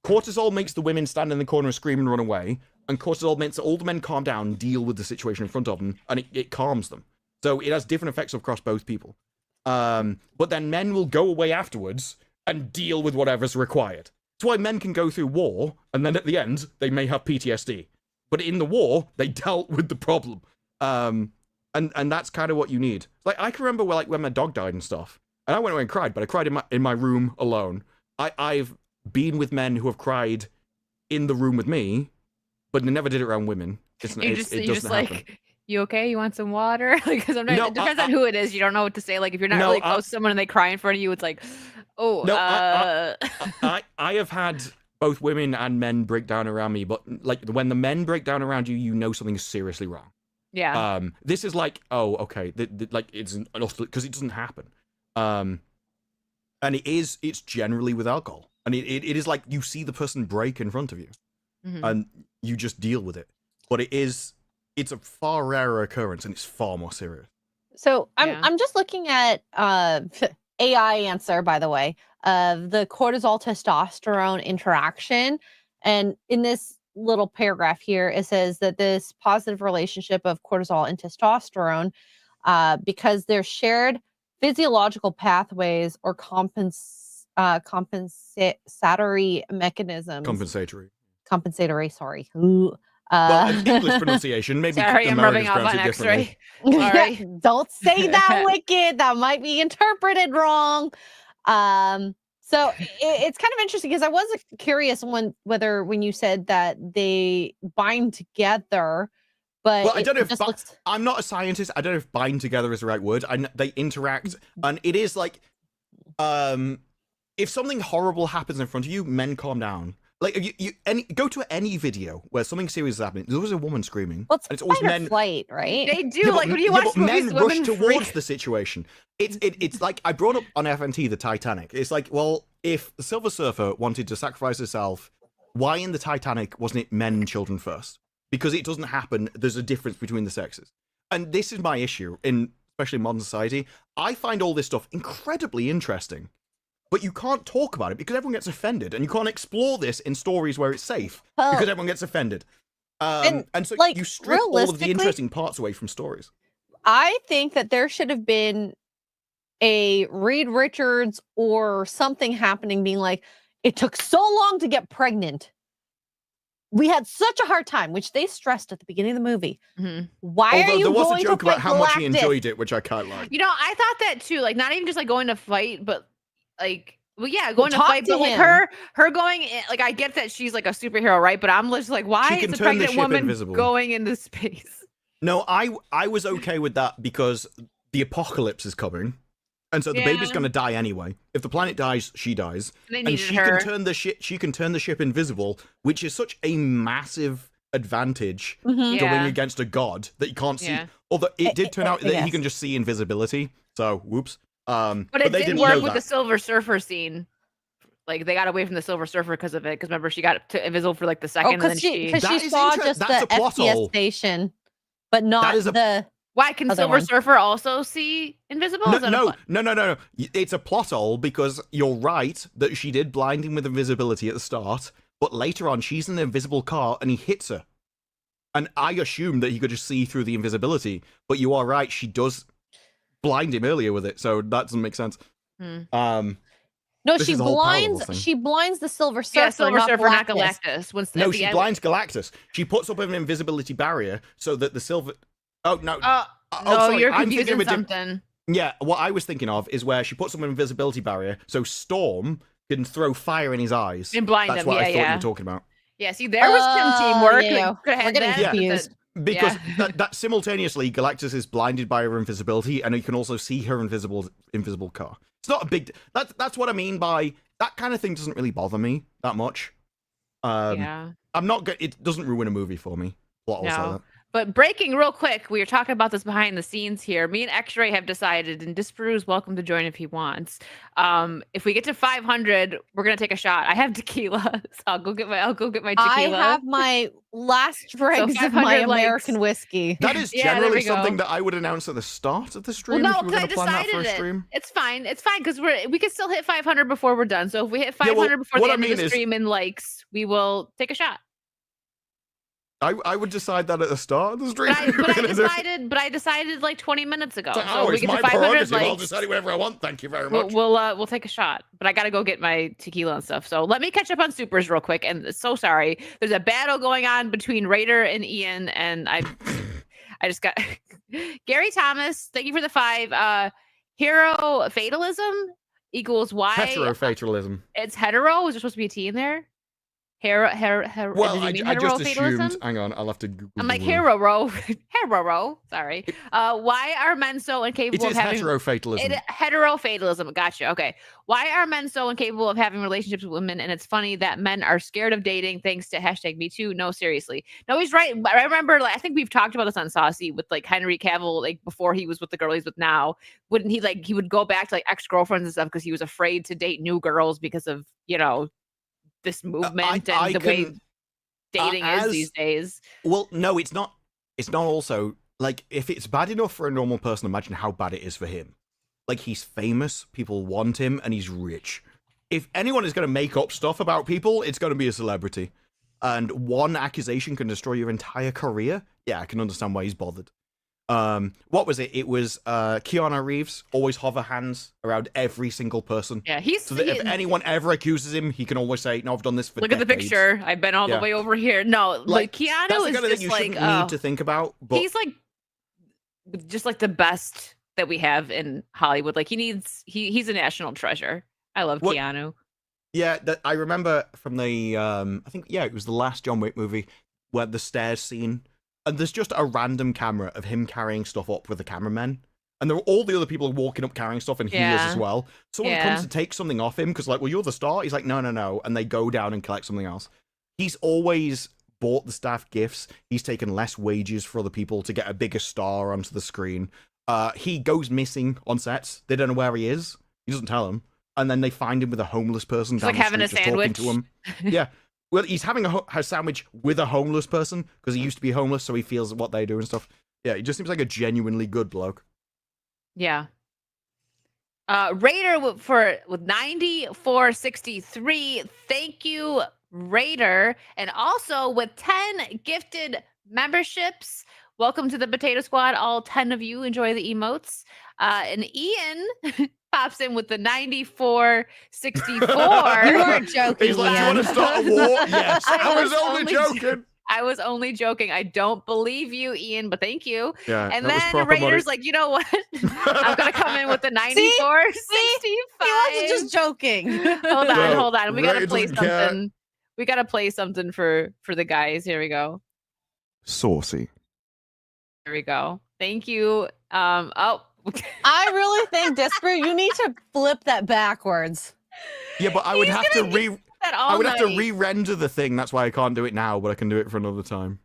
cortisol makes the women stand in the corner and scream and run away, and cortisol makes all the men calm down, deal with the situation in front of them, and it calms them. So it has different effects across both people. But then men will go away afterwards and deal with whatever's required. That's why men can go through war, and then at the end, they may have PTSD. But in the war, they dealt with the problem. And that's kind of what you need. Like, I can remember when my dog died and stuff, and I went away and cried, but I cried in my room alone. I've been with men who have cried in the room with me, but they never did it around women. It doesn't happen. Like, you okay? You want some water? Like, because sometimes it depends on who it is. You don't know what to say. Like, if you're not really close to someone and they cry in front of you, it's like, I have had both women and men break down around me, but like when the men break down around you, you know something is seriously wrong. Yeah. This is like, oh, okay, like it's because it doesn't happen. And it's generally with alcohol, and it is like you see the person break in front of you, and you just deal with it. But it's a far rarer occurrence, and it's far more serious. So I'm just looking at AI answer, by the way, of the cortisol testosterone interaction. And in this little paragraph here, it says that this positive relationship of cortisol and testosterone, because they're shared physiological pathways or compensatory mechanisms. Compensatory, sorry. English pronunciation, maybe. Sorry, I'm rubbing off on X-ray. Sorry. Don't say that, Wicked. That might be interpreted wrong. So it's kind of interesting because I was curious whether when you said that they bind together, but I don't know if I'm not a scientist. I don't know if bind together is the right word. They interact, and it is like if something horrible happens in front of you, men calm down. Like go to any video where something serious is happening. There's always a woman screaming. Well, and it's always fight or men. flight, right? They do. Yeah, Like when you watch movies, men rush women towards freak. the situation. It's like I brought up on FNT the Titanic. It's like, well, if the Silver Surfer wanted to sacrifice herself, why in the Titanic wasn't it men and children first? Because it doesn't happen. There's a difference between the sexes, and this is my issue in especially modern society. I find all this stuff incredibly interesting. But you can't talk about it because everyone gets offended, and you can't explore this in stories where it's safe because everyone gets offended. And so like, you strip all of the realistically, interesting parts away from stories. I think that there should have been a Reed Richards or something happening being like, it took so long to get pregnant. We had such a hard time, which they stressed at the beginning of the movie. Why are you there was going a joke to fight about how much he Galactus? enjoyed it, which I kind of like. You know, I thought that too. Like, not even just like going to fight, but like, well, yeah, going to talk fight. to But like him. her going in, like, I get that she's like a superhero, right? But I'm just like, why She can is a turn the pregnant ship woman invisible. going into space? No, I was okay with that because the apocalypse is coming, and so the baby's Yeah. going to die anyway. If the planet dies, she dies, They and needed she her. can turn the ship. She can turn the ship invisible, which is such a massive advantage going Yeah. against a god that you can't see. Yeah. Although it did turn out that yes. he can just see invisibility. So whoops. But But it they didn't didn't work know with the that. Silver Surfer scene. Like, they got away from the Silver Surfer because of it. Because remember, she got to invisible for like the second, and then Because she. she That is saw inter- just that's the a plot FPS hole. station, but not is a- the. Why can other Silver one. Surfer also see invisible? Is that a No, plot? no. It's a plot hole because you're right that she did blind him with invisibility at the start, but later on she's in an invisible car and he hits her. And I assumed that he could just see through the invisibility, but you are right, she does blind him earlier with it, so that doesn't make sense. No, This she is a whole parallel blinds. thing. She blinds the Silver Surfer. Yeah, Silver not Surfer, not Galactus. Galactus. Once No, at the she end- blinds Galactus. She puts up an invisibility barrier so that the silver. Oh no! No, sorry, you're I'm thinking confusing of a diff- something. Yeah, what I was thinking of is where she puts up an invisibility barrier so Storm can throw fire in his eyes. And blind That's him, what I yeah, thought you yeah. were talking about. Yeah, see, there was some teamwork. yeah. Could have We're had getting that. confused. Because Yeah. that simultaneously, Galactus is blinded by her invisibility, and you can also see her invisible car. It's not a big. That's what I mean by that kind of thing. Doesn't really bother me that much. Yeah. I'm not. It doesn't ruin a movie for me. Plot holes like No. that. But breaking real quick, we were talking about this behind the scenes here. Me and X-Ray have decided, and Disparu's welcome to join if he wants. If we get to 500, we're gonna take a shot. I have tequila, so I'll go get my tequila. I have my last dregs of 500 my likes. American whiskey. That is Yeah, there generally we go. something that I would announce at the start of the Well, stream no, if we were because I going to plan that for decided a it. stream. It's fine because we can still hit 500 before we're done. So if we hit 500 before what the I end of mean the is- stream in likes, we will take a shot. I would decide that at the start of the stream. But I decided like 20 minutes ago. It's like, So oh, we it's get my to 500 prerogative. I'll likes. decide whatever I want. Thank you very much. We'll take a shot, but I gotta go get my tequila and stuff. So let me catch up on supers real quick. And so sorry, there's a battle going on between Raider and Ian, and I just got Gary Thomas. Thank you for the 5. Hero fatalism equals Y. Heterofatalism. It's hetero. Is there supposed to be a T in there? Well, did you mean I just heterofatalism? assumed. Hang on, I'll have to Google. I'm like the word. hero. Sorry. Why are men so It incapable is of having heterofatalism. heterofatalism? Gotcha. Okay. Why are men so incapable of having relationships with women? And it's funny that men are scared of dating thanks to #MeToo. No, seriously. No, he's right. I remember, like, I think we've talked about this on Saucy with like Henry Cavill, like before he was with the girl he's with now. Wouldn't he he would go back to like ex-girlfriends and stuff because he was afraid to date new girls because of, this movement and the way dating is these days. Well, no, it's not. It's not also like if it's bad enough for a normal person, imagine how bad it is for him. Like he's famous, people want him, and he's rich. If anyone is going to make up stuff about people, it's going to be a celebrity. And one accusation can destroy your entire career. Yeah, I can understand why he's bothered. What was it? It was Keanu Reeves always hover hands around every single person. Yeah, So that if anyone ever accuses him, he can always say, "No, I've done this for look at the decades." picture. I've been all Yeah. the way over here. No, like Keanu That's the is kind of just thing you like shouldn't need to think about. But he's like just like the best that we have in Hollywood. Like he's a national treasure. I love What- Keanu. yeah, I remember from the I think it was the last John Wick movie where the stairs scene, and there's just a random camera of him carrying stuff up with the cameraman, And there are all the other people walking up carrying stuff, and he is as well. Someone comes to take something off him because, like, well, you're the star. He's like, no. And they go down and collect something else. He's always bought the staff gifts. He's taken less wages for other people to get a bigger star onto the screen. He goes missing on sets. They don't know where he is. He doesn't tell them. And then they find him with a homeless person down the street, just talking to him. Yeah. Well, he's having a sandwich with a homeless person because he used to be homeless, so he feels what they do and stuff. Yeah, he just seems like a genuinely good bloke. Yeah. Raider with 9463. Thank you, Raider. And also with 10 gifted memberships. Welcome to the Potato Squad. All 10 of you enjoy the emotes. And Ian pops in with the 9464. You weren't joking. He's like, do you want to start a war? Yes. I was only joking. I was only joking. I don't believe you, Ian, but thank you. Yeah, and then Raider's like, you know what? I'm going to come in with the 9465. He wasn't just joking. Hold on. We got to play something. We got to play something for the guys. Here we go. Saucy. There we go. Thank you. I really think, Disper, you need to flip that backwards. Yeah, but I would have to re-render the thing. That's why I can't do it now, but I can do it for another time.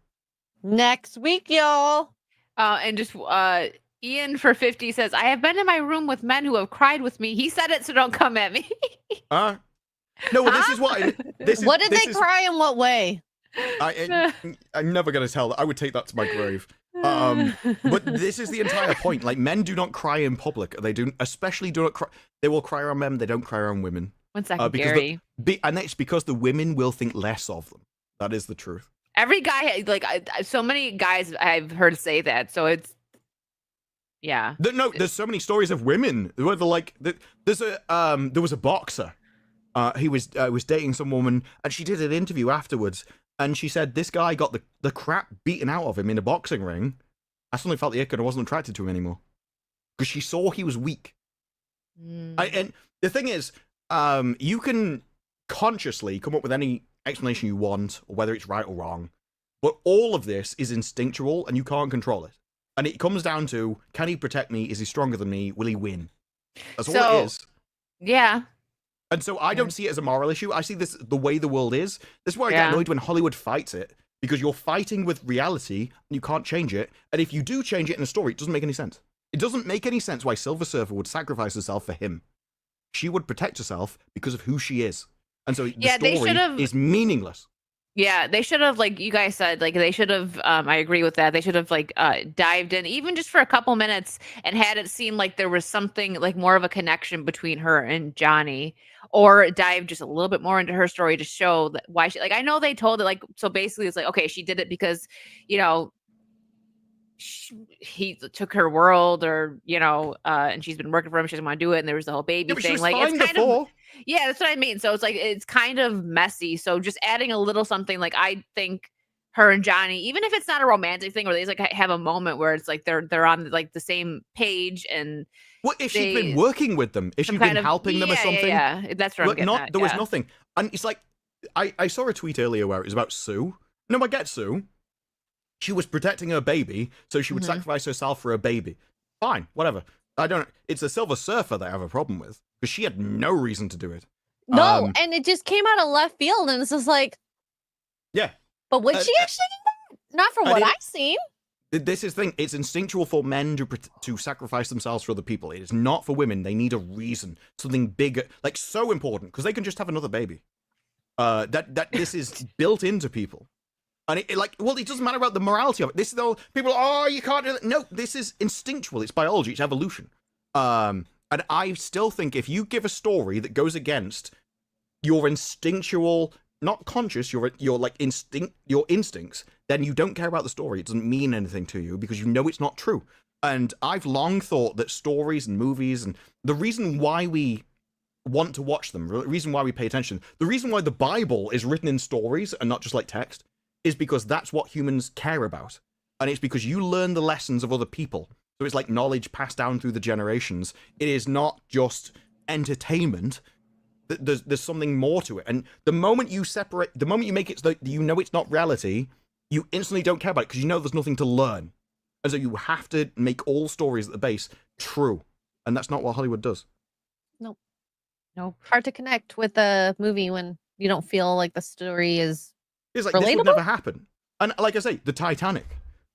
Next week, y'all. And just Ian for 50 says, I have been in my room with men who have cried with me. He said it, so don't come at me. No, well, this is what. What did they cry in what way? I'm never going to tell that. I would take that to my grave. But this is the entire point. Like, men do not cry in public. They do, especially do not cry. They will cry around men. They don't cry around women. 1 second, Gary. And it's because the women will think less of them. That is the truth. Every guy, like, so many guys I've heard say that. So it's, yeah. There's so many stories of women where they're like, there was a boxer. He was dating some woman, and she did an interview afterwards, and she said this guy got the crap beaten out of him in a boxing ring. I suddenly felt the ick, and I wasn't attracted to him anymore because she saw he was weak. And the thing is, you can consciously come up with any explanation you want, or whether it's right or wrong, but all of this is instinctual, and you can't control it. And it comes down to, can he protect me? Is he stronger than me? Will he win? That's all it is. Yeah. And so I don't see it as a moral issue. I see this the way the world is. This is why I get annoyed when Hollywood fights it, because you're fighting with reality and you can't change it. And if you do change it in a story, it doesn't make any sense. It doesn't make any sense why Silver Surfer would sacrifice herself for him. She would protect herself because of who she is. And so the story is meaningless. Yeah, they should have, like you guys said, like they should have, I agree with that. They should have like dived in even just for a couple minutes and had it seem like there was something like more of a connection between her and Johnny, or dive just a little bit more into her story to show that why she, like, I know they told it like, so basically it's like, okay, she did it because, you know, he took her world, or, you know, and she's been working for him. She doesn't want to do it. And there was the whole baby thing. Like, it's kind of, yeah, that's what I mean. So it's like, it's kind of messy. So just adding a little something, like, I think her and Johnny, even if it's not a romantic thing, where they like have a moment where it's like they're on like the same page, and well, if she'd been working with them, if she'd been helping them or something, yeah, that's what I'm getting at, there was nothing. And it's like, I saw a tweet earlier where it was about Sue. No, I get Sue. She was protecting her baby, so she would sacrifice herself for her baby. Fine, whatever. It's a Silver Surfer that I have a problem with, because she had no reason to do it. No, and it just came out of left field, and it's just like, yeah. But would she actually do that? Not from what I've seen. This is the thing. It's instinctual for men to sacrifice themselves for other people. It is not for women. They need a reason, something bigger, like so important, because they can just have another baby. That this is built into people. And it doesn't matter about the morality of it. This is all people. Oh, you can't do that. No, this is instinctual. It's biology. It's evolution. And I still think if you give a story that goes against your instinctual, not conscious, your instincts, then you don't care about the story. It doesn't mean anything to you because you know it's not true. And I've long thought that stories and movies, and the reason why we want to watch them, the reason why we pay attention, the reason why the Bible is written in stories and not just like text, is because that's what humans care about. And it's because you learn the lessons of other people. So it's like knowledge passed down through the generations. It is not just entertainment. There's something more to it. And the moment you make it so that you know it's not reality, you instantly don't care about it because you know there's nothing to learn. And so you have to make all stories at the base true. And that's not what Hollywood does. Nope. Hard to connect with a movie when you don't feel like the story is It's like, this would relatable? never happen. And like I say, the Titanic.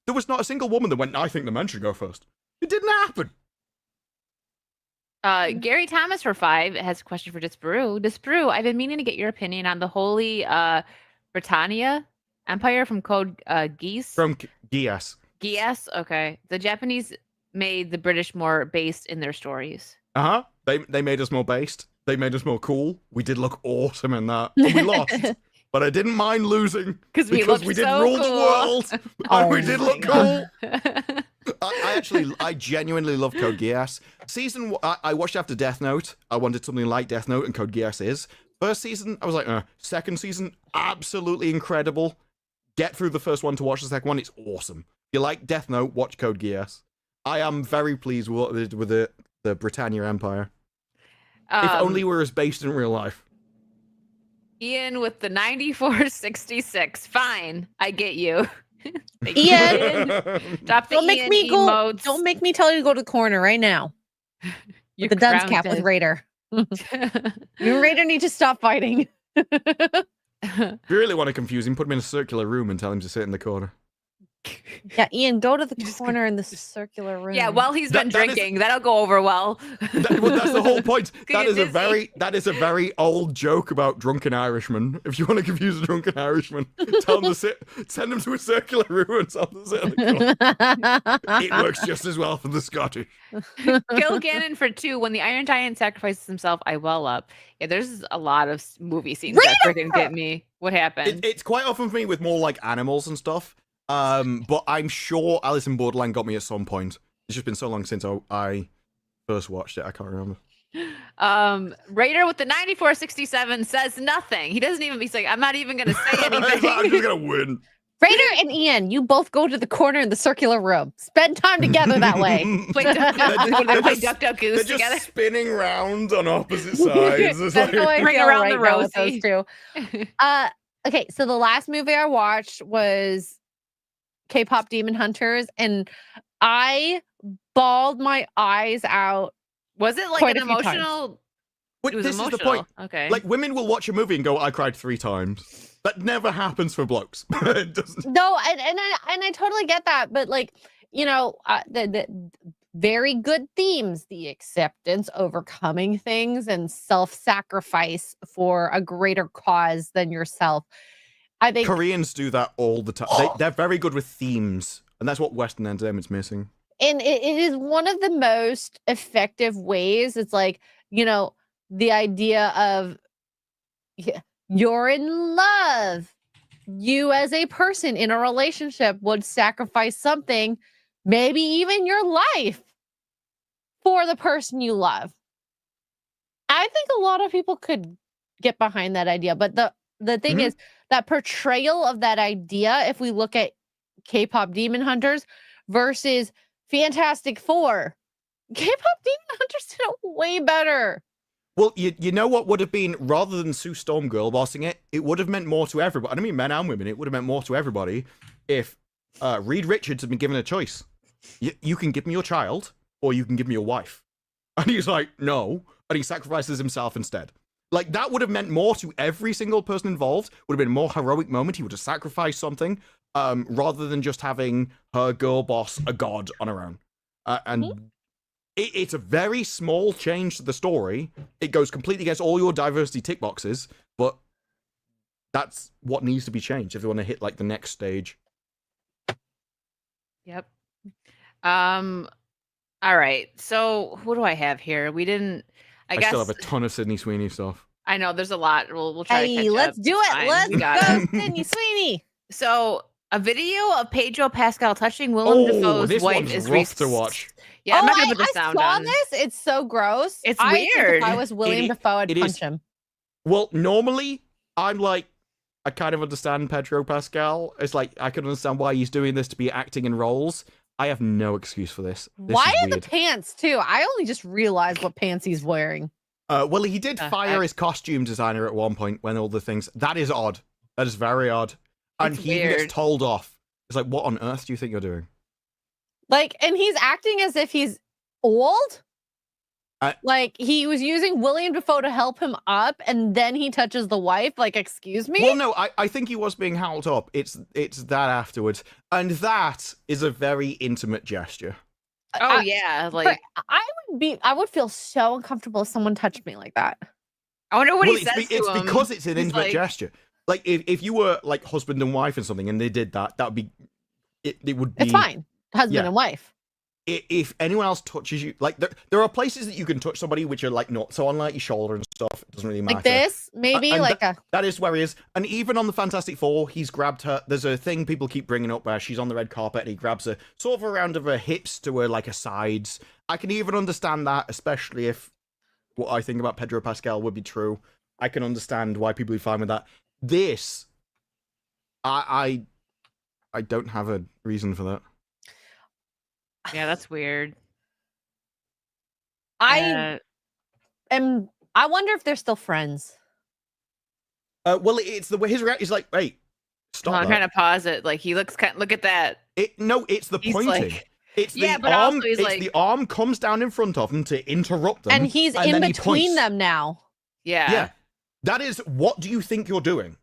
There was not a single woman that went, I think the men should go first. It didn't happen. Gary Thomas for 5 has a question for Disparu. Disparu, I've been meaning to get your opinion on the Holy Britannia Empire from Code Geass. From Geass. Geass? Okay. The Japanese made the British more based in their stories. Uh-huh. They made us more based. They made us more cool. We did look awesome in that. And we lost. But I didn't mind losing Because we looked did so rule cool. the world. And we did look cool. God. I genuinely love Code Geass. I watched after Death Note. I wanted something like Death Note, and Code Geass is. First season, I was like, second season, absolutely incredible. Get through the first one to watch the second one. It's awesome. If you like Death Note, watch Code Geass. I am very pleased with what they did with the Britannia Empire. If only we were as based in real life. Ian with the 9466. Fine, I get you. Ian, Drop the don't make Ian me go. emotes. Don't make me tell you to go to the corner right now. You're The dunce cap with grounded. Raider. You and Raider need to stop fighting. If you really want to confuse him, put him in a circular room and tell him to sit in the corner. Yeah, Ian, go to the corner in the circular room. Yeah, while he's been That is- drinking, that'll go over well. That's the whole point. Get dizzy. That is a very old joke about drunken Irishmen. If you want to confuse a drunken Irishman, tell them to send them to a circular room and tell them to sit in the corner. It works just as well for the Scottish. Kill Gannon for 2. When the Iron Giant sacrifices himself, I well up. Yeah, there's a lot of movie scenes that freaking get me. What happened? It's quite often for me with more like animals and stuff. But I'm sure Alice in Borderland got me at some point. It's just been so long since I first watched it. I can't remember. Raider with the 9467 says nothing. He doesn't even. He's like, I'm not even gonna say I'm just anything. gonna win. Raider and Ian, you both go to the corner in the circular room. Spend time together that way. Play Duck Duck They're Goose just together. spinning round on opposite sides. It's That's how I Ring feel around right the now with rosy. those two. Okay, so the last movie I watched was K-pop Demon Hunters, and I bawled my eyes out. Was it like Quite an a few times. emotional? But It was this emotional. is the point. Okay. Like, women will watch a movie and go, I cried 3 times. That never happens for blokes. It doesn't. No, and I totally get that, but like, you know, the very good themes, the acceptance, overcoming things, and self-sacrifice for a greater cause than yourself. I think Koreans do that all the time. They're very good with themes, and that's what Western entertainment's missing. and it is one of the most effective ways. It's like, you know, the idea of you're in love. You as a person in a relationship would sacrifice something, maybe even your life, for the person you love. I think a lot of people could get behind that idea, but the thing is that portrayal of that idea, if we look at K-pop Demon Hunters versus Fantastic Four, K-pop Demon Hunters did it way better. Well, you know what would have been, rather than Sue Storm girl bossing it, it would have meant more to everybody. I don't mean men and women. It would have meant more to everybody if Reed Richards had been given a choice. You can give me your child, or you can give me your wife. And he's like, no. And he sacrifices himself instead. Like, that would have meant more to every single person involved. Would have been a more heroic moment. He would have sacrificed something, rather than just having her girl boss a god on her own. It's a very small change to the story. It goes completely against all your diversity tick boxes, but that's what needs to be changed if you want to hit like the next stage. Yep. All right. So who do I have here? We didn't. I guess still have a ton of Sydney Sweeney stuff. I know there's a lot. We'll try. to Hey, catch let's up. do it. Fine, Let's we got go, it. Sydney Sweeney. So a video of Pedro Pascal touching Willem Dafoe's this wife one's is rough to watch. Yeah, I'm not I gonna put the sound saw on. this. It's so gross. It's I think weird. if I was William It- Dafoe, I'd it punch is. him. Well, normally I'm like, I kind of understand Pedro Pascal. It's like I can understand why he's doing this to be acting in roles. I have no excuse for this. Why is are the weird. pants too? I only just realized what pants he's wearing. Well, he did The fire heck? his costume designer at one point when all the things. That is odd. That is very odd. And It's he even weird. gets told off. It's like, what on earth do you think you're doing? Like, and he's acting as if he's old? I- He was using William Dafoe to help him up, and then he touches the wife. Excuse me? Well, no, I think he was being held up. It's that afterwards, and that is a very intimate gesture. Oh yeah, like I would feel so uncomfortable if someone touched me like that. I wonder what he it's says to it's him. because it's an He's intimate like, gesture. Like if you were like husband and wife and something, and they did that, that'd be it would be It's fine, husband yeah. and wife. If anyone else touches you, like there are places that you can touch somebody which are like not so on like your shoulder and stuff. It doesn't really matter. Like this, maybe And like that is where he is. And even on the Fantastic Four, he's grabbed her. There's a thing people keep bringing up where she's on the red carpet and he grabs her sort of around of her hips to her like her sides. I can even understand that, especially if what I think about Pedro Pascal would be true. I can understand why people are fine with that. This, I don't have a reason for that. yeah, that's weird. I wonder if they're still friends. Well, it's the way his reaction is like, wait, stop. I'm that. trying to pause it. Like he looks look at that. No, it's the He's pointing. like- It's Yeah, the but arm. also he's It's like- the arm comes down in front of him to interrupt them, And he's in then he between points. them now. Yeah. Yeah, that is. What do you think you're doing?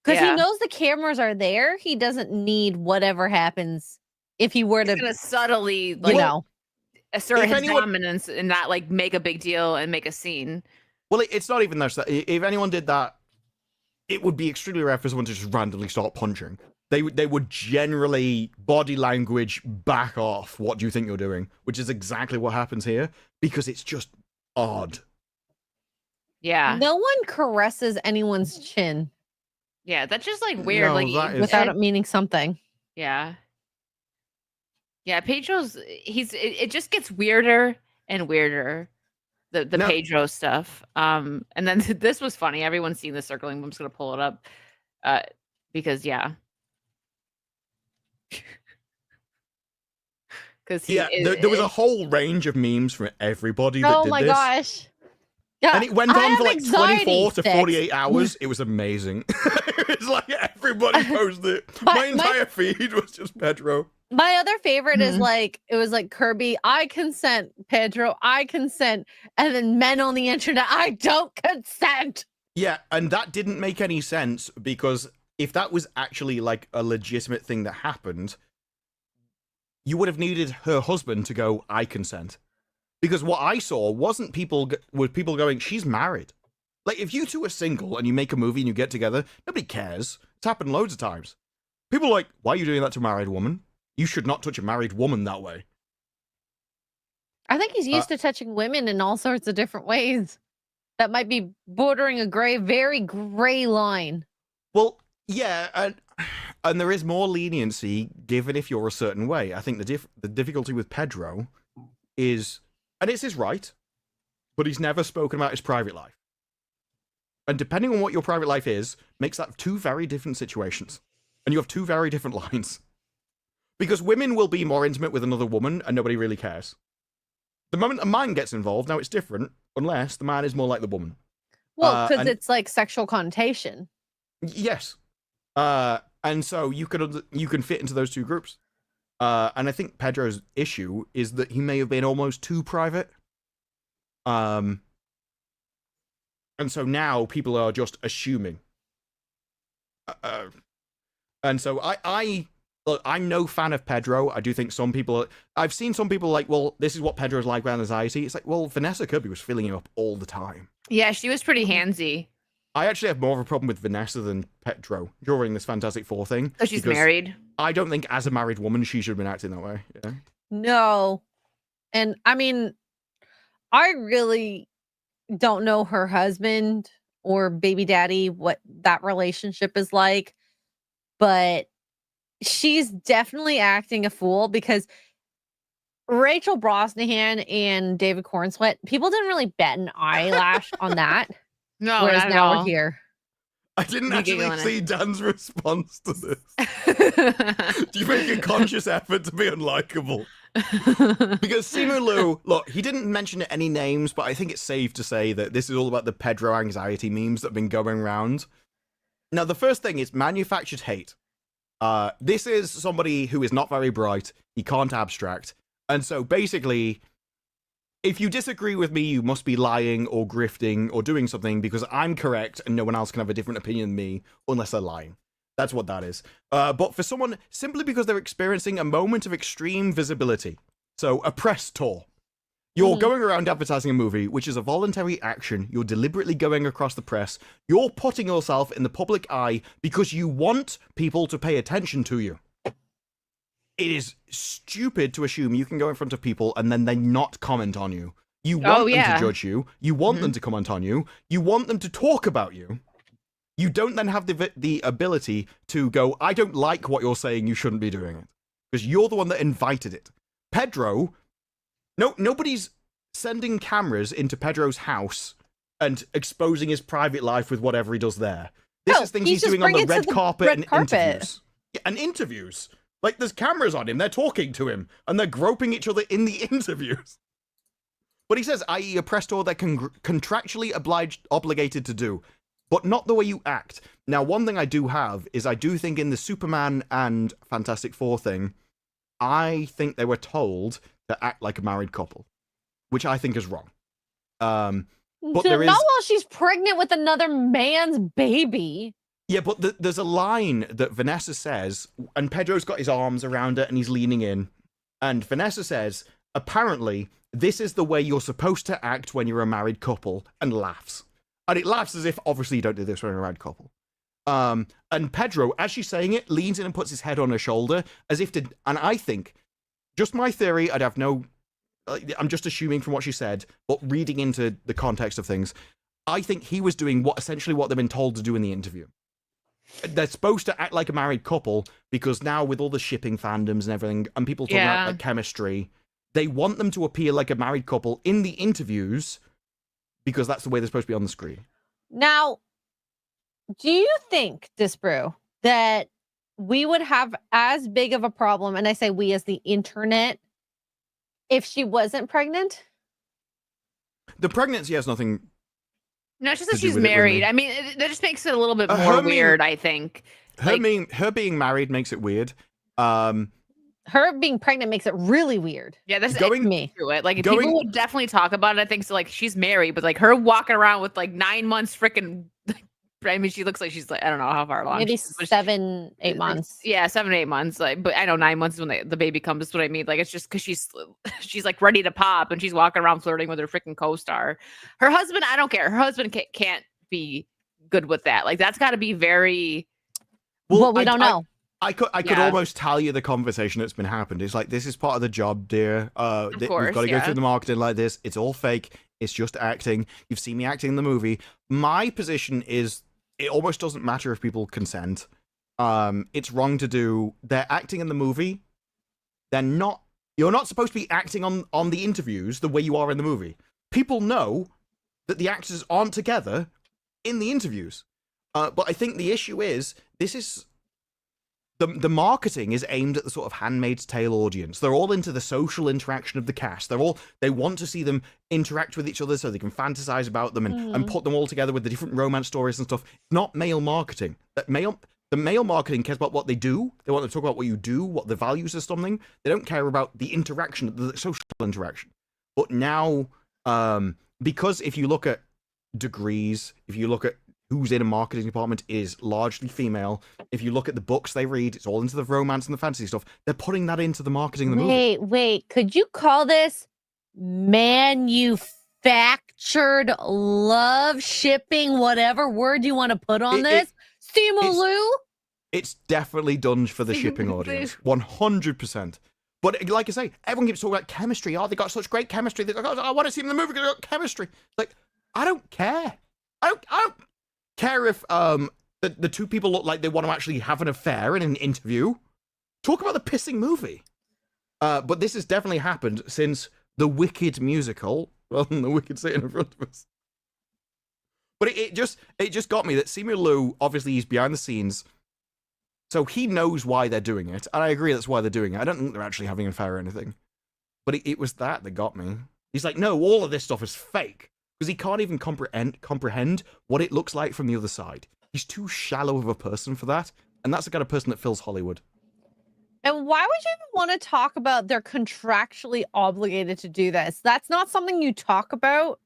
Because Yeah. he knows the cameras are there. He doesn't need whatever happens if he were He's to, gonna subtly like assert if his anyone- dominance and not like make a big deal and make a scene. Well, it's not even that. If anyone did that, it would be extremely rare for someone to just randomly start punching. They would generally body language back off. What do you think you're doing? Which is exactly what happens here because it's just odd. Yeah. no one caresses anyone's chin Yeah, that's just like weird. No, like that is- without it meaning something. yeah. Yeah, Pedro's it just gets weirder and weirder. The No. Pedro stuff. And then this was funny. Everyone's seen this circling. I'm just gonna pull it up. Because yeah. Because Yeah, there was a whole range of memes from everybody that Oh did my this. gosh. Yeah, And it went I on have for like anxiety 24 to fix. 48 hours. It was amazing. It's like everybody posted it. But My entire feed was just Pedro. My other favorite is Mhm. it was like Kirby, I consent, Pedro, I consent, and then men on the internet, I don't consent. Yeah, and that didn't make any sense because if that was actually like a legitimate thing that happened, you would have needed her husband to go, I consent. Because what I saw wasn't people going, she's married. Like, if you two are single and you make a movie and you get together, nobody cares. It's happened loads of times. People are like, why are you doing that to a married woman? You should not touch a married woman that way. I think he's used to touching women in all sorts of different ways. That might be bordering a very gray line. Well, yeah, and there is more leniency given if you're a certain way. I think the difficulty with Pedro is, and it's his right, but he's never spoken about his private life. And depending on what your private life is, makes that two very different situations. And you have two very different lines. Because women will be more intimate with another woman and nobody really cares. The moment a man gets involved, now it's different, unless the man is more like the woman. Well, because and- it's like sexual connotation. Yes. And so you can fit into those two groups. And I think Pedro's issue is that he may have been almost too private. And so now people are just assuming. And so look, I'm no fan of Pedro. I do think some people, I've seen some people like, well, this is what Pedro's like with anxiety. It's like, well, Vanessa Kirby was filling him up all the time. Yeah, she was pretty handsy. I actually have more of a problem with Vanessa than Pedro during this Fantastic Four thing. So she's because married. I don't think as a married woman she should have been acting that way. Yeah. No. And I mean, I really don't know her husband or baby daddy, what that relationship is like. But she's definitely acting a fool because Rachel Brosnahan and David Cornsweet, people didn't really bat an eyelash on that. No, whereas not at now all. we're here. I didn't Me actually giggling. see Dan's response to this. Do you make a conscious effort to be unlikable? Because Simu Liu, look, he didn't mention any names, but I think it's safe to say that this is all about the Pedro anxiety memes that have been going around. Now, the first thing is manufactured hate. This is somebody who is not very bright. He can't abstract. And so basically, if you disagree with me, you must be lying or grifting or doing something because I'm correct and no one else can have a different opinion than me unless they're lying. That's what that is. But for someone, simply because they're experiencing a moment of extreme visibility, so a press tour, you're going around advertising a movie, which is a voluntary action. You're deliberately going across the press. You're putting yourself in the public eye because you want people to pay attention to you. It is stupid to assume you can go in front of people and then they not comment on you. You want them to judge you. You want them to comment on you. You want them to talk about you. You don't then have the ability to go, I don't like what you're saying, you shouldn't be doing it. Because you're the one that invited it. Pedro, nobody's sending cameras into Pedro's house and exposing his private life with whatever he does there. This is things he's doing on the red carpet and interviews. Yeah, and interviews. Like, there's cameras on him, they're talking to him, and they're groping each other in the interviews. But he says, i.e. a press tour they're contractually obligated to do. But not the way you act. Now, one thing I do have is I do think in the Superman and Fantastic Four thing, I think they were told to act like a married couple, which I think is wrong. But there is... Not while she's pregnant with another man's baby. Yeah, but there's a line that Vanessa says, and Pedro's got his arms around her and he's leaning in. And Vanessa says, apparently, this is the way you're supposed to act when you're a married couple, and laughs. And it laughs as if, obviously, you don't do this when you're a married couple. And Pedro, as she's saying it, leans in and puts his head on her shoulder, as if to... And I think, just my theory, I'd have no... I'm just assuming from what she said, but reading into the context of things, I think he was doing essentially what they've been told to do in the interview. They're supposed to act like a married couple, because now with all the shipping fandoms and everything, and people talking about like chemistry, they want them to appear like a married couple in the interviews, because that's the way they're supposed to be on the screen. Now, do you think, Disbrew, that we would have as big of a problem, and I say we as the internet, if she wasn't pregnant? The pregnancy has nothing... No, it's just that she's married. I mean, that just makes it a little bit more weird, I think. Her being married makes it weird. Her being pregnant makes it really weird. Yeah, that's me through it. Like, people would definitely talk about it. I think so. Like, she's married, but like her walking around with like 9 months, freaking. I mean, she looks like she's like, I don't know how far along. Maybe 7, 8 months. Yeah, 7, 8 months. Like, but I know 9 months is when the baby comes. That's what I mean. Like, it's just because she's like ready to pop, and she's walking around flirting with her freaking co-star. Her husband, I don't care. Her husband can't be good with that. Like, that's got to be very. Well, we don't know. I could almost tell you the conversation that's been happened. It's like, this is part of the job, dear. Of course, we've got to go through the marketing like this. It's all fake. It's just acting. You've seen me acting in the movie. My position is, it almost doesn't matter if people consent. It's wrong to do. They're acting in the movie. You're not supposed to be acting on the interviews the way you are in the movie. People know that the actors aren't together in the interviews. But I think the issue is, this is... The marketing is aimed at the sort of Handmaid's Tale audience. They're all into the social interaction of the cast. They want to see them interact with each other so they can fantasize about them and put them all together with the different romance stories and stuff. Not male marketing. The male marketing cares about what they do. They want to talk about what you do, what the values of something. They don't care about the interaction, the social interaction. But now, because if you look at degrees, if you look at who's in a marketing department, is largely female. If you look at the books they read, it's all into the romance and the fantasy stuff. They're putting that into the marketing of the movie. Wait. Could you call this manufactured love shipping, whatever word you want to put on this? Simu Liu? It's definitely done for the shipping audience. 100%. But like I say, everyone keeps talking about chemistry. Oh, they got such great chemistry. They're like, oh, I want to see them in the movie because they got chemistry. Like, I don't care. I don't care if the two people look like they want to actually have an affair in an interview. Talk about the pissing movie. But this has definitely happened since the Wicked musical, rather than the Wicked sitting in front of us. But it just got me that Simu Liu, obviously he's behind the scenes, so he knows why they're doing it, and I agree that's why they're doing it. I don't think they're actually having an affair or anything. But it was that got me. He's like, no, all of this stuff is fake. Because he can't even comprehend what it looks like from the other side. He's too shallow of a person for that. And that's the kind of person that fills Hollywood. And why would you even want to talk about they're contractually obligated to do this? That's not something you talk about.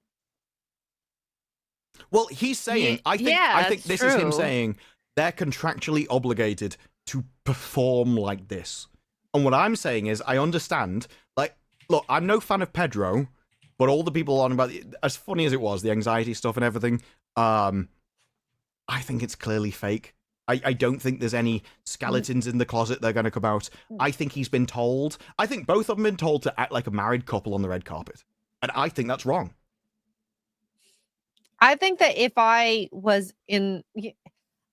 Well, he's saying, I think that's this is him true. saying they're contractually obligated to perform like this. And what I'm saying is, I understand. Like, look, I'm no fan of Pedro, but all the people on about as funny as it was, the anxiety stuff and everything, I think it's clearly fake. I don't think there's any skeletons in the closet that are going to come out. I think he's been told. I think both of them been told to act like a married couple on the red carpet. And I think that's wrong. I think that if I was in,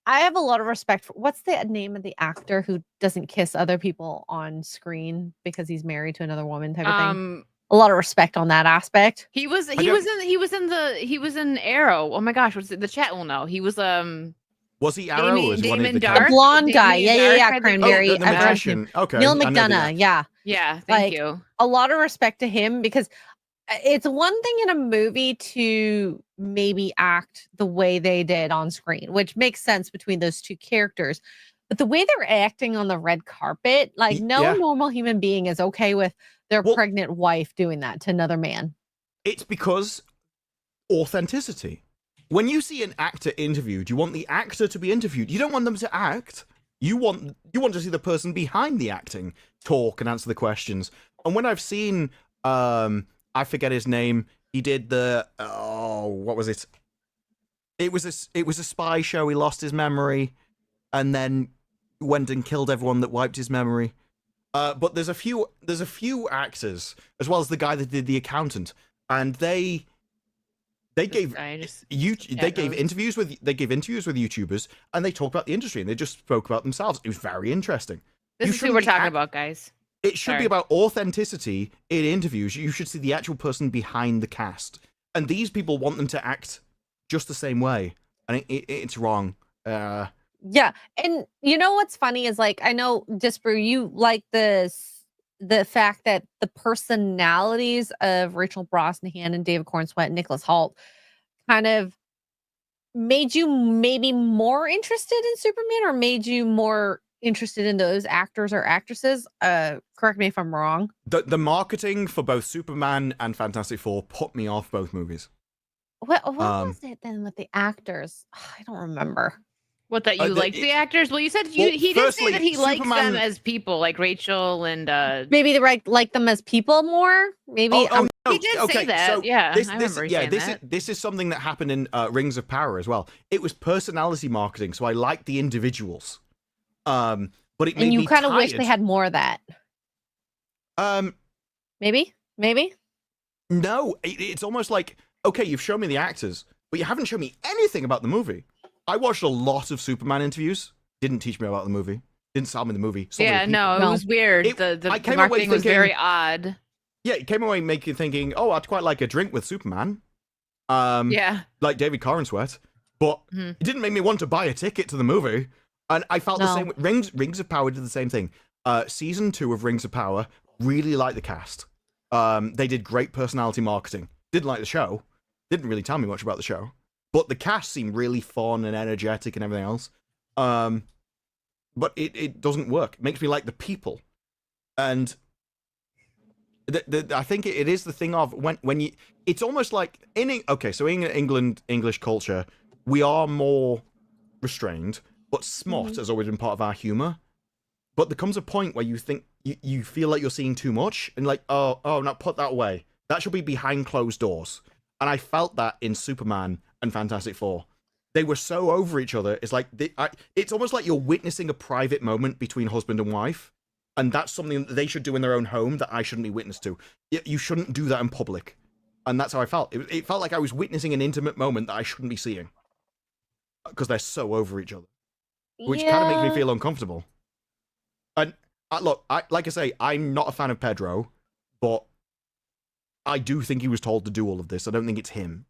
I have a lot of respect for, what's the name of the actor who doesn't kiss other people on screen because he's married to another woman type of thing? A lot of respect on that aspect. He was in Arrow. Oh my gosh, what's it? The chat will know. He was Was he Arrow? Or was one of Damon the Dark? The blonde guy. Damien Yeah, Dark, I think. Cranberry. Oh, the magician. Okay. Neil I know the McDonough. actor. Yeah. Yeah, thank Like, you. A lot of respect to him because it's one thing in a movie to maybe act the way they did on screen, which makes sense between those two characters. But the way they're acting on the red carpet, like no Yeah. normal human being is okay with their Well- pregnant wife doing that to another man. It's because authenticity. When you see an actor interviewed, you want the actor to be interviewed. You don't want them to act. You want to see the person behind the acting talk and answer the questions. And when I've seen, I forget his name. He did what was it? It was a spy show. He lost his memory, and then went and killed everyone that wiped his memory. But there's a few actors, as well as the guy that did The Accountant, and they gave interviews with YouTubers, and they talked about the industry, and they just spoke about themselves. It was very interesting. This is who we're talking about, guys. It should Sorry. be about authenticity in interviews. You should see the actual person behind the cast, and these people want them to act just the same way, and it's wrong. Yeah. And you know what's funny is, like, I know, Disper, you like the fact that the personalities of Rachel Brosnahan and David Cornsweet and Nicholas Hoult kind of made you maybe more interested in Superman, or made you more interested in those actors or actresses. Correct me if I'm wrong. The marketing for both Superman and Fantastic Four put me off both movies. What was it then with the actors? I don't remember. What, that you liked the actors? Well, you said he did say firstly, that he likes Superman- them as people, like Rachel and Maybe they like them as people more. Maybe. No, he did say that. so Yeah, this, I remember saying that. This is something that happened in Rings of Power as well. It was personality marketing, so I liked the individuals. But it made and you me kind of wish tired. they had more of that. Maybe. No, it's almost like, okay, you've shown me the actors, but you haven't shown me anything about the movie. I watched a lot of Superman interviews. Didn't teach me about the movie. Didn't sell me the movie. Saw me Yeah, the no, it people. was weird. I The came away marketing was thinking- very odd. Yeah, it came away making thinking, oh, I'd quite like a drink with Superman. Yeah. Like David Cornsweet, but it didn't make me want to buy a ticket to the movie. And I felt the same. Rings of Power did the same thing. Season 2 of Rings of Power, really liked the cast. They did great personality marketing. Didn't like the show. Didn't really tell me much about the show. But the cast seemed really fun and energetic and everything else. But it doesn't work. It makes me like the people. And I think it is the thing of when you... It's almost like... in English culture, we are more restrained, but smart has always been part of our humor. But there comes a point where you think... You feel like you're seeing too much, and like, oh, no, put that away. That should be behind closed doors. And I felt that in Superman and Fantastic Four. They were so over each other. It's like it's almost like you're witnessing a private moment between husband and wife, and that's something that they should do in their own home that I shouldn't be witness to. You shouldn't do that in public, and that's how I felt. It felt like I was witnessing an intimate moment that I shouldn't be seeing because they're so over each other, which kind of makes me feel uncomfortable. And look, like I say, I'm not a fan of Pedro, but I do think he was told to do all of this. I don't think it's him.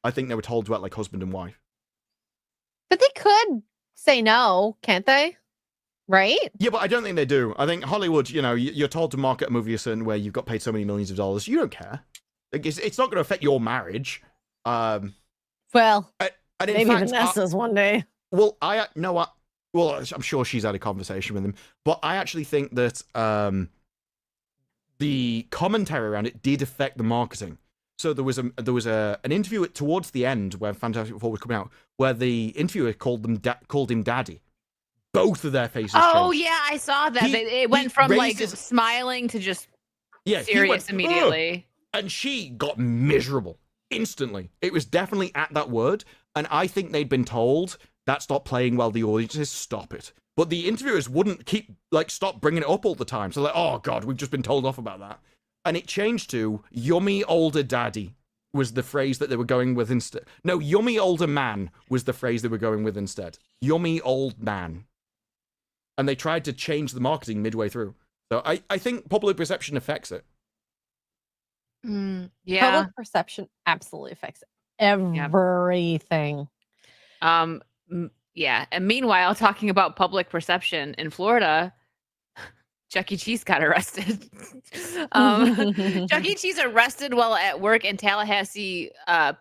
I think they were told to act like husband and wife. But they could say no, can't they? Right? Yeah, but I don't think they do. I think Hollywood, you're told to market a movie a certain way. You've got paid so many millions of dollars. You don't care. Like, it's not going to affect your marriage. Well, And in maybe fact, Vanessa's one day. well, Well, I'm sure she's had a conversation with him, but I actually think that the commentary around it did affect the marketing. So there was an interview towards the end where Fantastic Four was coming out, where the interviewer called him Daddy. Both of their faces changed. Yeah, I saw that. It went from like smiling to just serious immediately. And she got miserable instantly. It was definitely at that word, and I think they'd been told that's not playing well. The audiences, stop it. But the interviewers wouldn't stop bringing it up all the time. So like, oh god, we've just been told off about that. And it changed to "yummy older daddy" was the phrase that they were going with instead. No, "yummy older man" was the phrase they were going with instead. Yummy old man. And they tried to change the marketing midway through. So I think public perception affects it. Yeah. Public perception absolutely affects everything. Yeah. And meanwhile, talking about public perception in Florida, Chuck E. Cheese got arrested. Chuck E. Cheese arrested while at work in Tallahassee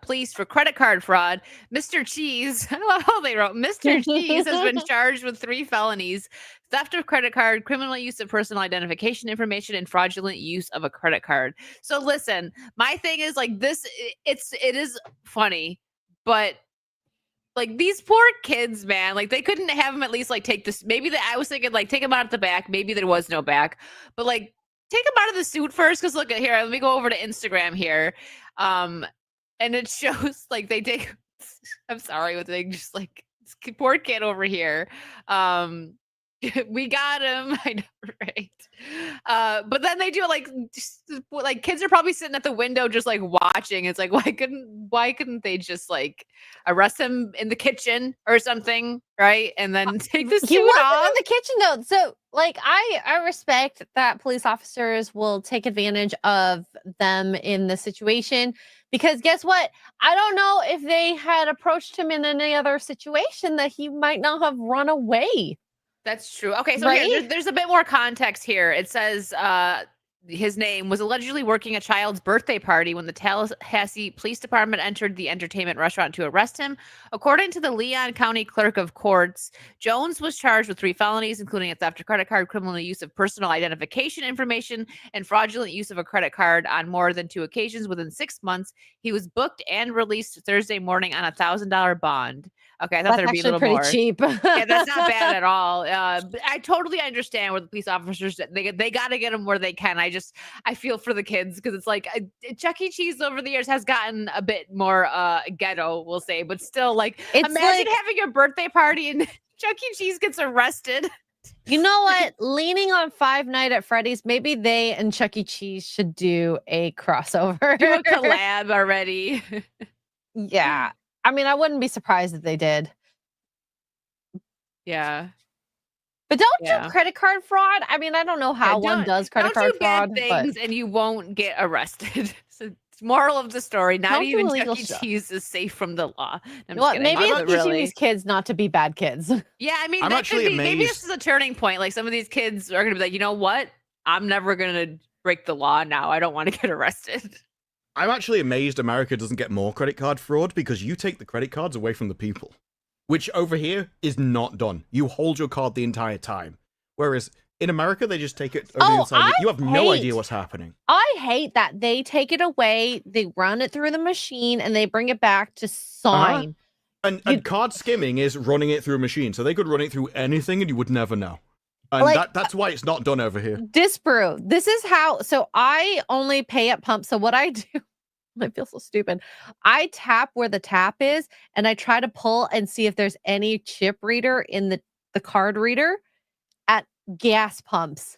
police for credit card fraud. Mr. Cheese, I love how they wrote, Mr. Cheese has been charged with 3 felonies: theft of credit card, criminal use of personal identification information, and fraudulent use of a credit card. So listen, my thing is like this, it is funny, but like these poor kids, man, like they couldn't have them at least like take this. Maybe I was thinking like take them out of the back. Maybe there was no back, but like take them out of the suit first. Cause look at here, let me go over to Instagram here. And it shows like they take, I'm sorry, but they just like this poor kid over here. We got him. I know, right? But then they do like kids are probably sitting at the window just like watching. It's like why couldn't they just like arrest him in the kitchen or something, right? And then take the suit off in the kitchen though. So like I respect that police officers will take advantage of them in the situation, because guess what? I don't know if they had approached him in any other situation that he might not have run away. That's true. Okay, so here, there's a bit more context here. It says his name was allegedly working a child's birthday party when the Tallahassee Police Department entered the entertainment restaurant to arrest him. According to the Leon County Clerk of Courts, Jones was charged with 3 felonies, including a theft of credit card, criminal use of personal identification information, and fraudulent use of a credit card on more than 2 occasions within 6 months. He was booked and released Thursday morning on a $1,000 bond. Okay, I thought there'd be a little pretty more. Cheap. Yeah, that's not bad at all. I totally understand where the police officers they got to get them where they can. I feel for the kids because it's like Chuck E. Cheese over the years has gotten a bit more ghetto, we'll say, but still, like, imagine having your birthday party and Chuck E. Cheese gets arrested. You know what? Leaning on Five Nights at Freddy's, maybe they and Chuck E. Cheese should do a crossover. Do a collab already. Yeah. I mean, I wouldn't be surprised if they did. Yeah. But don't do credit card fraud. I mean, I don't know how one does credit card fraud. Don't do bad things and you won't get arrested. So moral of the story, not even Chuck E. Cheese is safe from the law. Well, maybe it's teaching these kids not to be bad kids. Yeah, I mean, that could be, maybe this is a turning point. Like some of these kids are going to be like, you know what? I'm never going to break the law now. I don't want to get arrested. I'm actually amazed America doesn't get more credit card fraud, because you take the credit cards away from the people, which over here is not done. You hold your card the entire time. Whereas in America, they just take it over the side. You have no idea what's happening. I hate that. They take it away, they run it through the machine, and they bring it back to sign. And card skimming is running it through a machine. So they could run it through anything and you would never know. And like, that's why it's not done over here. Disprove. This is how. So I only pay at pump. So what I do, I feel so stupid. I tap where the tap is, and I try to pull and see if there's any chip reader in the card reader at gas pumps,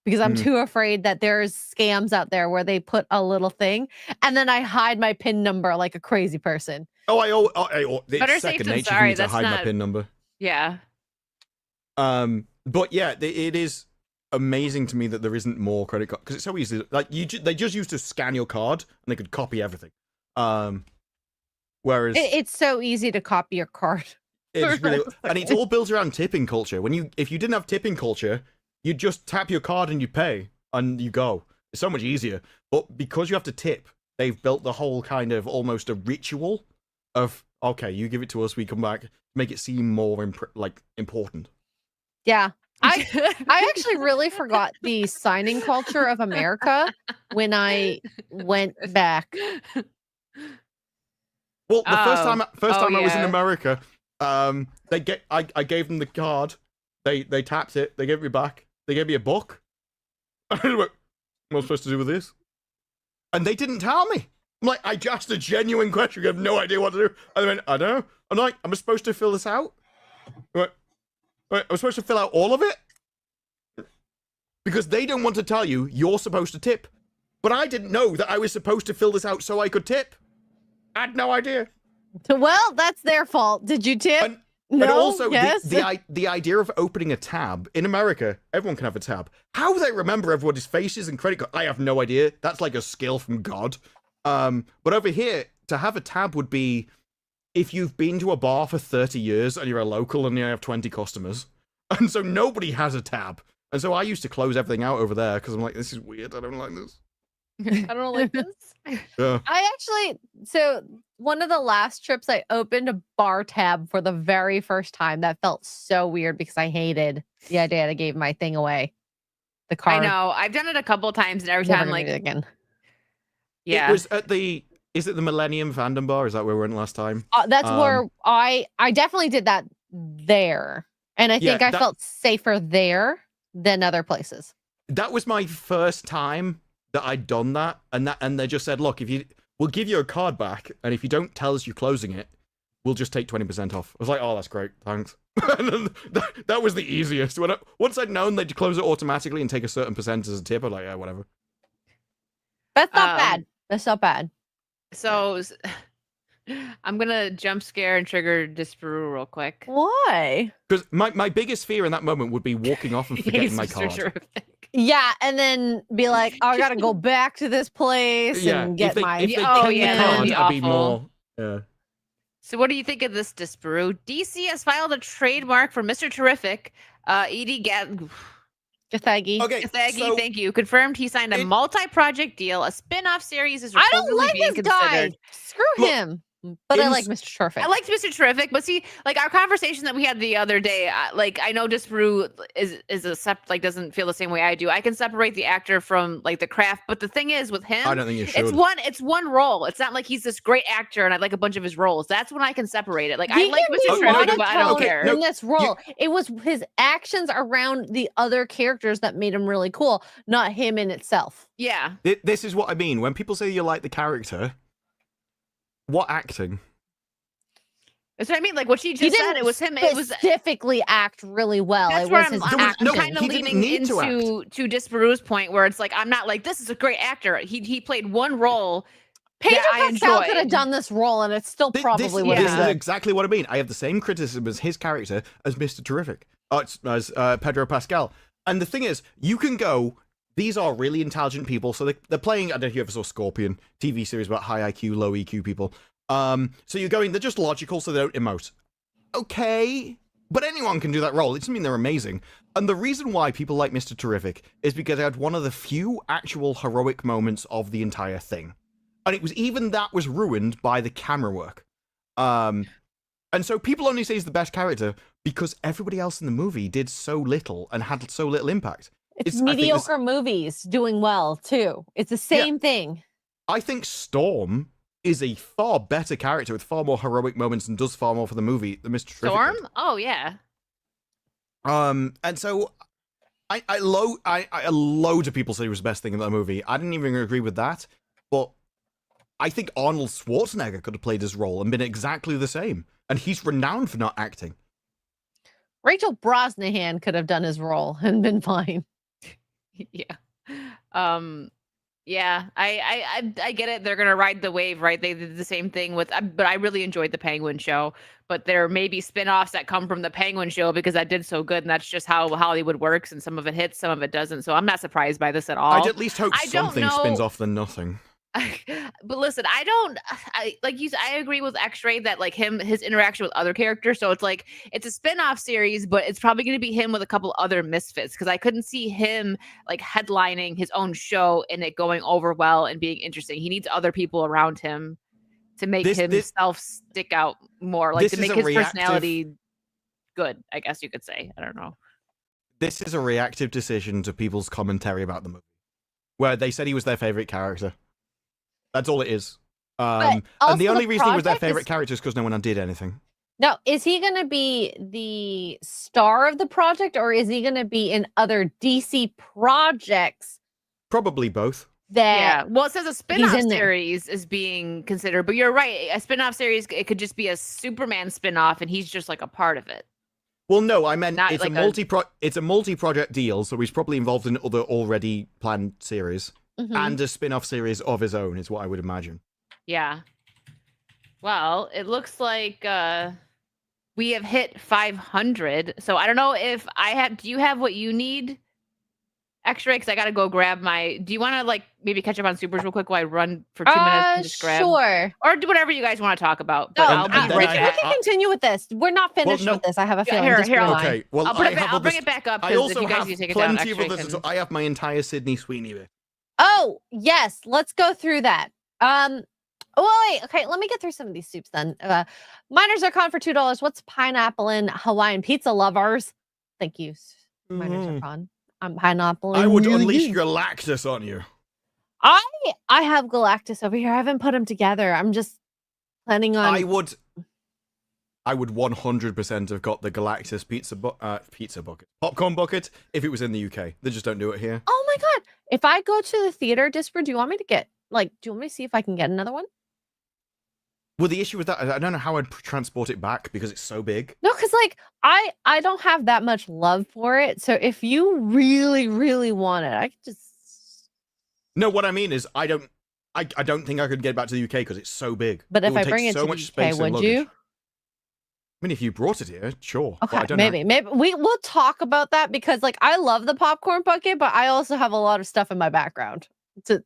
because I'm too afraid that there's scams out there where they put a little thing, and then I hide my PIN number like a crazy person. It's second nature for me to hide my PIN number. Yeah. But yeah, it is amazing to me that there isn't more credit card, because it's so easy. Like they just used to scan your card and they could copy everything. Whereas it's so easy to copy your card. It's really, and it's all built around tipping culture. If you didn't have tipping culture, you'd just tap your card and you pay and you go. It's so much easier. But because you have to tip, they've built the whole kind of almost a ritual of, okay, you give it to us, we come back, make it seem more important. Yeah. I actually really forgot the signing culture of America when I went back. Well, the first time I was in yeah. America, I gave them the card. They tapped it. They gave me back. They gave me a book. I went, what am I supposed to do with this? And they didn't tell me. I'm like, I asked a genuine question. I have no idea what to do. And they went, I don't know. I'm like, am I supposed to fill this out? Wait, I'm supposed to fill out all of it? Because they don't want to tell you you're supposed to tip. But I didn't know that I was supposed to fill this out so I could tip. I had no idea. Well, that's their fault. Did you tip? And No? also, Yes? the idea of opening a tab in America, everyone can have a tab. How they remember everybody's faces and credit card, I have no idea. That's like a skill from God. But over here, to have a tab would be if you've been to a bar for 30 years and you're a local and you have 20 customers. And so nobody has a tab. And so I used to close everything out over there because I'm like, this is weird. I don't like this. I don't like this. Yeah. So one of the last trips I opened a bar tab for the very first time. That felt so weird because I hated the idea that I gave my thing away. The card. I know. I've done it a couple times, and every Never time, gonna like, do it again. yeah. It was at is it the Millennium Fandom Bar? Is that where we went last time? That's where I definitely did that there. And I think I felt safer there than other places. That was my first time that I'd done that, and they just said, look, we'll give you a card back, and if you don't tell us you're closing it, we'll just take 20% off. I was like, oh, that's great, thanks. And then that was the easiest. Once I'd known they'd close it automatically and take a certain percent as a tip, I'm like, yeah, whatever. That's not bad. That's not bad. So I'm gonna jump scare and trigger Disparu real quick. Why? Because my biggest fear in that moment would be walking off and forgetting my card. Terrific. Yeah, and then be like, oh, I gotta go back to this place and get if they my. kept the that'd be card, I'd be awful. more. Yeah. So what do you think of this, Disparu? DC has filed a trademark for Mr. Terrific. Edie Gathagi. Okay, Gathagi, so thank you. Confirmed he signed a multi-project deal. A spin-off series is I reportedly don't like being this guy. considered. Screw Look, him. But I like Mr. Terrific. I liked Mr. Terrific, but see, like our conversation that we had the other day, like I know Disparu is doesn't feel the same way I do. I can separate the actor from like the craft, but the thing is with him, I don't think you should. it's one role. It's not like he's this great actor and I like a bunch of his roles. That's when I can separate it. Like He I like can Mr. be Terrific, but I don't monotone care. in this role. It was his actions around the other characters that made him really cool, not him in itself. Yeah. This is what I mean. When people say you like the character, what acting? That's what I mean. Like what she just said, it was him. It was specifically act really well. That's it where was his I'm acting. kind of he didn't leaning need to into Disparu's point, where it's like I'm not like this is a great actor. He played one role. Pedro that I Pascal could have enjoyed. done this role, and it's still probably would This have is been. exactly what I mean. I have the same criticism as his character as Mr. Terrific, as Pedro Pascal. And the thing is, you can go. These are really intelligent people, so they're playing. I don't know if you ever saw Scorpion TV series about high IQ, low EQ people. So you're going. They're just logical, so they don't emote. Okay, but anyone can do that role. It doesn't mean they're amazing. And the reason why people like Mr. Terrific is because they had one of the few actual heroic moments of the entire thing. And it was even that was ruined by the camera work. And so people only say he's the best character because everybody else in the movie did so little and had so little impact. It's mediocre movies doing well, too. It's the same thing. I think Storm is a far better character with far more heroic moments and does far more for the movie than Mr. Terrific Storm? did. Oh yeah. And so I loads of people say it was the best thing in that movie. I didn't even agree with that, but I think Arnold Schwarzenegger could have played his role and been exactly the same. And he's renowned for not acting. Rachel Brosnahan could have done his role and been fine. Yeah. Yeah, I get it. They're gonna ride the wave, right? They did the same thing with, but I really enjoyed the Penguin show. But there may be spin-offs that come from the Penguin show because that did so good, and that's just how Hollywood works. And some of it hits, some of it doesn't. So I'm not surprised by this at all. I'd at least hope something spins off than nothing. But listen, I agree with X-Ray that like his interaction with other characters. So it's like it's a spin-off series, but it's probably going to be him with a couple other misfits because I couldn't see him like headlining his own show and it going over well and being interesting. He needs other people around him to make himself stick out more, like to make his personality good. I guess you could say. I don't know. This is a reactive decision to people's commentary about the movie, where they said he was their favorite character. That's all it is. And the only reason he was their favorite character is because no one did anything. No, is he going to be the star of the project, or is he going to be in other DC projects? Probably both. Yeah, well, it says a spin-off series is being considered, but you're right. A spin-off series, it could just be a Superman spin-off, and he's just like a part of it. Well, no, I meant Not it's like it's a multi-project deal, so he's probably involved in other already planned series and a spin-off series of his own, is what I would imagine. Yeah. Well, it looks like we have hit 500. So I don't know if I have. Do you have what you need? Extra, because I gotta go grab my. Do you want to like maybe catch up on supers real quick while I run for 2 minutes and just grab? Sure. Or do whatever you guys want to talk about. But No, I'll be we right back. can continue with this. We're not finished with this. I have a feeling. Here, okay. Well, I'll bring it back up. I also if you guys have need to take it down, plenty of others. I have my entire Sydney Sweeney bit. Oh yes, let's go through that. Oh wait, okay. Let me get through some of these soups then. Miners are con for $2. What's pineapple in Hawaiian pizza lovers? Thank you. Miners are con. I'm pineapple. I would unleash Galactus on you. I have Galactus over here. I haven't put them together. I'm just planning on. I would 100% have got the Galactus pizza bucket, popcorn bucket, if it was in the UK. They just don't do it here. Oh my god! If I go to the theater, Disper, do you want me to get do you want me to see if I can get another one? Well, the issue with that, I don't know how I'd transport it back because it's so big. No, because I don't have that much love for it. So if you really, really want it, I could just. No, what I mean is I don't think I could get it back to the UK because it's so big. But if I bring it to the UK, would you? I mean, if you brought it here, sure. Okay, maybe we'll talk about that because I love the popcorn bucket, but I also have a lot of stuff in my background to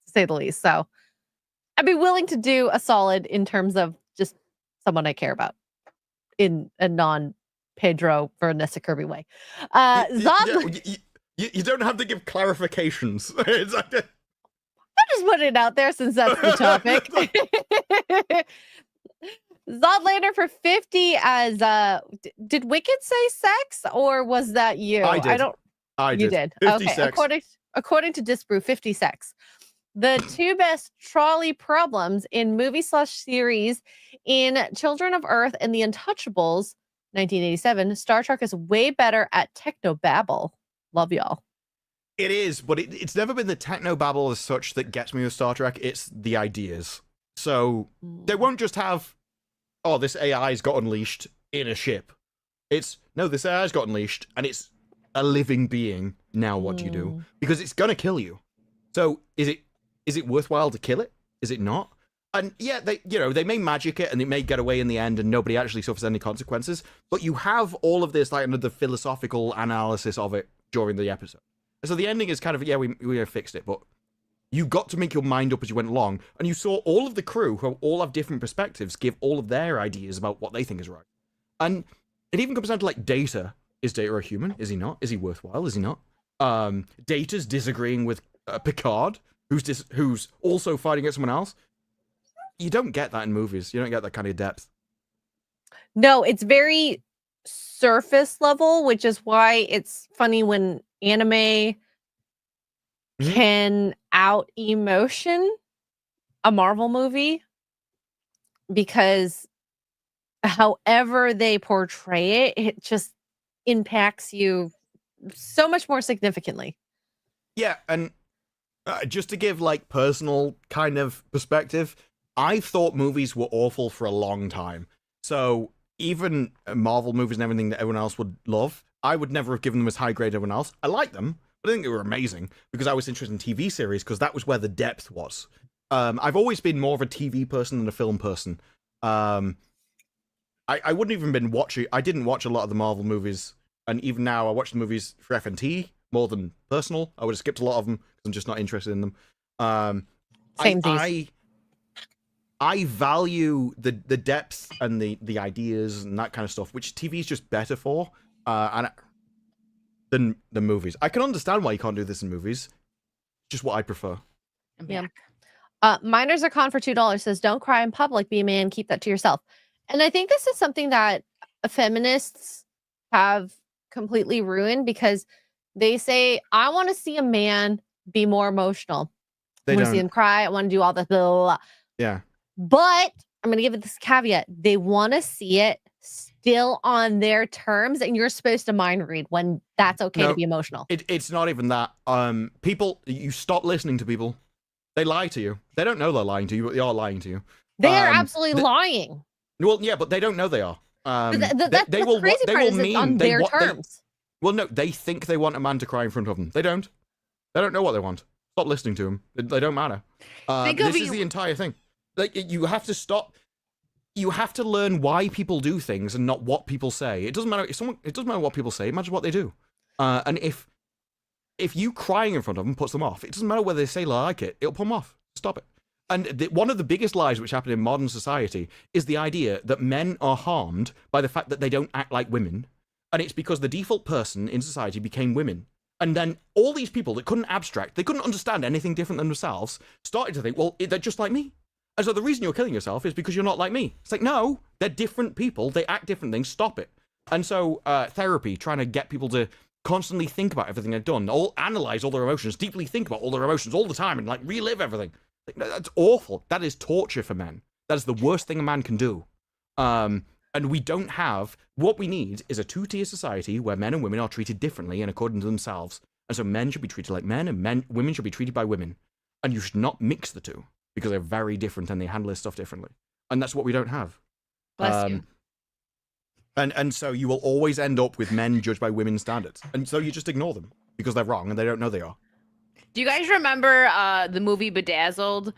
say the least. So I'd be willing to do a solid in terms of just someone I care about in a non-Pedro Vanessa Kirby way. Zod, you don't have to give clarifications. It's like I'm just putting it out there since that's the topic. Zodlander for 50 as did Wicked say sex or was that you? I did. You did. 50 okay. sex. According to Disbrew, 50 sex. The two best trolley problems in movie/series in Children of Earth and The Untouchables, 1987. Star Trek is way better at technobabble. Love y'all. It is, but it's never been the technobabble as such that gets me with Star Trek. It's the ideas. So they won't just have, oh, this AI's got unleashed in a ship. It's, no, this AI's got unleashed and it's a living being. Now what do you do? Because it's going to kill you. So is it worthwhile to kill it? Is it not? And yeah, they may magic it and it may get away in the end and nobody actually suffers any consequences. But you have all of this, the philosophical analysis of it during the episode. So the ending is kind of, yeah, we fixed it, but you got to make your mind up as you went along. And you saw all of the crew who all have different perspectives give all of their ideas about what they think is right. And it even comes down to Data. Is Data a human? Is he not? Is he worthwhile? Is he not? Data's disagreeing with Picard, who's also fighting against someone else. You don't get that in movies. You don't get that kind of depth. No, it's very surface level, which is why it's funny when anime can out emotion a Marvel movie, because however they portray it, it just impacts you so much more significantly. Yeah, and just to give personal kind of perspective, I thought movies were awful for a long time. So even Marvel movies and everything that everyone else would love, I would never have given them as high grade as everyone else. I liked them, but I think they were amazing because I was interested in TV series because that was where the depth was. I've always been more of a TV person than a film person. I wouldn't even been watching. I didn't watch a lot of the Marvel movies, and even now I watch the movies for F&T more than personal. I would have skipped a lot of them because I'm just not interested in them. I value the depth and the ideas and that kind of stuff, which TV is just better for than the movies. I can understand why you can't do this in movies. Just what I prefer. Yeah. Miners are con for $2 says, don't cry in public, be a man, keep that to yourself. And I think this is something that feminists have completely ruined because they say, I want to see a man be more emotional. I They want to see don't. him cry. I want to do all this. Blah, blah, blah. Yeah. But I'm going to give it this caveat. They want to see it still on their terms, and you're supposed to mind read when that's okay No, to be emotional. It's not even that. People, you stop listening to people. They lie to you. They don't know they're lying to you, but they are lying to you. They are absolutely lying. Well, yeah, but they don't know they are. But that's the crazy part is it's on their terms. Well, no, they think they want a man to cry in front of them. They don't. They don't know what they want. Stop listening to them. They don't matter. This is the entire thing. Like, you have to stop. You have to learn why people do things and not what people say. It doesn't matter. It doesn't matter what people say. It matters what they do. And if you crying in front of them puts them off, it doesn't matter whether they say they like it. It'll put them off. Stop it. And one of the biggest lies which happen in modern society is the idea that men are harmed by the fact that they don't act like women. And it's because the default person in society became women. And then all these people that couldn't abstract, they couldn't understand anything different than themselves, started to think, well, they're just like me. And so the reason you're killing yourself is because you're not like me. It's like, no, they're different people. They act different things. Stop it. And so therapy, trying to get people to constantly think about everything they've done, analyze all their emotions, deeply think about all their emotions all the time and like relive everything. Like, that's awful. That is torture for men. That is the worst thing a man can do. And we don't have, what we need is a two-tier society where men and women are treated differently and according to themselves. And so men should be treated like men and women should be treated by women. And you should not mix the two because they're very different and they handle this stuff differently. And that's what we don't have. Bless you. And so you will always end up with men judged by women's standards. And so you just ignore them because they're wrong and they don't know they are. Do you guys remember the movie Bedazzled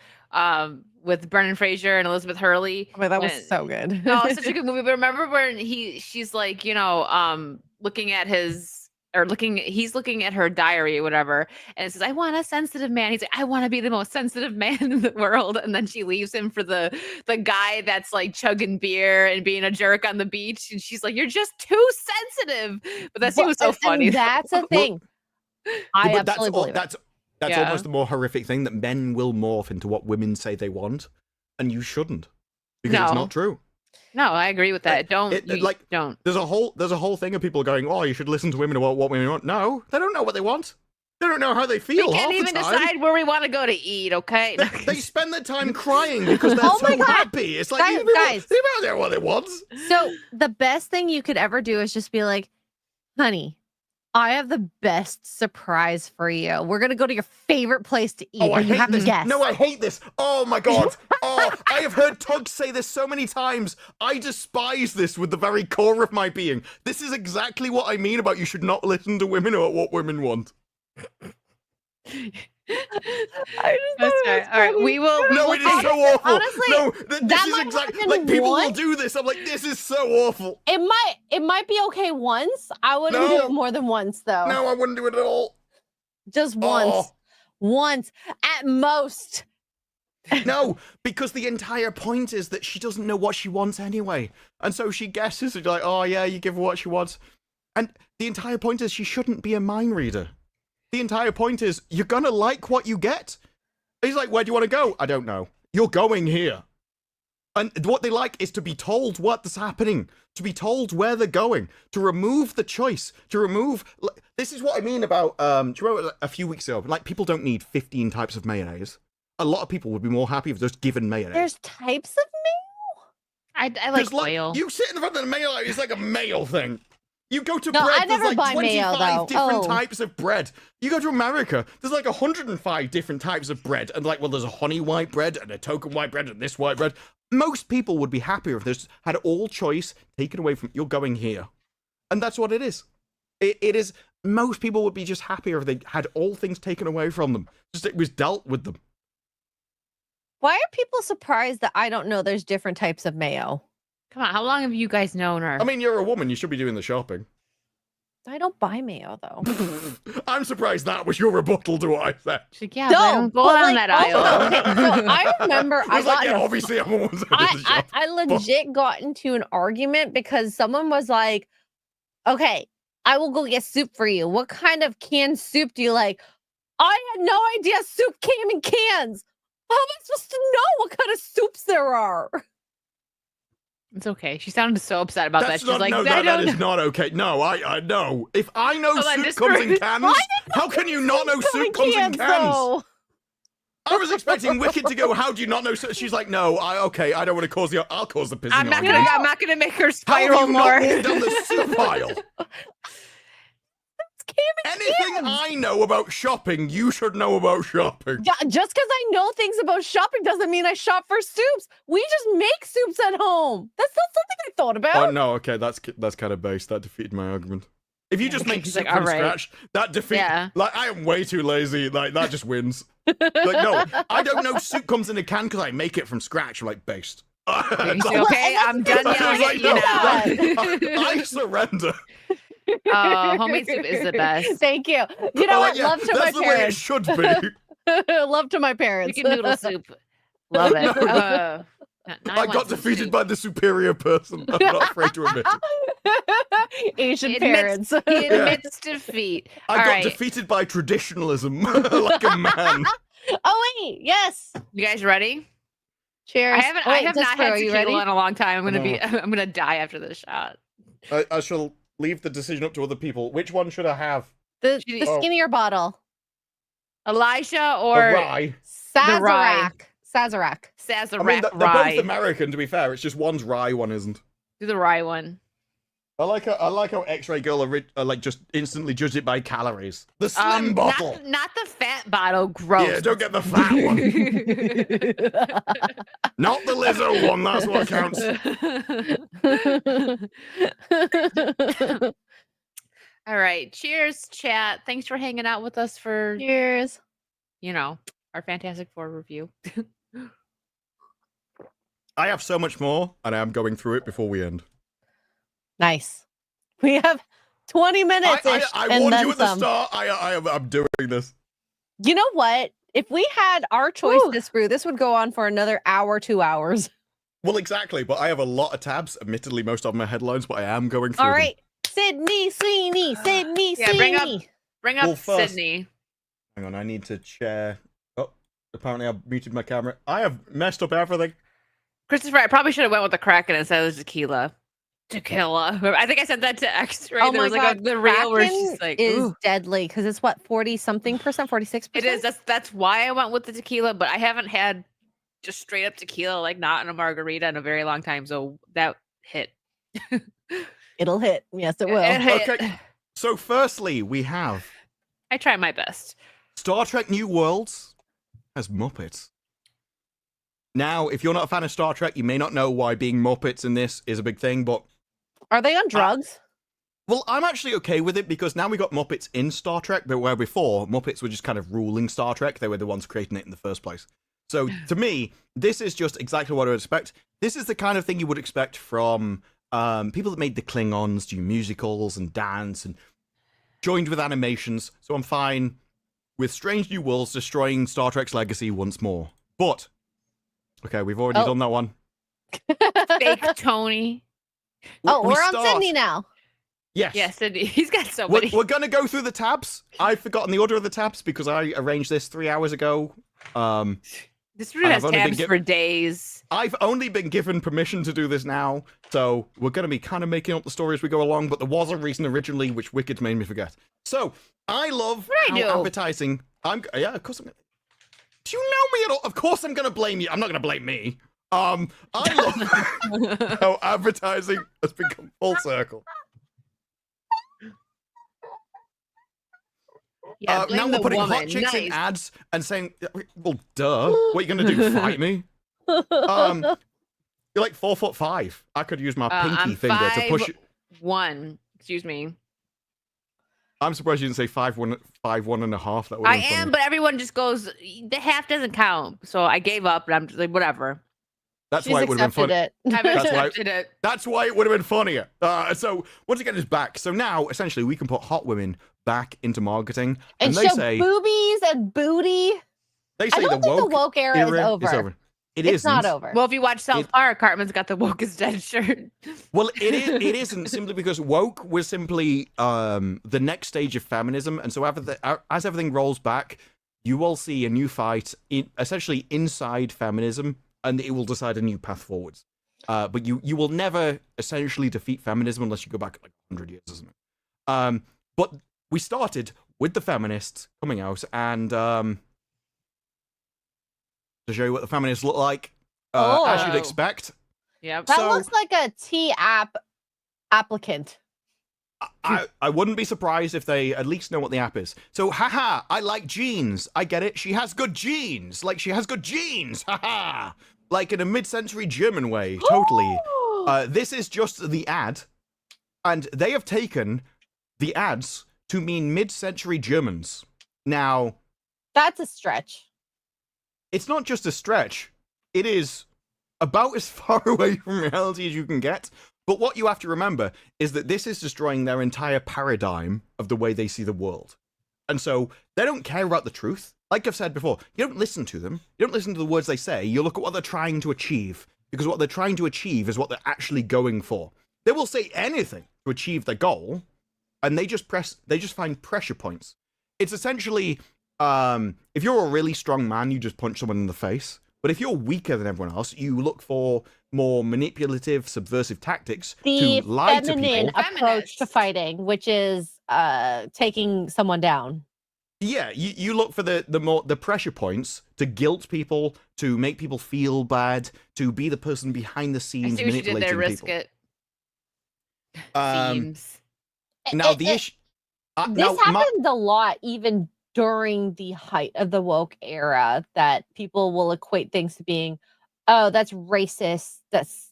with Brendan Fraser and Elizabeth Hurley? Oh, that was so good. Oh, it's such a good movie. But remember when she's like, looking at he's looking at her diary or whatever, and it says, I want a sensitive man. He's like, I want to be the most sensitive man in the world. And then she leaves him for the guy that's like chugging beer and being a jerk on the beach. And she's like, you're just too sensitive. But that seems so funny. And that's a thing. I absolutely believe that's almost the more horrific thing, that men will morph into what women say they want, and you shouldn't, because it's not true. No, I agree with that. Don't. There's a whole thing of people going, oh, you should listen to women about what women want. No, they don't know what they want. They don't know how they feel. We can't even decide where we want to go to eat. Okay. They spend their time crying because they're so happy. It's like, guys, they don't know what they want. So the best thing you could ever do is just be like, honey, I have the best surprise for you. We're going to go to your favorite place to eat. Oh, you have to guess. No, I hate this. Oh, my God. Oh, I have heard Tug say this so many times. I despise this with the very core of my being. This is exactly what I mean about you should not listen to women or what women want. That's right. All right, we will. No, it is so awful. Honestly, no, this is exactly like people will do this. I'm like, this is so awful. It might be okay once. I wouldn't do it more than once, though. No, I wouldn't do it at all. Just once. Once at most. No, because the entire point is that she doesn't know what she wants anyway, and so she guesses. And you're like, oh yeah, you give her what she wants, and the entire point is she shouldn't be a mind reader. The entire point is you're gonna like what you get. He's like, where do you want to go? I don't know. You're going here. And what they like is to be told what's happening, to be told where they're going, to remove the choice, to remove... This is what I mean about, do you remember a few weeks ago, like, people don't need 15 types of mayonnaise. A lot of people would be more happy if just given mayonnaise. There's types of mayo? I like oil. You sit in front of the mayo, it's like a male thing. You go to bread, I there's like buy 25 mayo, different types of bread. You go to America, there's like 105 different types of bread. And like, well, there's a honey white bread and a token white bread and this white bread. Most people would be happier if this had all choice taken away from, you're going here. And that's what it is. It is, most people would be just happier if they had all things taken away from them. Just it was dealt with them. Why are people surprised that I don't know there's different types of mayo? Come on, how long have you guys known her? I mean, you're a woman, you should be doing the shopping. I don't buy mayo, though. I'm surprised that was your rebuttal to what I said. Like, yeah, don't go down that aisle. Okay, so I remember obviously I'm a woman. I legit got into an argument because someone was like, okay, I will go get soup for you. What kind of canned soup do you like? I had no idea soup came in cans. How am I supposed to know what kind of soups there are? It's okay. She sounded so upset about that. That's She's not, like, no, I that don't is know. not okay. No, I know. If I know Hold on, soup just comes in for- cans, how can you not know soup comes in cans? though. I was expecting Wicked to go, how do you not know? She's like, no, I don't want to cause I'll cause the pissing. I'm not gonna make her How spiral have you more. not walked down the soup aisle? Anything cans. I know about shopping, you should know about shopping. Yeah, just because I know things about shopping doesn't mean I shop for soups. We just make soups at home. That's not something I thought about. Oh no, okay, that's kind of base. That defeated my argument. If you just make She's soup like, from "All right." scratch, that defeats. Yeah. Like, I am way too lazy. Like, that just wins. Like, no, I don't know soup comes in a can because I make it from scratch. I'm like, based. Okay, I'm done Well, yelling like, at no, you now. I surrender. Homemade soup is the best. Thank you. You know what? Yeah, Love to my that's the way it parents. should be. Love to my parents. Chicken noodle soup. Love it. Now I want got some defeated soup. by the superior person. I'm not afraid to admit it. Asian He admits- parents. He admits defeat. I All got right, defeated by traditionalism like a man. Oh wait, yes. you guys ready? Cheers. I have not had Are you tequila ready? in a long time. No. I'm gonna die after this shot. I shall leave the decision up to other people. Which one should I have? The Oh. skinnier bottle. Elijah A or rye. The rye. Sazerac. Sazerac I mean, they're rye? both American, to be fair. It's just one's rye, one isn't. Do the rye one. I like how X-Ray Girl like just instantly judged it by calories. The slim bottle. Not the fat bottle. Gross. Yeah, don't get the fat one. Not the Lizzo one. That's what counts. All right. Cheers, chat. Thanks for hanging out with us for, Cheers. our Fantastic Four review. I have so much more, and I am going through it before we end. Nice. We have 20 minutes. I warned you at the start. I'm doing this. You know what? If we had our choice this brew, this would go on for another hour, 2 hours. Well, exactly. But I have a lot of tabs. Admittedly, most of my headlines, but I am going through All them. right. Sydney Sweeney. Sydney Yeah, bring up- Sweeney. Bring up Well, first- Sydney. Hang on, I need to share. Oh, apparently I've muted my camera. I have messed up everything. Christopher, I probably should have went with the Kraken instead of the tequila. Tequila. I think I sent that to X, right? Oh There my was like God. the reel where Kraken she's like, is ooh. deadly because it's what 40-something%, 46%. It is. That's why I went with the tequila, but I haven't had just straight up tequila, like not in a margarita, in a very long time. So that hit. It'll hit. Yes, it will. It hit. Okay. So, firstly, we have I try my best. Star Trek New Worlds has Muppets. Now, if you're not a fan of Star Trek, you may not know why being Muppets in this is a big thing, but Are they on drugs? well, I'm actually okay with it because now we got Muppets in Star Trek, but where before Muppets were just kind of ruling Star Trek, they were the ones creating it in the first place. So to me, this is just exactly what I would expect. This is the kind of thing you would expect from people that made the Klingons do musicals and dance and joined with animations. So I'm fine with Strange New Worlds destroying Star Trek's legacy once more. But okay, we've already done that one. Fake Tony. Oh, We we're on start- Sydney now. Yes. Yes, Sydney. He's got so We're, many. we're going to go through the tabs. I've forgotten the order of the tabs because I arranged this 3 hours ago. This room I has have only been tabs for days. I've only been given permission to do this now, so we're going to be kind of making up the story as we go along, but there was a reason originally which Wicked made me forget. So, I love What'd I how do? advertising... Yeah, of course I'm... Do you know me at all? Of course I'm going to blame you. I'm not going to blame me. I love how advertising has become full circle. Yeah, Now blame we're the putting woman. hot chicks in Nice. ads and saying, well, duh. What are you going to do, fight me? You're like 4'5". I could use my pinky I'm finger to push you. 5'1". Excuse me. I'm surprised you didn't say 5'1.5". That would I am, but everyone just goes, the half doesn't count. So I gave up, and I'm just like, whatever. That's She's why it would have been accepted funny. it. I've That's why- accepted it. That's why it would have been funnier. So once again, it's back. So now, essentially, we can put hot women back into marketing, And they show say boobies and booty. they I say don't the think woke the woke era is over. It It's isn't. not over. Well, if you watch South It- Park, Cartman's got the woke is dead shirt. Well, it isn't simply because woke was simply the next stage of feminism, and so as everything rolls back, you will see a new fight essentially inside feminism, and it will decide a new path forwards. But you will never essentially defeat feminism unless you go back like 100 years, isn't it? But we started with the feminists coming out, and to show you what the feminists look like, as you'd expect. Yep. That So- looks like a T app applicant. I wouldn't be surprised if they at least know what the app is. So, haha, I like jeans. I get it. She has good genes. Like, she has good genes. Haha. Like in a mid-century German way. Totally. This is just the ad. And they have taken the ads to mean mid-century Germans. Now, That's a stretch. it's not just a stretch. It is about as far away from reality as you can get. But what you have to remember is that this is destroying their entire paradigm of the way they see the world. And so they don't care about the truth. Like I've said before, you don't listen to them. You don't listen to the words they say. You look at what they're trying to achieve. Because what they're trying to achieve is what they're actually going for. They will say anything to achieve their goal. And they just find pressure points. It's essentially, if you're a really strong man, you just punch someone in the face. But if you're weaker than everyone else, you look for more manipulative, subversive tactics The to lie to feminine people. approach to fighting, which is taking someone down. Yeah, you look for the pressure points to guilt people, to make people feel bad, to be the person behind the I scenes see what you did manipulating there, risk people. it. Themes. Now the issue. This happened a lot, even during the height of the woke era, that people will equate things to being, oh, that's racist. That's,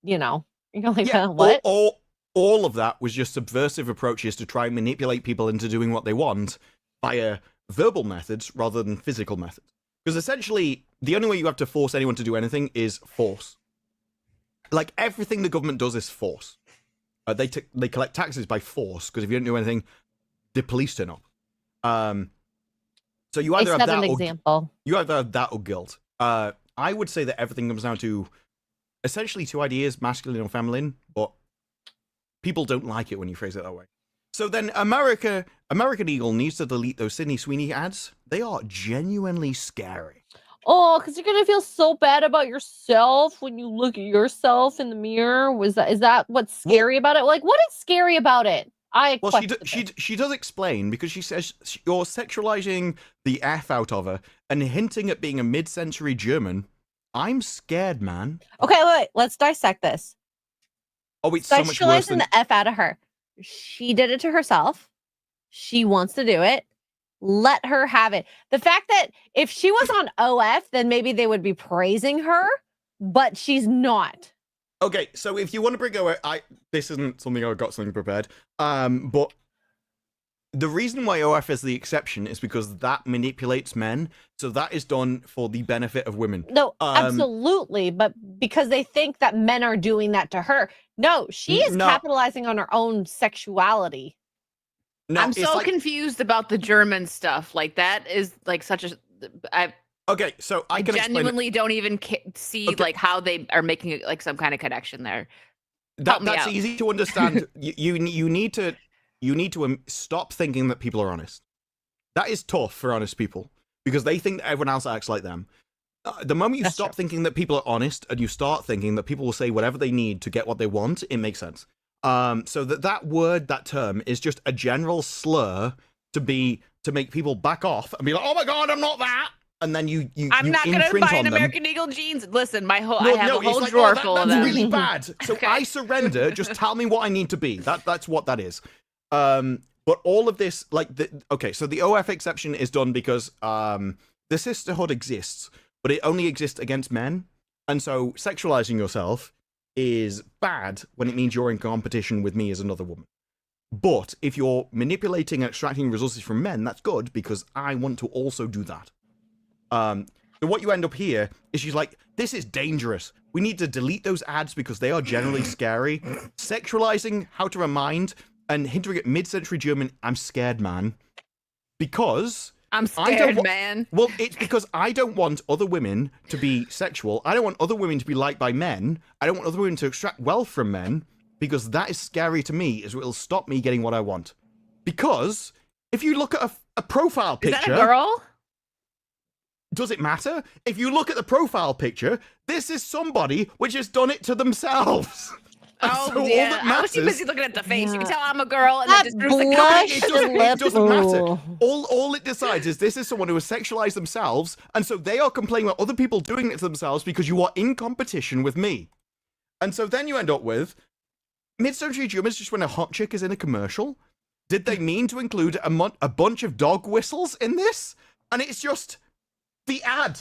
you're like, yeah, what? all of that was just subversive approaches to try and manipulate people into doing what they want via verbal methods rather than physical methods. Because essentially, the only way you have to force anyone to do anything is force. Like, everything the government does is force. They collect taxes by force, because if you don't do anything, the police turn up. So you either have that, example. You either have that or guilt. I would say that everything comes down to essentially two ideas, masculine or feminine, but people don't like it when you phrase it that way. So then American Eagle needs to delete those Sydney Sweeney ads. They are genuinely scary. Oh, because you're gonna feel so bad about yourself when you look at yourself in the mirror. Is that what's scary about it? Like, what is scary about it? She does explain, because she says you're sexualizing the F out of her and hinting at being a mid-century German. I'm scared, man. Okay, wait, let's dissect this. Oh, it's so much worse than the F out of her. She did it to herself. She wants to do it. Let her have it. The fact that if she was on OF, then maybe they would be praising her, but she's not. Okay, so if you want to bring over, this isn't something I got something prepared. But the reason why OF is the exception is because that manipulates men. So that is done for the benefit of women. No, absolutely. But because they think that men are doing that to her. No, she is capitalizing on her own sexuality. No, I'm so confused about the German stuff. Like, that is like such a. Okay, so I can genuinely don't even see like how they are making like some kind of connection there. That's easy to understand. you need to stop thinking that people are honest. That is tough for honest people, because they think that everyone else acts like them. The moment you stop thinking that people are honest and you start thinking that people will say whatever they need to get what they want, it makes sense. So that term is just a general slur to make people back off and be like, oh my god, I'm not that. And then I'm not going to buy an American Eagle jeans. Listen, I have a whole drawer full of them. That's really bad. So okay. I surrender. Just tell me what I need to be. That's what that is. But all of this, so the OF exception is done because the sisterhood exists, but it only exists against men. And so sexualizing yourself is bad when it means you're in competition with me as another woman. But if you're manipulating and extracting resources from men, that's good, because I want to also do that. So what you end up here is she's like, this is dangerous. We need to delete those ads because they are generally scary. Sexualizing how to remind and hinting at mid-century German, I'm scared, man. Because I'm scared, man. Well, it's because I don't want other women to be sexual. I don't want other women to be liked by men. I don't want other women to extract wealth from men, because that is scary to me, as it will stop me getting what I want. Because if you look at a profile picture... Is that a girl? does it matter? If you look at the profile picture, this is somebody which has done it to themselves. Oh, So all yeah. that I was too matters- busy looking at the face. You can Yeah. tell I'm a girl. And That then just Drew's like, blush it doesn't matter. Ooh. All it decides is this is someone who has sexualized themselves, and so they are complaining about other people doing it to themselves because you are in competition with me. And so then you end up with mid-century Germans just when a hot chick is in a commercial. Did they mean to include a bunch of dog whistles in this? And it's just the ad.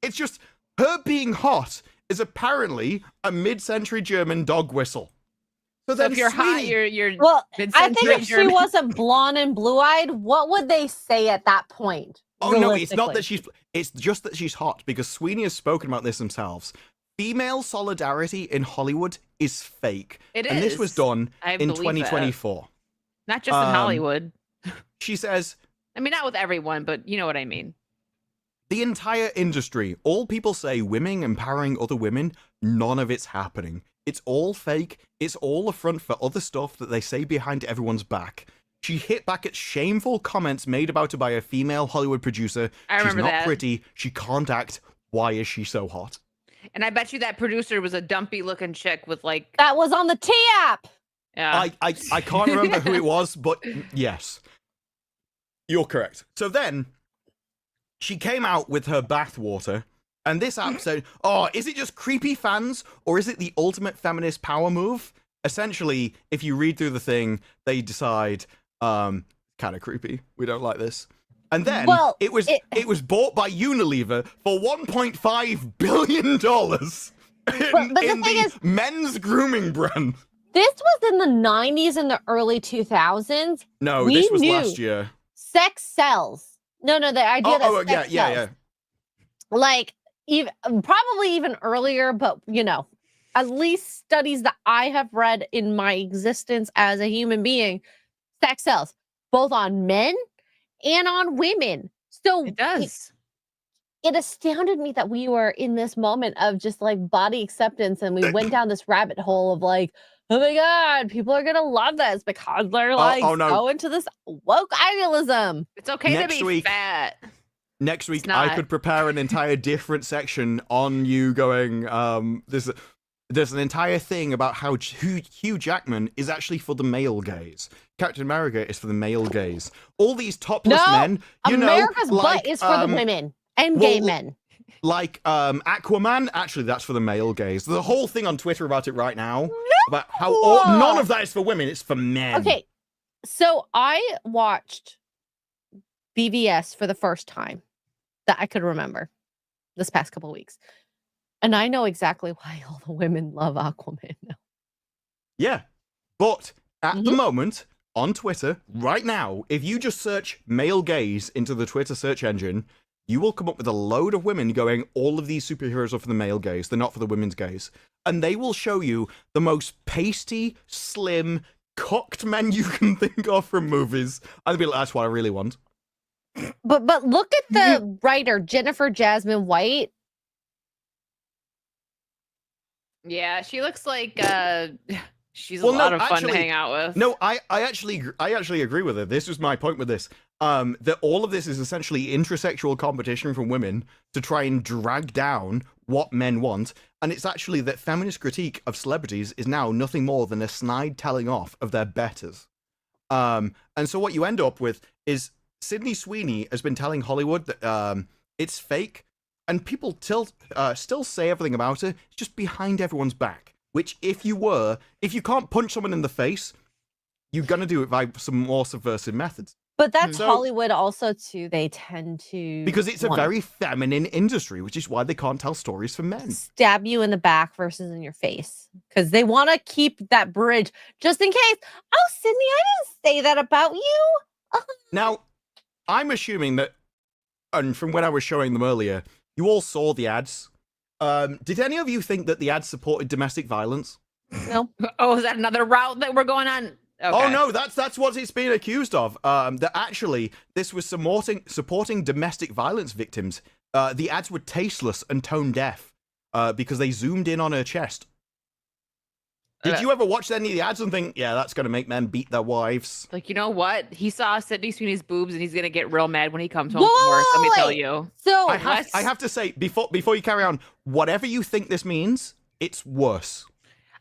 It's just her being hot is apparently a mid-century German dog whistle. So then if you're hot, Sweeney- you're Well, I mid-century think if she German. wasn't blonde and blue-eyed, what would they say at that point? Oh no, it's not that realistically? it's just that she's hot, because Sweeney has spoken about this themselves. Female solidarity in Hollywood is fake. It and this was is. done I in believe that. 2024. Not just in Hollywood. She says, I mean, not with everyone, but you know what I mean. the entire industry, all people say women empowering other women, none of it's happening. It's all fake. It's all a front for other stuff that they say behind everyone's back. She hit back at shameful comments made about her by a female Hollywood producer. I She's remember not that. pretty. She can't act. Why is she so hot? And I bet you that producer was a dumpy looking chick with like, That was on the T app. yeah. I can't remember who it was, but yes. You're correct. So then, she came out with her bathwater, and this app said, oh, is it just creepy fans, or is it the ultimate feminist power move? Essentially, if you read through the thing, they decide, kind of creepy. We don't like this. And then Well, it was bought by Unilever for $1.5 billion But the in thing the is- men's grooming brand. This was in the 90s and the early 2000s. No, We this was knew. last year. Sex sells. No, the idea that sex yeah. sells. Like, even probably even earlier, but at least studies that I have read in my existence as a human being, sex sells both on men and on women. So it does. it astounded me that we were in this moment of just like body acceptance, and we went down this rabbit hole of like, oh my god, people are gonna love this because they're like oh, no. so into this woke idealism. It's okay Next to be week- fat. Next week, It's I not. could prepare an entire different section on you going, there's an entire thing about how Hugh Jackman is actually for the male gaze. Captain America is for the male gaze. All these topless No, men, America's like, butt is for the women and gay well, men. Like Aquaman, actually that's for the male gaze. There's a whole thing on Twitter about it right now. About how none of that is for women, it's for men. Okay, so I watched BVS for the first time that I could remember this past couple of weeks. And I know exactly why all the women love Aquaman now. Yeah. But at Mm-hmm. the moment, on Twitter, right now, if you just search male gaze into the Twitter search engine, you will come up with a load of women going, all of these superheroes are for the male gaze, they're not for the women's gaze. And they will show you the most pasty, slim, cocked men you can think of from movies. And they'll be like, that's what I really want. But look at the writer, Jennifer Jasmine White. Yeah, she looks like she's Well, a no, lot of fun actually- to hang out with. No, I actually agree with her. This was my point with this. That all of this is essentially intersexual competition from women to try and drag down what men want, and it's actually that feminist critique of celebrities is now nothing more than a snide telling off of their betters. And so what you end up with is Sydney Sweeney has been telling Hollywood that it's fake, and people still say everything about her. It's just behind everyone's back. Which, if you can't punch someone in the face, you're gonna do it by some more subversive methods. But that's So- Hollywood also too. They tend to Because it's a wanna very feminine industry, which is why they can't tell stories for men. stab you in the back versus in your face. Because they want to keep that bridge just in case. Oh, Sydney, I didn't say that about you. Now, I'm assuming that, and from when I was showing them earlier, you all saw the ads. Did any of you think that the ads supported domestic violence? No. Oh, is that another route that we're going on? Okay. Oh no, that's what it's being accused of. That actually this was supporting domestic violence victims. The ads were tasteless and tone deaf because they zoomed in on her chest. Did you ever watch any of the ads and think, yeah, that's going to make men beat their wives? Like, you know what? He saw Sydney Sweeney's boobs and he's going to get real mad when he comes home from work. Let me tell you. So I have to say, before you carry on, whatever you think this means, it's worse.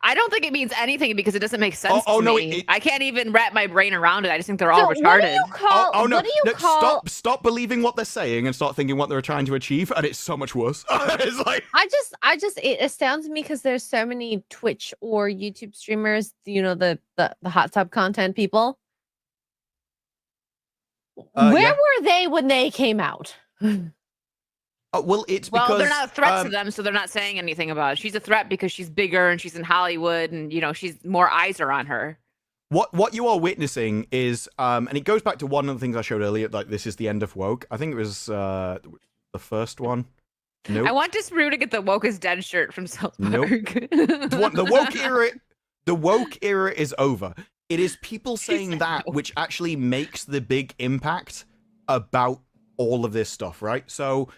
I don't think it means anything because it doesn't make sense to no, me. I can't even wrap my brain around it. I just think they're all retarded. What do you call? Stop believing what they're saying and start thinking what they're trying to achieve, and it's so much worse. It's like it astounds me because there's so many Twitch or YouTube streamers, you know, the hot tub content people. Where were they when they came out? Well, it's because they're not a threat to them, so they're not saying anything about it. She's a threat because she's bigger and she's in Hollywood, and you know, she's more eyes are on her. What you are witnessing is, and it goes back to one of the things I showed earlier, like this is the end of woke. I think it was the first one. Nope. I want Disparu to get the woke is dead shirt from South Park. Nope. The woke era is over. It is people saying that which actually makes the big impact about all of this stuff, right? So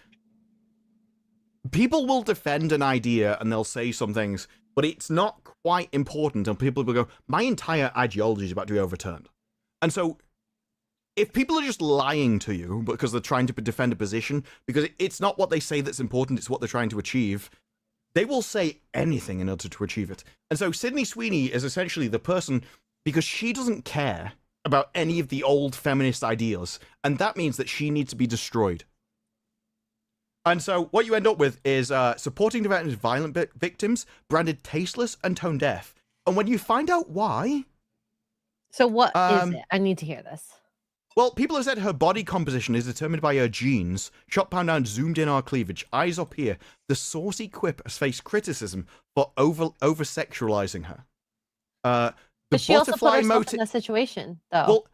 people will defend an idea and they'll say some things, but it's not quite important, and people will go, my entire ideology is about to be overturned. And so if people are just lying to you because they're trying to defend a position, because it's not what they say that's important, it's what they're trying to achieve, they will say anything in order to achieve it. And so Sydney Sweeney is essentially the person, because she doesn't care about any of the old feminist ideals, and that means that she needs to be destroyed. And so what you end up with is supporting domestic violent victims branded tasteless and tone deaf. And when you find out why... So what is it? I need to hear this. Well, people have said her body composition is determined by her genes. Shot pound down, zoomed in our cleavage. Eyes up here. The saucy quip has faced criticism for over-sexualizing her. The she also put herself in a situation, though. Well,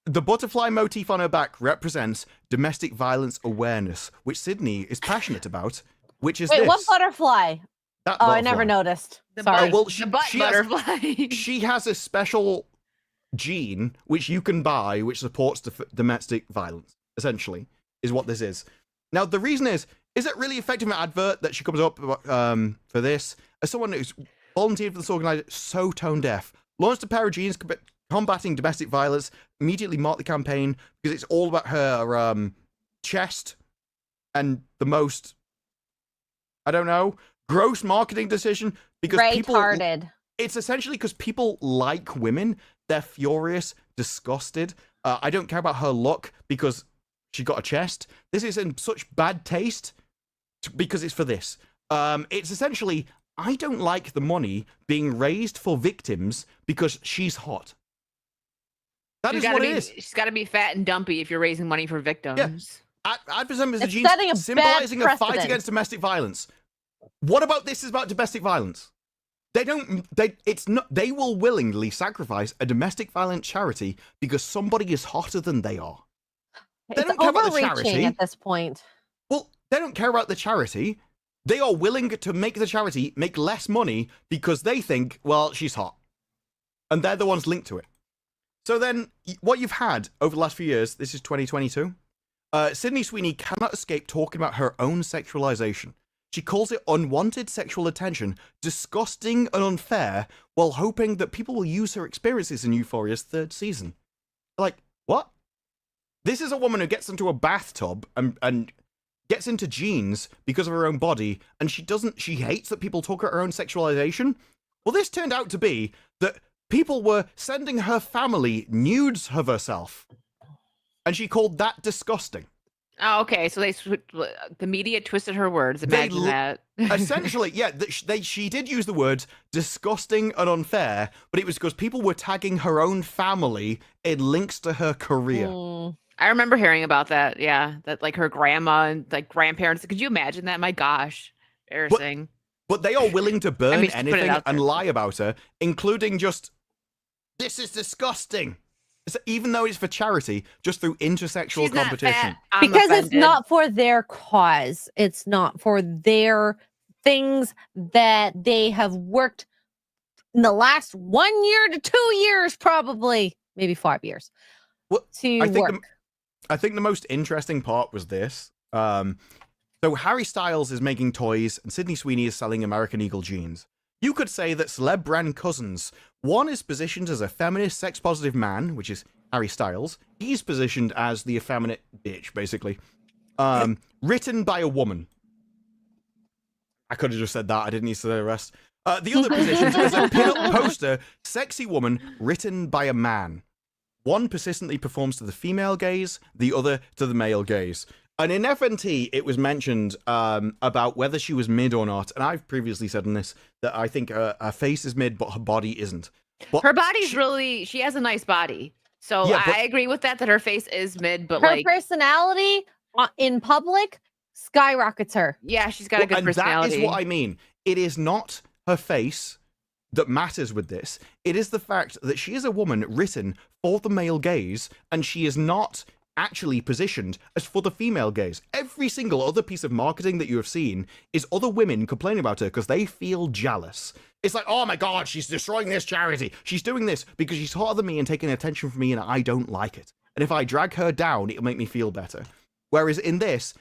the butterfly motif on her back represents domestic violence awareness, which Sydney is passionate about, which is this. What butterfly? That Oh, butterfly. I never noticed. Sorry. Well, the butt butterfly. She has a special gene which you can buy which supports domestic violence, essentially, is what this is. Now, the reason is it really effective in an advert that she comes up for this? As someone who's volunteered for this organization, so tone deaf, launched a pair of genes combating domestic violence, immediately marked the campaign because it's all about her chest and the most, I don't know, gross marketing decision because retarded. It's essentially because people like women. They're furious, disgusted. I don't care about her look because she got a chest. This is in such bad taste because it's for this. It's essentially, I don't like the money being raised for victims because she's hot. That is what it is. She's got to be fat and dumpy if you're raising money for victims. Yeah. Advertising is a gene setting a symbolizing bad a fight precedent. against domestic violence. What about this is about domestic violence? They will willingly sacrifice a domestic violence charity because somebody is hotter than they are. They It's don't care about the overreaching charity. at this point. Well, they don't care about the charity. They are willing to make the charity make less money because they think, well, she's hot. And they're the ones linked to it. So then, what you've had over the last few years, this is 2022, Sydney Sweeney cannot escape talking about her own sexualization. She calls it unwanted sexual attention, disgusting and unfair, while hoping that people will use her experiences in Euphoria's third season. Like, what? This is a woman who gets into a bathtub and gets into jeans because of her own body, and she hates that people talk about her own sexualization. Well, this turned out to be that people were sending her family nudes of herself, and she called that disgusting. Oh, okay. So the media twisted her words. Imagine that. Essentially, yeah, she did use the words disgusting and unfair, but it was because people were tagging her own family in links to her career. I remember hearing about that. Yeah, that like her grandma and like grandparents. Could you imagine that? My gosh, embarrassing. But they are willing to burn just put it anything out there. and lie about her, including just, this is disgusting. Even though it's for charity, just through intersexual She's not competition. fat. I'm Because it's offended. not for their cause. It's not for their things that they have worked in the last 1 year to 2 years, probably, maybe 5 years. Well, to work. I think the most interesting part was this. So Harry Styles is making toys, and Sydney Sweeney is selling American Eagle jeans. You could say that celeb brand cousins. One is positioned as a feminist, sex-positive man, which is Harry Styles. He's positioned as the effeminate bitch, basically. Written by a woman. I could have just said that. I didn't need to say the rest. The other positions is a pin-up poster, sexy woman, written by a man. One persistently performs to the female gaze, the other to the male gaze. And in FNT, it was mentioned about whether she was mid or not. And I've previously said in this that I think her face is mid, but her body isn't. But her body's she has a nice body. So Yeah, but- I agree with that her face is mid, but Her like, personality in public skyrockets her. yeah, she's got a good and personality. that is what I mean. It is not her face that matters with this. It is the fact that she is a woman written for the male gaze, and she is not actually positioned as for the female gaze. Every single other piece of marketing that you have seen is other women complaining about her because they feel jealous. It's like, oh my god, she's destroying this charity. She's doing this because she's hotter than me and taking attention from me, and I don't like it. And if I drag her down, it'll make me feel better. Whereas in this,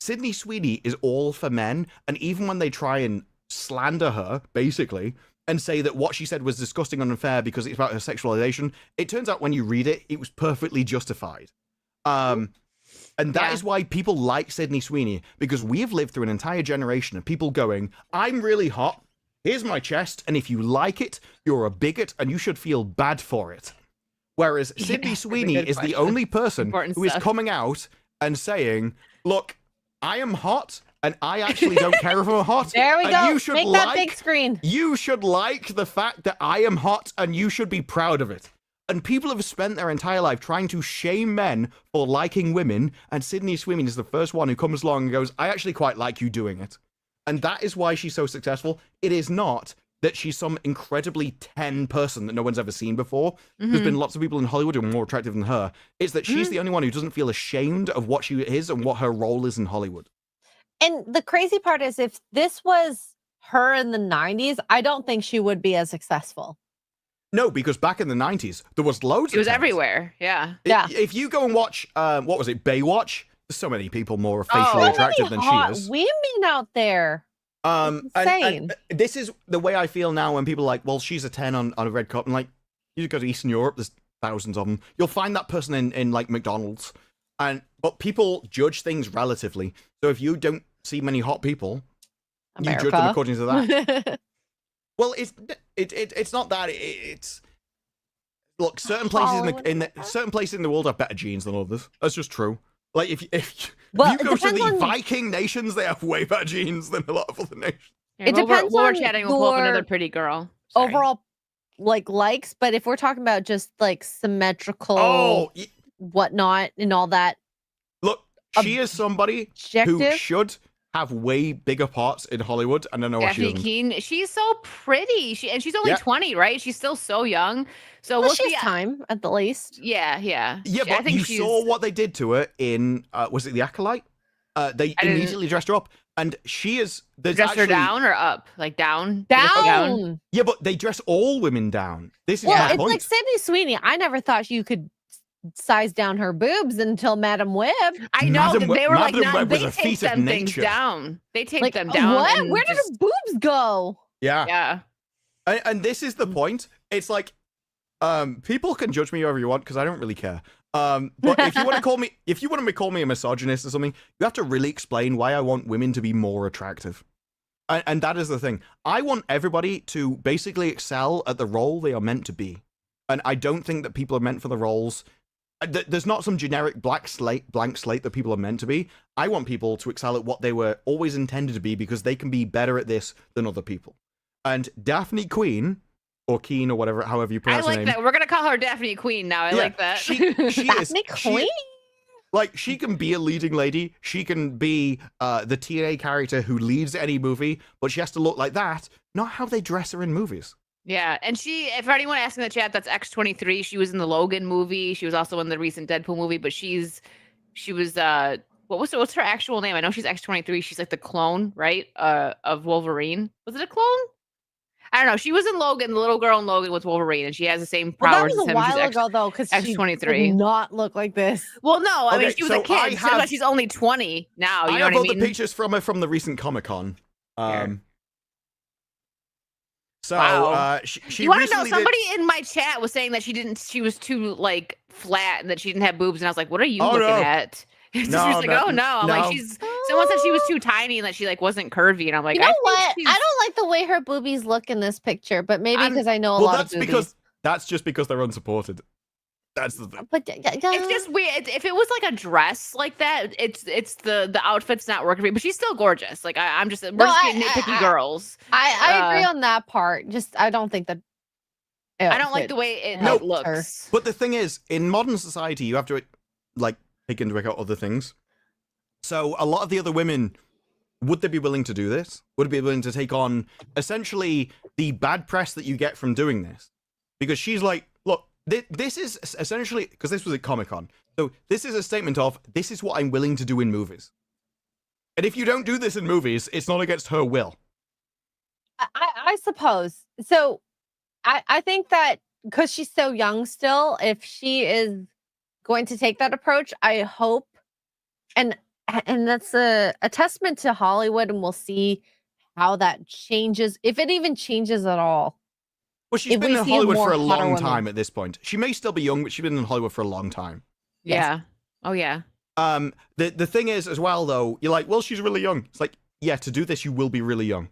Sydney Sweeney is all for men, and even when they try and slander her, basically, and say that what she said was disgusting and unfair because it's about her sexualization, it turns out when you read it, it was perfectly justified. And that is why people like Sydney Sweeney, because we have lived through an entire generation of people going, I'm really hot, here's my chest, and if you like it, you're a bigot and you should feel bad for it. Whereas Sydney Sweeney is the only person who is coming out and saying, look, I am hot, and I actually don't care if I'm hot. There we and go. You should Make that big screen. You should like the fact that I am hot, and you should be proud of it. And people have spent their entire life trying to shame men for liking women, and Sydney Sweeney is the first one who comes along and goes, I actually quite like you doing it. And that is why she's so successful. It is not that she's some incredibly 10 person that no one's ever seen before. There's been lots of people in Hollywood who are more attractive than her. It's that she's the only one who doesn't feel ashamed of what she is and what her role is in Hollywood. And the crazy part is, if this was her in the 90s, I don't think she would be as successful. No, because back in the 90s, there was loads of It was talent. everywhere. Yeah. Yeah. If you go and watch, what was it, Baywatch? There's so many people more facially attractive than she is. Women out there. And Insane. this is the way I feel now when people are like, well, she's a 10 on a red cup. And like, you go to Eastern Europe, there's thousands of them. You'll find that person in like McDonald's. But people judge things relatively. So if you don't see many hot people, you judge them according to that. Well, it's not that. It's look, certain places certain places in the world have better genes than others. That's just true. Like if you go to the Viking nations, they have way better genes than a lot of other nations. Yeah, It depends we're on chatting. We'll pull up another your pretty girl. Sorry. Overall, likes, but if we're talking about just like symmetrical, whatnot, and all that, look, she is somebody who should have way bigger parts in Hollywood. I don't know why she doesn't. Keen, she's so pretty. She's only 20, right? She's still so young. So we'll she's see. Time at the least. Yeah. But I think you saw what they did to her in was it The Acolyte? They immediately dressed her up, and she is dressed her down or up, like down. Down. Yeah, but they dress all women down. This is Well, my it's point. like Sydney Sweeney. I never thought you could size down her boobs until Madam Web. I know Madam they were like, Madam Web was they a take feat of them things nature. down. They take Like, them down. what? and Where did just- her boobs go? Yeah. And this is the point. It's like, people can judge me however you want because I don't really care. But if you want to call me a misogynist or something, you have to really explain why I want women to be more attractive. And that is the thing. I want everybody to basically excel at the role they are meant to be. And I don't think that people are meant for the roles. There's not some generic blank slate that people are meant to be. I want people to excel at what they were always intended to be because they can be better at this than other people. And Daphne Queen, or Keen, or whatever, however you pronounce her name. I like that. We're gonna call her Daphne Queen now. I like that. She Daphne Queen? Like, she can be a leading lady. She can be the TNA character who leads any movie, but she has to look like that, not how they dress her in movies. Yeah, and if anyone asking in the chat, that's X-23. She was in the Logan movie. She was also in the recent Deadpool movie, but she was what's her actual name? I know she's X-23. She's like the clone, right? Of Wolverine. Was it a clone? I don't know. She was in Logan, the little girl in Logan with Wolverine, and she has the same powers Well, that was as a him. while She's ago, though, because she X-23. did not look like this. Well, no, I mean, Okay, she was so a kid. I have- She's only 20 now. You I know have what I all mean? the pictures from her from the recent Comic-Con. So Wow. she You want to know? recently Somebody in my chat was saying that she was too like flat and that she didn't have boobs, and I was like, "What are you Oh, looking no. at?" She was No, like, no, "Oh no!" I'm like, no. Someone said she was too tiny and that she like wasn't curvy, and I'm like, You know I think what? she's- I don't like the way her boobies look in this picture, but maybe I'm- because I know a Well, lot that's of boobies. because that's just because they're unsupported. That's the thing. But It's just weird. If it was like a dress like that, it's the outfit's not working for me. But she's still gorgeous. Like we're just being nitpicky girls. I agree on that part. Just I don't think that. I don't like the way it helps looks. her. But the thing is, in modern society, you have to like take into account other things. So a lot of the other women, would they be willing to do this? Would they be willing to take on essentially the bad press that you get from doing this? Because she's like, look, this is essentially, because this was at Comic-Con. So this is a statement of, this is what I'm willing to do in movies. And if you don't do this in movies, it's not against her will. I suppose. So I think that because she's so young still, if she is going to take that approach, I hope, and that's a testament to Hollywood, and we'll see how that changes, if it even changes at all. Well, she's If been we in see Hollywood more for a hotter long women. time at this point. She may still be young, but she's been in Hollywood for a long time. Yeah. Oh yeah. The thing is as well though, you're like, well, she's really young. It's like, yeah, to do this you will be really young.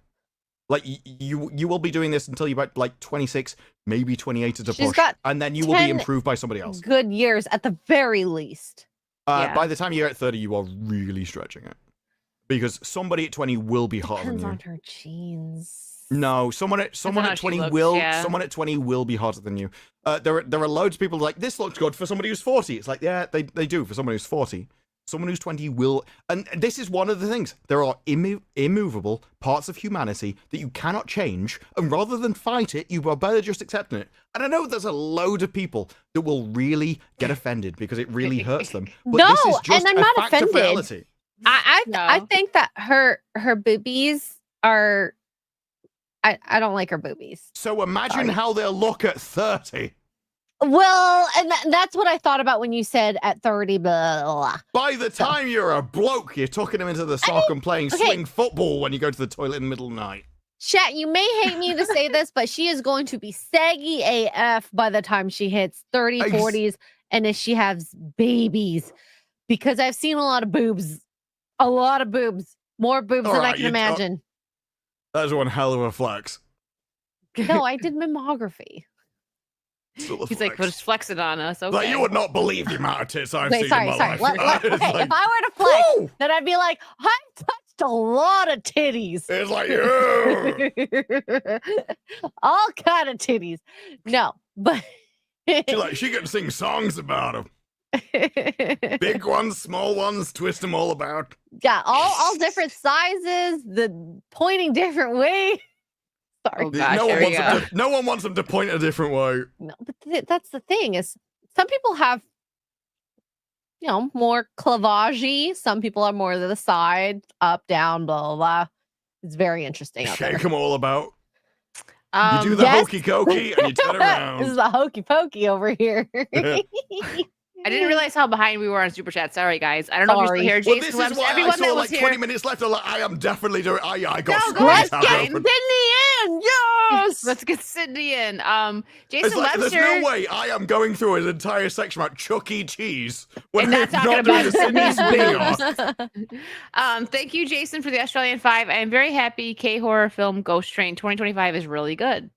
Like you will be doing this until you're about like 26, maybe 28 at a She's push, got and then you will be 10 improved by somebody else. Good years at the very least. Yeah. By the time you're at 30, you are really stretching it, because somebody at 20 will be hotter than Depends you. on her genes. No, someone at how she 20 looks, will yeah. someone at 20 will be hotter than you. There are loads of people like, this looks good for somebody who's 40. It's like, yeah, they do for someone who's 40. Someone who's 20 will, and this is one of the things. There are immovable parts of humanity that you cannot change, and rather than fight it, you are better just accepting it. And I know there's a load of people that will really get offended because it really hurts them. But No, this is just and I'm a not fact of offended. reality. I No. think that her boobies are. I don't like her boobies. So imagine Sorry. how they'll look at 30. Well, and that's what I thought about when you said at 30. Blah, blah, blah. By the time you're a bloke, you're tucking him into the sock and playing okay. swing football when you go to the toilet in the middle of the night. Chat, you may hate me to say this, but she is going to be saggy AF by the time she hits 30, Ex- 40s, and if she has babies. Because I've seen a lot of boobs. A lot of boobs. More boobs All than I right, can you- imagine. That's one hell of a flex. No, I did mammography. Still a He's like, flex. just flexing on us. Okay. Like, you would not believe the amount of tits I've Wait, seen sorry, in my sorry. life. It's Okay, like, if I were to flex, woo! then I'd be like, I've touched a lot of titties. It's like, yeah. All kind of titties. No, but she can sing songs about them. Big ones, small ones, twist them all about. yeah, all different sizes, the pointing different way. Sorry. Oh, gosh, no, one here we wants them go. no one wants them to point a different way. No, but that's the thing is some people have, more clavage. Some people are more to the side, up, down, blah, blah, blah. It's very interesting out there. Shake them all about. You do the yes. hokey cokey and you turn around. This is a hokey pokey over here. I didn't realize how behind we were on Super Chat. Sorry, guys. I don't know if you're still here. Sorry. Well, Jason this is Webster, why I everyone saw that was like here. 20 minutes left. I'm like, I am definitely doing. I got No, squeezed Let's out get open. Sydney in. Yes. Let's get Cindy in. Jason It's like, Webster. there's no way I am going through an entire section about Chuck E. Cheese when And I'm not talking not doing the about Sydney spin off. Thank you, Jason, for the Australian 5. I am very happy K-horror film Ghost Train 2025 is really good.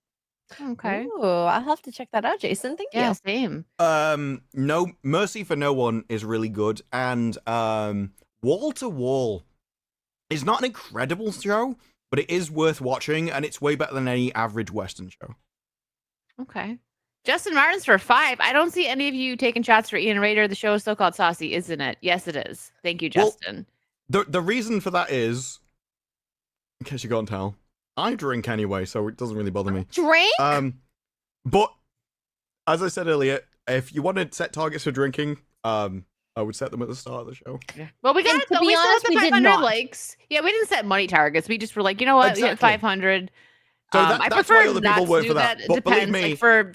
Okay. Ooh, I'll have to check that out, Jason. Thank Yeah, you. same. No Mercy for No One is really good, and Wall to Wall is not an incredible show, but it is worth watching, and it's way better than any average Western show. Okay. Justin Martins for 5. I don't see any of you taking shots for Ian Rader. The show is still called Saucy, isn't it? Yes, it is. Thank you, Well, Justin. The reason for that is, in case you can't tell, I drink anyway, so it doesn't really bother me. Drink? But as I said earlier, if you want to set targets for drinking, I would set them at the start of the show. Well, we got And it. to Though. be We still honest, have we the did 500 not. likes. Yeah, we didn't set money targets. We just were like, you know what? Exactly. 500. So I that's prefer why other not people to work do for that. It But believe depends. me, Like for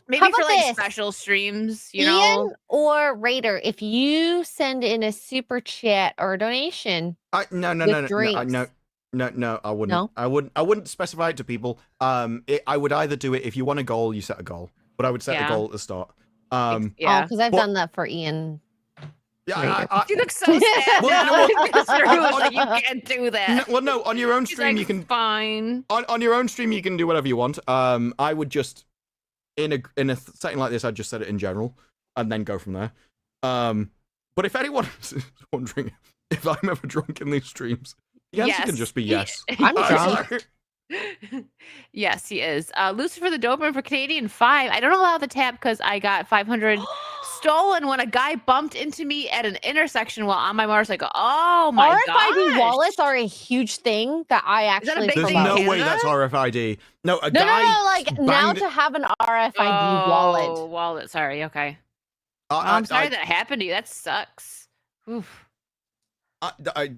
maybe How for about like this? special streams, you Ian know. or Raider, if you send in a super chat or a donation, no, with drinks. No, I wouldn't. No? I wouldn't specify it to people. I would either do it if you want a goal, you set a goal, but I would set Yeah. the goal at the start. Oh, Yeah. because I've But- done that for Ian. Yeah, You look so sad Well, now. you know Mr. Who's like, you can't do that. no, on your own She's stream like, you can fine. on your own stream you can do whatever you want. I would just in a setting like this, I'd just set it in general and then go from there. But if anyone is wondering if I'm ever drunk in these streams, the answer can just be yes. I'm drunk. Yes, he is. Lucifer the Doberman for Canadian 5. I don't allow the tap because I got 500 stolen when a guy bumped into me at an intersection while on my motorcycle. Oh my RFID gosh. wallets are a huge thing that I that a actually big There's thing in promote. no way Canada? that's RFID. No, a No, guy. no, like now banged- to have an RFID Oh, wallet. wallet. Sorry. Okay. I- I'm sorry I- that happened to you. That sucks. Oof.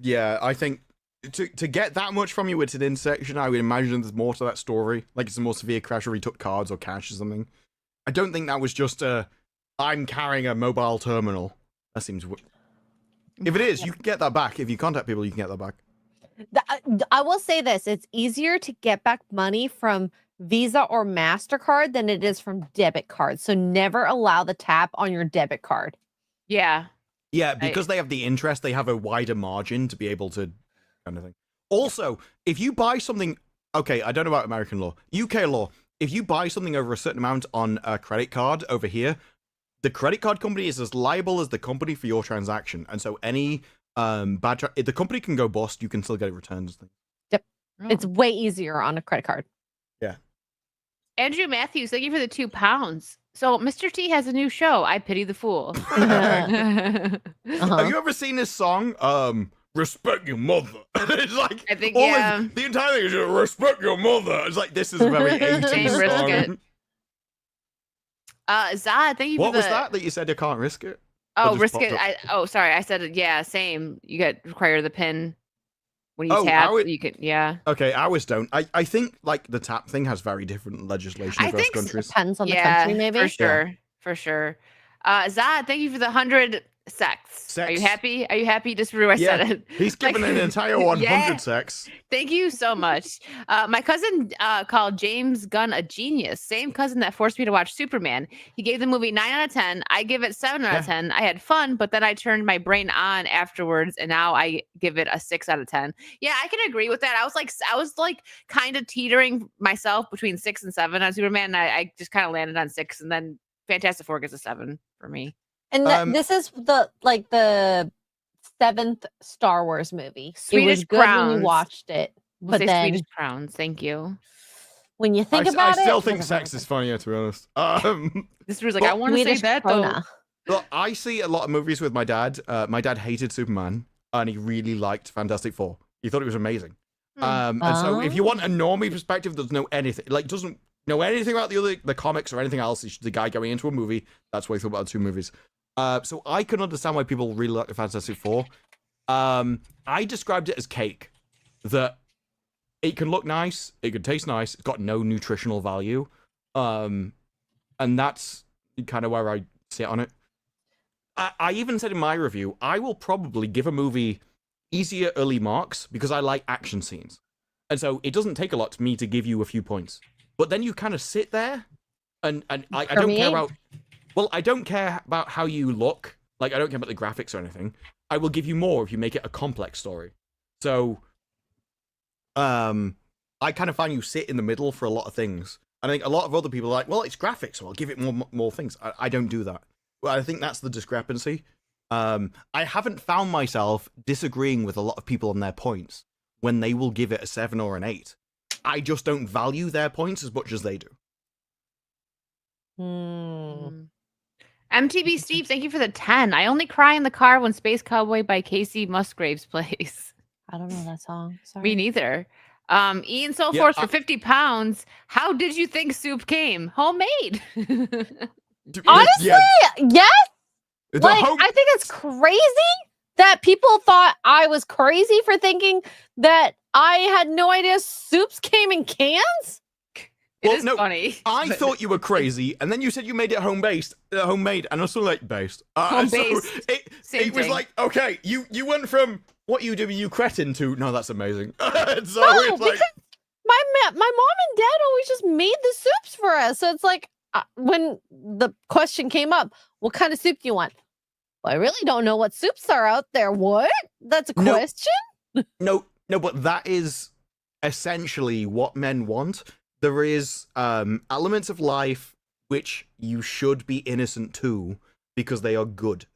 Yeah, I think to get that much from you at an intersection, I would imagine there's more to that story. Like it's a more severe crash where he took cards or cash or something. I don't think that was just I'm carrying a mobile terminal. That seems. If it is, you can get that back. If you contact people, you can get that back. I will say this: it's easier to get back money from Visa or MasterCard than it is from debit cards. So never allow the tap on your debit card. Yeah. Yeah, because they have the interest, they have a wider margin to be able to kind of thing. Also, if you buy something, okay, I don't know about American law, UK law. If you buy something over a certain amount on a credit card over here, the credit card company is as liable as the company for your transaction, and so any if the company can go bust, you can still get it returned and things. It's way easier on a credit card. Andrew Matthews, thank you for the £2. So Mr. T has a new show. I pity the fool. Have you ever seen this song? Respect your mother. It's like I think, always- yeah. the entire thing is just, respect your mother. It's like this is a very 80s Jane song. Brisket. Zad, thank you for What the. was that you said you can't risk it? Oh, just risk popped it. up? Sorry. I said it. Yeah, same. You get require the pin when you Oh, tap. I would- You can. Yeah. Okay, ours don't. I think like the tap thing has very different legislation I across think so. countries. Depends on the Yeah. country, maybe. For sure. For sure. Zad, thank you for the 100 sex. Are you Sex. happy? Are you happy? Just for I said it. He's given Like- an entire 100 Yeah. sex. Thank you so much. My cousin called James Gunn a genius. Same cousin that forced me to watch Superman. He gave the movie 9 out of 10. I give it 7 out of 10. I had fun, but then I turned my brain on afterwards, and now I give it a 6 out of 10. Yeah, I can agree with that. I was like kind of teetering myself between 6 and 7 on Superman. And I just kind of landed on 6, and then Fantastic Four gets a 7 for me. And this is the 7th Star Wars movie. It was Swedish good when Crowns. you watched it, We'll but say then Swedish Crowns. Thank you. when you think about it, I still think sex is funnier, to be honest. This was like, Well, I want to say Swedish that though. Krona. Look, I see a lot of movies with my dad. My dad hated Superman, and he really liked Fantastic Four. He thought it was amazing. And so, if you want a normie perspective, doesn't know anything about the comics or anything else. It's just the guy going into a movie. That's what he thought about the two movies. So I can understand why people really like the Fantastic Four. I described it as cake. That it can look nice, it could taste nice, it's got no nutritional value. And that's kind of where I sit on it. I even said in my review, I will probably give a movie easier early marks because I like action scenes. And so it doesn't take a lot to me to give you a few points. But then you kind of sit there and I don't care about... Well, I don't care about how you look. Like, I don't care about the graphics or anything. I will give you more if you make it a complex story. So, I kind of find you sit in the middle for a lot of things. And I think a lot of other people are like, well, it's graphics, so I'll give it more things. I don't do that. Well, I think that's the discrepancy. I haven't found myself disagreeing with a lot of people on their points when they will give it a 7 or an 8. I just don't value their points as much as they do. MTB Steve, thank you for the 10. I only cry in the car when Space Cowboy by Casey Musgraves plays. I don't know that song. Sorry. Me neither. Ian Soulforce for 50 pounds. How did you think soup came? Homemade. Honestly, yes. It's Like, I think it's crazy that people thought I was crazy for thinking that I had no idea soups came in cans. It is funny. I thought you were crazy, and then you said you made it homemade, and I was sort of like based. Home-based. So it was thing. like, okay, you went from what you do, you cretin to? No, that's amazing. So No, it's like, because my mom and dad always just made the soups for us. So it's like when the question came up, what kind of soup do you want? Well, I really don't know what soups are out there. What? That's a No. question? no, but that is essentially what men want. There is elements of life which you should be innocent to because they are good.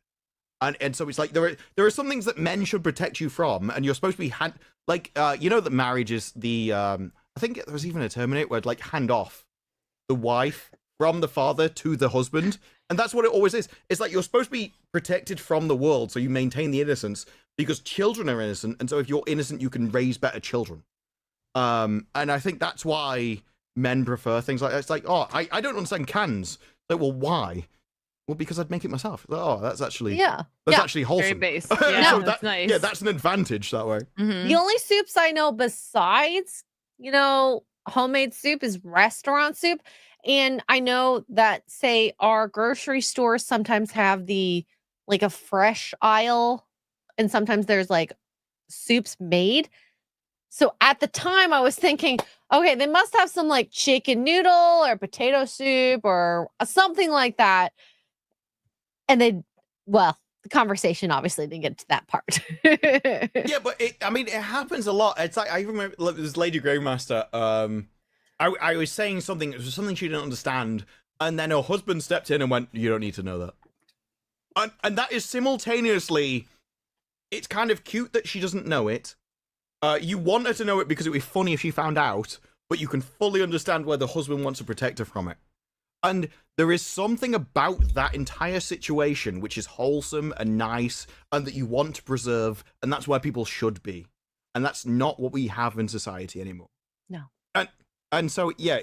And so it's like there are some things that men should protect you from, and you're supposed to be you know that marriage is the I think there was even a term in it where like hand off the wife from the father to the husband, and that's what it always is. It's like you're supposed to be protected from the world, so you maintain the innocence because children are innocent, and so if you're innocent, you can raise better children. And I think that's why men prefer things like that. It's like, oh, I don't understand cans. Like, well, why? Well, because I'd make it myself. Like, oh, that's actually actually wholesome. Very base. So Yeah, that, that's nice. Yeah, that's an advantage that way. Mhm. The only soups I know besides, homemade soup is restaurant soup. And I know that, say, our grocery stores sometimes have like a fresh aisle, and sometimes there's like soups made. So at the time I was thinking, okay, they must have some like chicken noodle or potato soup or something like that. And the conversation obviously didn't get to that part. Yeah, but it happens a lot. It's like I remember this Lady Greymaster. I was saying something. It was something she didn't understand, and then her husband stepped in and went, "You don't need to know that." And that is simultaneously, it's kind of cute that she doesn't know it. You want her to know it because it would be funny if she found out, but you can fully understand why the husband wants to protect her from it. And there is something about that entire situation which is wholesome and nice and that you want to preserve, and that's where people should be. And that's not what we have in society anymore. No. And so, yeah,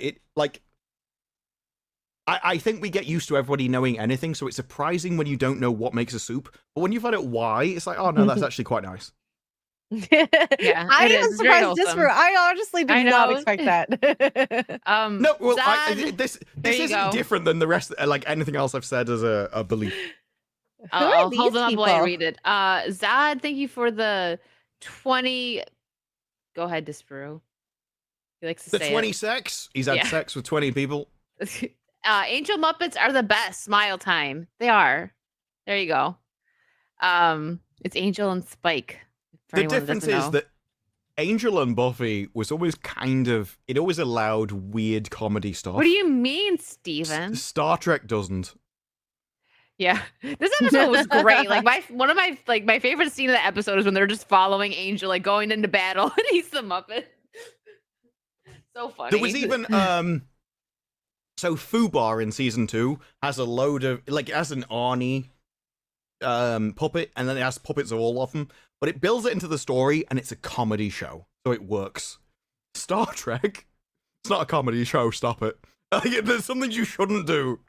I think we get used to everybody knowing anything, so it's surprising when you don't know what makes a soup. But when you find out why, it's like, oh no, that's actually quite nice. Yeah, I it am is. It's very surprised wholesome. I honestly did not know. expect that. No, well, Zad, this there you isn't go. different than the rest, like anything else I've said as a belief. I'll these hold them up while I people? read it. Zad, thank you for the 20. Go ahead, Disparu. He likes to The say 20 sex, he's had Yeah. sex with 20 people. it. Angel Muppets are the best. Smile time. They are. There you go. It's Angel and Spike. for The anyone that difference doesn't is know. that Angel and Buffy was always it always allowed weird comedy stuff. What do you mean, Steven? Star Trek doesn't. Yeah, this episode was great. Like one of my favorite scene of the episode is when they're just following Angel, like going into battle, and he's the Muppet. So funny. There was even so Fubar in season 2 has a load of it has an Arnie puppet, and then it has puppets of all of them, but it builds it into the story, and it's a comedy show, so it works. Star Trek, it's not a comedy show. Stop it. There's something you shouldn't do.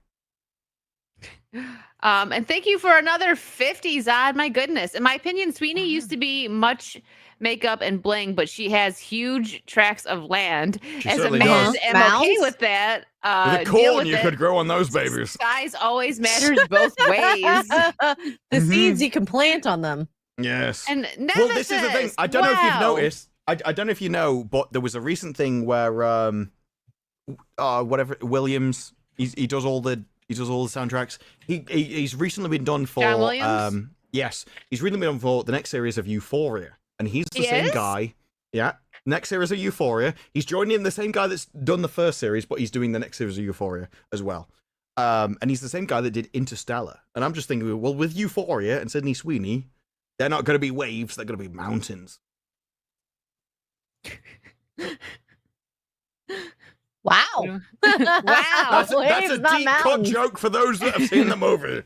And thank you for another 50, Zod. My goodness. In my opinion, Sweeney used to be much makeup and bling, but she has huge tracts of land. She As a certainly man, does. am okay Mounds? with that. With the deal corn with you it. could grow on those babies. Size always matters both ways. The seeds you can plant on them. Yes. And Nemesis, Well, this is the thing. I don't know if you've wow. noticed. I don't know if you know, but there was a recent thing where whatever Williams he does all the soundtracks. He's recently been done for John Williams? Yes, he's recently been done for the next series of Euphoria, and he's the He same is? guy. Yeah, next series of Euphoria. He's joining in the same guy that's done the first series, but he's doing the next series of Euphoria as well. And he's the same guy that did Interstellar. And I'm just thinking, well, with Euphoria and Sydney Sweeney, they're not going to be waves; they're going to be mountains. Wow. Wow. That's Waves, a not deep cut mountains. joke for those that have seen the movie.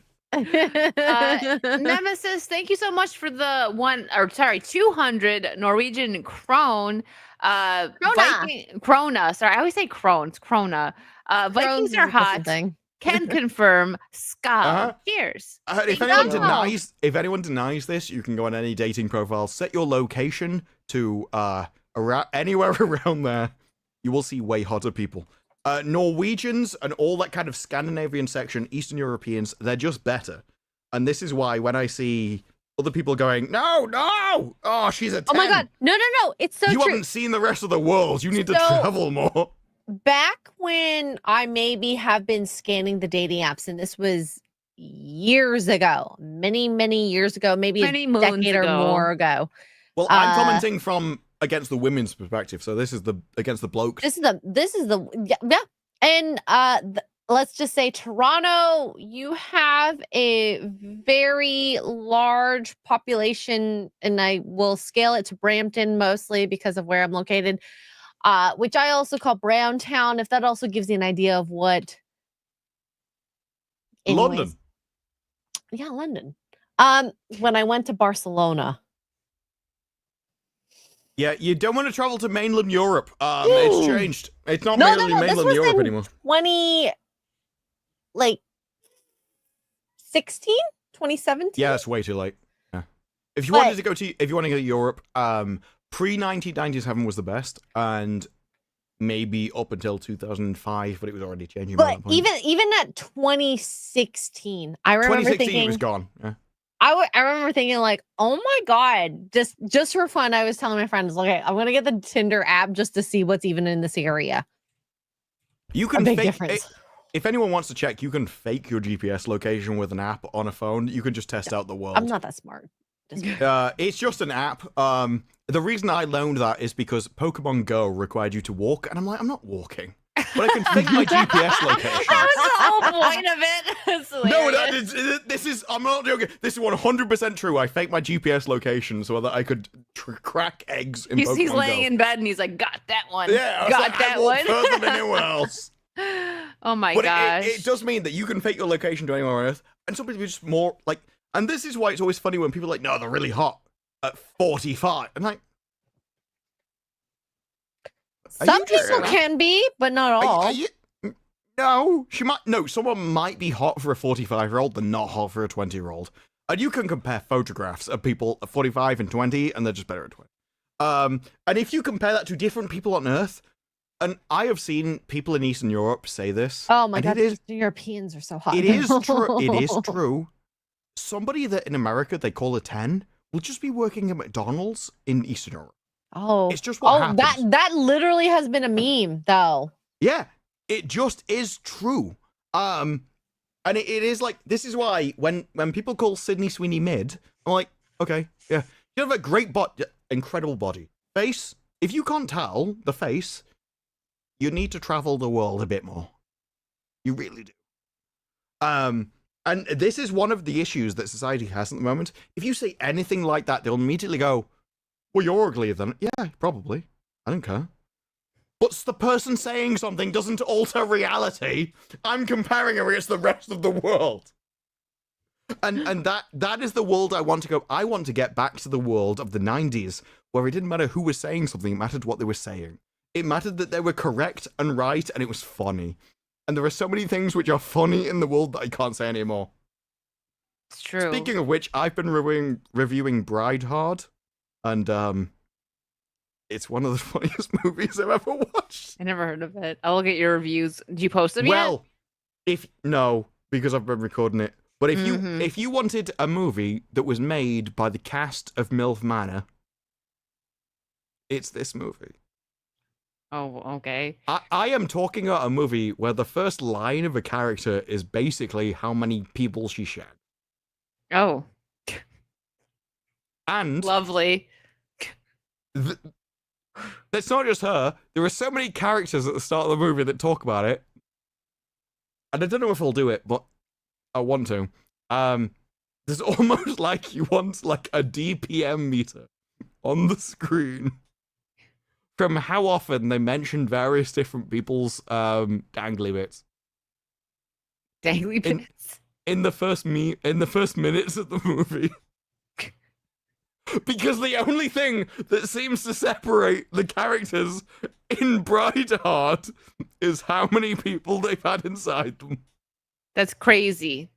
Nemesis, thank you so much for the 200 Norwegian krone. Krona. Sorry, I always say krone. It's krona. Vikings are hot. Can confirm. Ska. Uh-huh. Cheers. If anyone denies this, you can go on any dating profile, set your location to anywhere around there. You will see way hotter people. Norwegians and all that kind of Scandinavian section, Eastern Europeans, they're just better. And this is why when I see other people going, no, oh, she's a 10. Oh my god, no, it's so you true. haven't seen the rest of the world. You need to So- travel more. Back when I maybe have been scanning the dating apps, and this was years ago, many years ago, maybe Many a moons decade or ago. more ago. Well, I'm commenting from against the women's perspective, so this is the against the blokes. This is the yeah. And let's just say Toronto, you have a very large population, and I will scale it to Brampton mostly because of where I'm located, which I also call Brown Town, if that also gives you an idea of what. Anyways. London. Yeah, London. When I went to Barcelona. Yeah, you don't want to travel to mainland Europe. It's changed. It's not mainland This was Europe in anymore. 2017? Yeah, it's way too late. Yeah. If you But- wanted to go to Europe, pre-1997 was the best, and maybe up until 2005, but it was already changing. by But that point. even at 2016, I remember 2016 thinking it was gone. Yeah. I remember thinking like, oh my god, just for fun, I was telling my friends, okay, I'm gonna get the Tinder app just to see what's even in this area. You can big fake difference. if anyone wants to check, you can fake your GPS location with an app on a phone. You can just test out the world. I'm not that smart. It's just an app. The reason I learned that is because Pokemon Go required you to walk, and I'm like, I'm not walking, but I can fake my GPS location. That was the whole point of it. It's No, hilarious. this is. I'm not joking. This is 100% true. I faked my GPS location so that I could crack eggs in Pokemon He's laying Go. in bed and he's like, got that one. Yeah, I was got like, that I walked one. further than anyone else. Oh my But gosh. it does mean that you can fake your location to anywhere on Earth, and some people are just more like. And this is why it's always funny when people are like, no, they're really hot at 45. I'm like, are Some you just- people can be, but not all. are you- no, she might. No, someone might be hot for a 45-year-old, but not hot for a 20-year-old. And you can compare photographs of people at 45 and 20, and they're just better at 20. And if you compare that to different people on Earth, and I have seen people in Eastern Europe say this. Oh my and god, it is the Europeans are so hot. It is true. It is true. Somebody that in America they call a 10 will just be working at McDonald's in Eastern Europe. Oh, It's just what happens. that literally has been a meme though. Yeah, it just is true. And it is like, this is why when people call Sydney Sweeney mid, I'm like, okay, yeah, you have a great incredible body. Face, if you can't tell the face, you need to travel the world a bit more. You really do. And this is one of the issues that society has at the moment. If you say anything like that, they'll immediately go, well, you're uglier than... Yeah, probably. I don't care. But the person saying something doesn't alter reality. I'm comparing her against the rest of the world. And that is the world I want to go. I want to get back to the world of the 90s, where it didn't matter who was saying something, it mattered what they were saying. It mattered that they were correct and right, and it was funny. And there are so many things which are funny in the world that I can't say anymore. It's true. Speaking of which, I've been reviewing Bride Hard, and it's one of the funniest movies I've ever watched. I never heard of it. I'll look at your reviews. Did you post them Well, because I've been recording it. But Mhm. if you wanted a movie that was made by the cast of MILF Manor, it's this movie. yet? Oh, okay. I am talking about a movie where the first line of a character is basically how many people she shagged. Oh, And lovely. that's not just her. There are so many characters at the start of the movie that talk about it. And I don't know if I'll do it, but I want to. There's almost like you want like a DPM meter on the screen from how often they mention various different people's dangly bits. Dangly In- bits. in the first minutes of the movie. Because the only thing that seems to separate the characters in Bride Hard is how many people they've had inside them. That's crazy.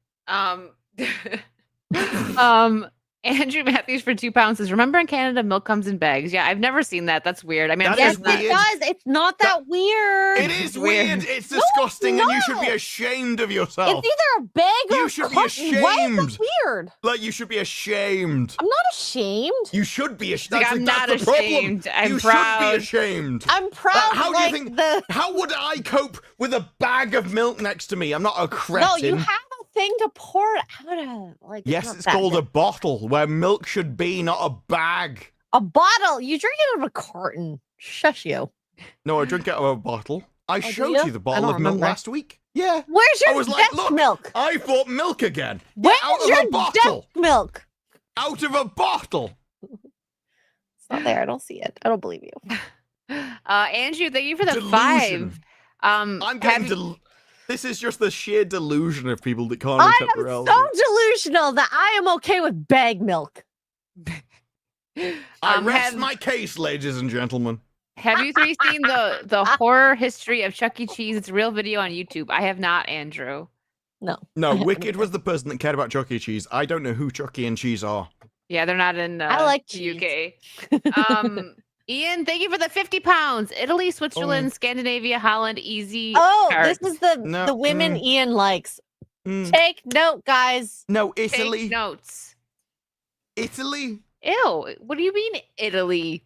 Andrew Matthews for £2 says, remember in Canada, milk comes in bags. Yeah, I've never seen that. That's weird. I mean, That I'm is sure Yes, it's it weird. does. It's not that weird. It is weird. weird. It's disgusting, and you should be not. ashamed of yourself. It's either a bag or You a should be carton. Why is ashamed. that weird? Like, you should be ashamed. I'm not ashamed. You should be ashamed. Like, That's, I'm that's not the problem. ashamed. I'm you proud. should be ashamed. I'm proud. How do like you think? the How would I cope with a bag of milk next to me? I'm not a cretin. no, you have a thing to pour it out of. Like Yes, not it's that called a big. bottle where milk should be, not a bag. A bottle. You drink it out of a carton. Shush you. No, I drink it out of a bottle. I do showed you? you the I bottle don't of milk remember. last week. Yeah. Where's I your was like, desk look, milk? I bought milk again. Where's out your of a bottle. desk milk? Out of a bottle. It's not there. I don't see it. I don't believe you. Andrew, thank you for the Delusion. 5. I'm have getting you- This is just the sheer delusion of people that can't I accept am reality. so delusional that I am okay with bag milk. I rest have, my case, ladies and gentlemen. have you three seen the horror history of Chuck E. Cheese? It's a real video on YouTube. I have not, Andrew. No. No, I haven't Wicked either. was the person that cared about Chuck E. Cheese. I don't know who Chuck E. and Cheese are. Yeah, they're not in I like the UK. Ian, thank you for the £50. Italy, Switzerland, Scandinavia, Holland, easy. Oh, cards. this is the No, women Ian likes. Mm. Take note, guys. No, Take Italy. notes. Italy? Ew, what do you mean Italy?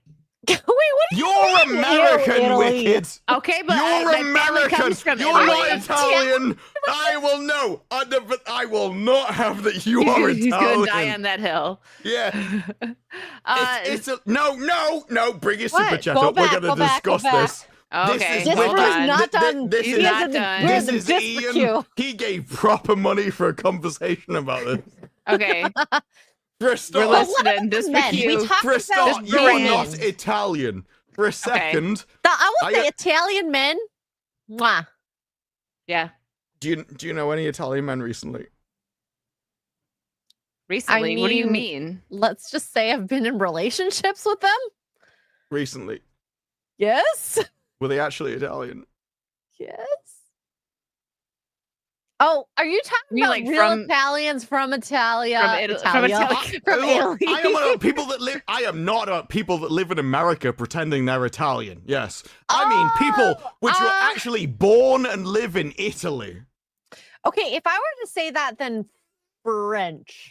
Wait, what do you You're mean, American, Italy? Wicked. Okay, but You're my family American. comes from You're Italy. not Italian. I will know. I will not have that you are He's gonna Italian. die on that hill. Yeah. It's no. Bring your What? super chat Go up. back, We're go going to back, go discuss back. this. Okay, This hold was on. not done. This He's is not done. We're This the is disc Ian. queue. He gave proper money for a conversation about this. Okay, For a we're start, listening. This for Men. We you. talked for a about start, This you're brand. not Italian. For a second, I will I say got- Italian men. Mwah. Yeah, do you know any Italian men recently? recently. What do you mean- mean? Let's just say I've been in relationships with them. Recently, Yes. were they actually Italian? Yes. Oh, are you talking You mean, about like, real from- Italians from Italia? From Italia. From Look, Italy. I am about people that live. I am not about people that live in America pretending they're Italian. Yes, I mean people which were actually born and live in Italy. Okay, if I were to say that, then French.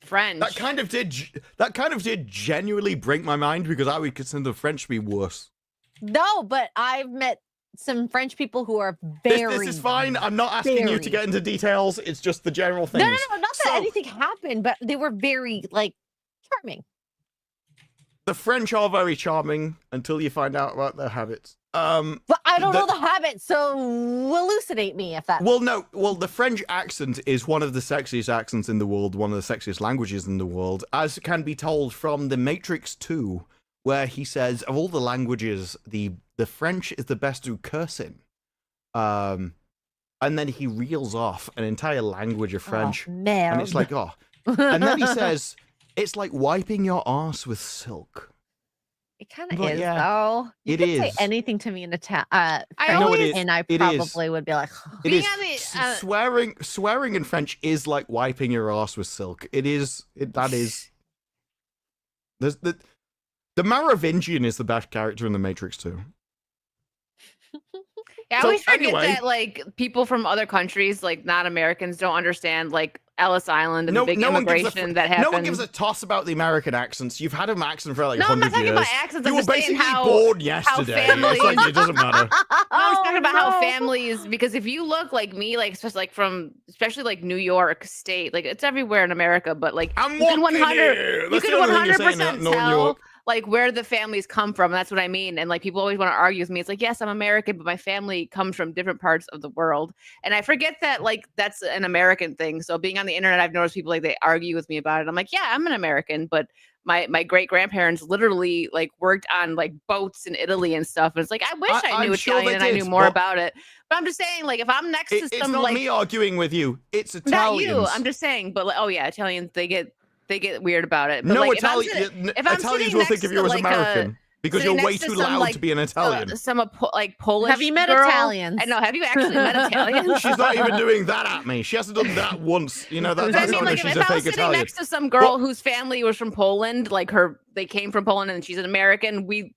French. That kind of did genuinely break my mind because I would consider the French to be worse. No, but I've met some French people who are This, very. this is fine. I'm not asking you to very- get into details. It's just the general things. No, not that So, anything happened, but they were very like charming. the French are very charming until you find out about their habits. But I don't know The- the habit, so elucidate me if that's. Well, no. Well, the French accent is one of the sexiest accents in the world, one of the sexiest languages in the world, as can be told from The Matrix 2, where he says, of all the languages, the French is the best to curse in. And then he reels off an entire language of French, and it's like, oh. And then he says, it's like wiping your ass with silk. it kind of But is yeah, though. You it could is. say anything to me in French, know it is. and I It is. probably would be like, It Being is on the, swearing in French is like wiping your ass with silk. It is. That is. There's the Merovingian is the best character in The Matrix 2. I So, always forget anyway. that like people from other countries, like not Americans, don't understand like Ellis Island and the big one gives a immigration that happened. No one gives a toss about the American accents. You've had an accent for like No, I'm 100 not talking years. about accents. I'm You were just saying basically how born yesterday. families- It's like it doesn't matter. I was talking about how no. families, because if you look like me, like especially like New York State, like it's everywhere in America, but like I'm you can walking 100 here. you That's can the only thing you're saying 100% in Northern tell York. like where the families come from. That's what I mean. And like people always want to argue with me. It's like, yes, I'm American, but my family comes from different parts of the world. And I forget that like that's an American thing. So being on the internet, I've noticed people like they argue with me about it. I'm like, yeah, I'm an American, but my great grandparents literally like worked on like boats in Italy and stuff. And it's like I wish I knew I'm sure Italian they and I knew did, more but- about it. But I'm just saying, like, if I'm next to It's some not like me arguing with you. It's not Italians. you, I'm just saying, but like, oh yeah, Italians they get weird about it. But No like, if I'm Italian. if I'm Italians sitting will think next of you to, as like, American. because sitting you're way next to too some, loud like, to be an Italian. some like Polish. Have you met girl. Italians? I know. Have you actually met Italians? She's not even doing that at me. She hasn't done that once. You know, But that's I how mean, I know like, she's if a I was fake sitting Italian. next to some girl whose family was from Poland, like they came from Poland and she's an American, we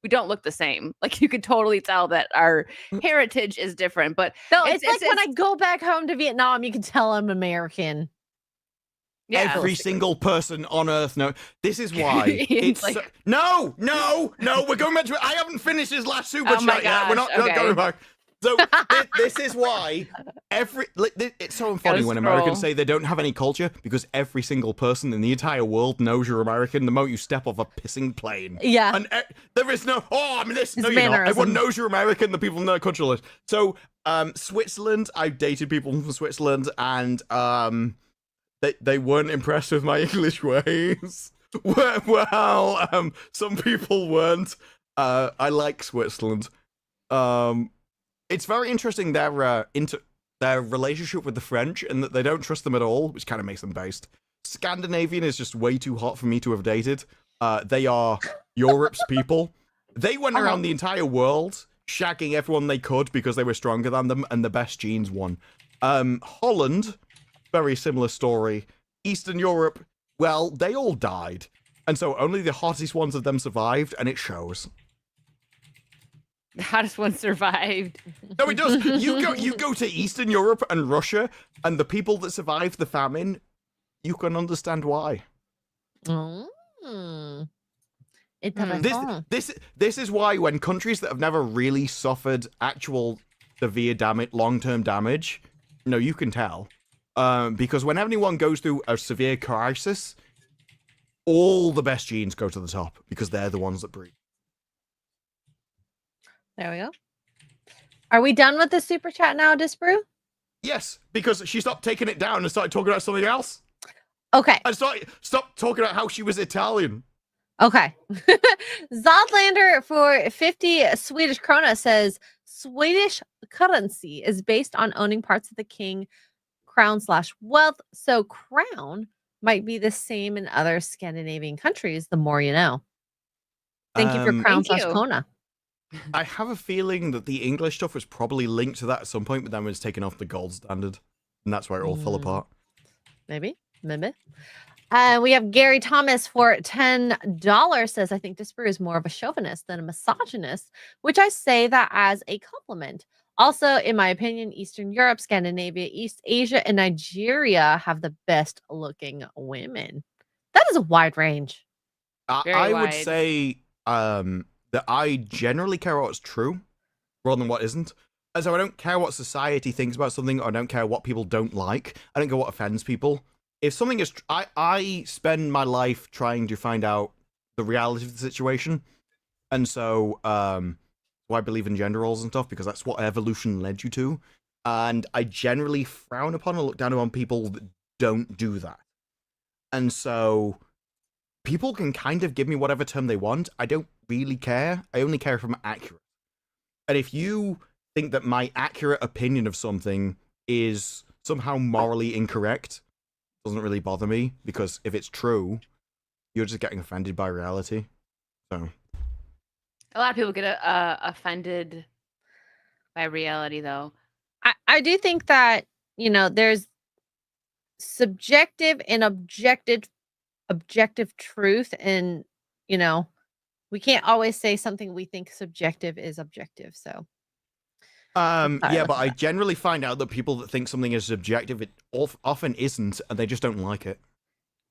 don't look the same. Like, you could totally tell that our heritage is different. But No, it's like when I go back home to Vietnam, you can tell I'm American. yeah, Every single person on Earth knows. This is why. It's like- so... No. We're going back to it. I haven't finished his last super Oh my chat yet. We're not gosh, going okay. back. So this is why it's so funny when Americans say they don't have any culture, because every single person in the entire world knows you're American the moment you step off a pissing plane. Yeah. And there is no, this. No, It's you're not. Everyone mannerism. knows you're American. The people know cultural. So Switzerland, I've dated people from Switzerland, and they weren't impressed with my English ways. Well, some people weren't. I like Switzerland. It's very interesting their relationship with the French, and that they don't trust them at all, which kind of makes them based. Scandinavian is just way too hot for me to have dated. They are Europe's people. They went around the entire world shagging everyone they could because they were stronger than them, and the best genes won. Holland, very similar story. Eastern Europe, well, they all died, and so only the hottest ones of them survived, and it shows. the hottest one survived. No, it does. You go to Eastern Europe and Russia, and the people that survived the famine, you can understand why. This is why when countries that have never really suffered actual severe damage, long-term damage, you can tell. Because when anyone goes through a severe crisis, all the best genes go to the top because they're the ones that breed. There we go. Are we done with the super chat now, Disbrew? Yes, because she stopped taking it down and started talking about something else. Okay. And stopped talking about how she was Italian. Okay. Zodlander for 50 Swedish krona says Swedish currency is based on owning parts of the king crown/wealth. So crown might be the same in other Scandinavian countries. The more you know. Thank you for crown/krona. I have a feeling that the English stuff was probably linked to that at some point, but then it was taken off the gold standard. And that's why it all fell apart. Maybe. We have Gary Thomas for $10 says, I think Disper is more of a chauvinist than a misogynist, which I say that as a compliment. Also, in my opinion, Eastern Europe, Scandinavia, East Asia, and Nigeria have the best looking women. That is a wide range. I would say that I generally care what's true rather than what isn't. And so I don't care what society thinks about something, or I don't care what people don't like. I don't care what offends people. If something is... I spend my life trying to find out the reality of the situation. And so I believe in gender roles and stuff, because that's what evolution led you to. And I generally frown upon or look down upon people that don't do that. And so people can kind of give me whatever term they want. I don't really care. I only care if I'm accurate. And if you think that my accurate opinion of something is somehow morally incorrect, it doesn't really bother me, because if it's true, you're just getting offended by reality. So A lot of people get offended by reality, though. I do think that, there's subjective and objective truth, and we can't always say something we think subjective is objective. So yeah, but I generally find out that people that think something is subjective, it often isn't, and they just don't like it.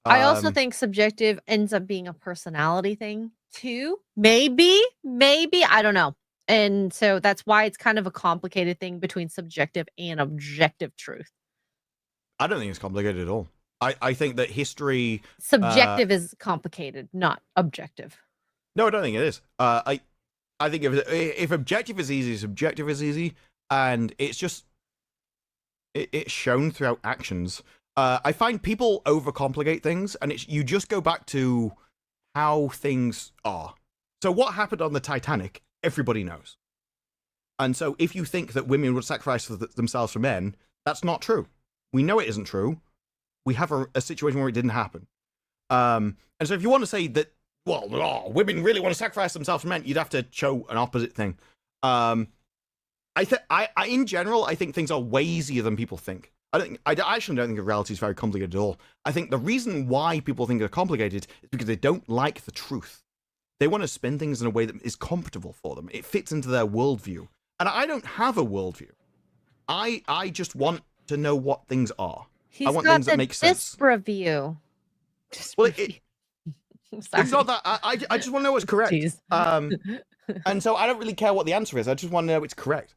I also think subjective ends up being a personality thing too. Maybe, I don't know. And so that's why it's kind of a complicated thing between subjective and objective truth. I don't think it's complicated at all. I think that history... Subjective is complicated, not objective. No, I don't think it is. I think if objective is easy, subjective is easy, and it's just... It's shown throughout actions. I find people overcomplicate things, and you just go back to how things are. So what happened on the Titanic, everybody knows. And so if you think that women would sacrifice themselves for men, that's not true. We know it isn't true. We have a situation where it didn't happen. And so if you want to say that women really want to sacrifice themselves for men, you'd have to show an opposite thing. I in general, I think things are way easier than people think. I actually don't think reality is very complicated at all. I think the reason why people think they're complicated is because they don't like the truth. They want to spin things in a way that is comfortable for them. It fits into their worldview. And I don't have a worldview. I just want to know what things are. I want things that make sense. Review. Well, it's not that. I just want to know what's correct. And so I don't really care what the answer is. I just want to know it's correct.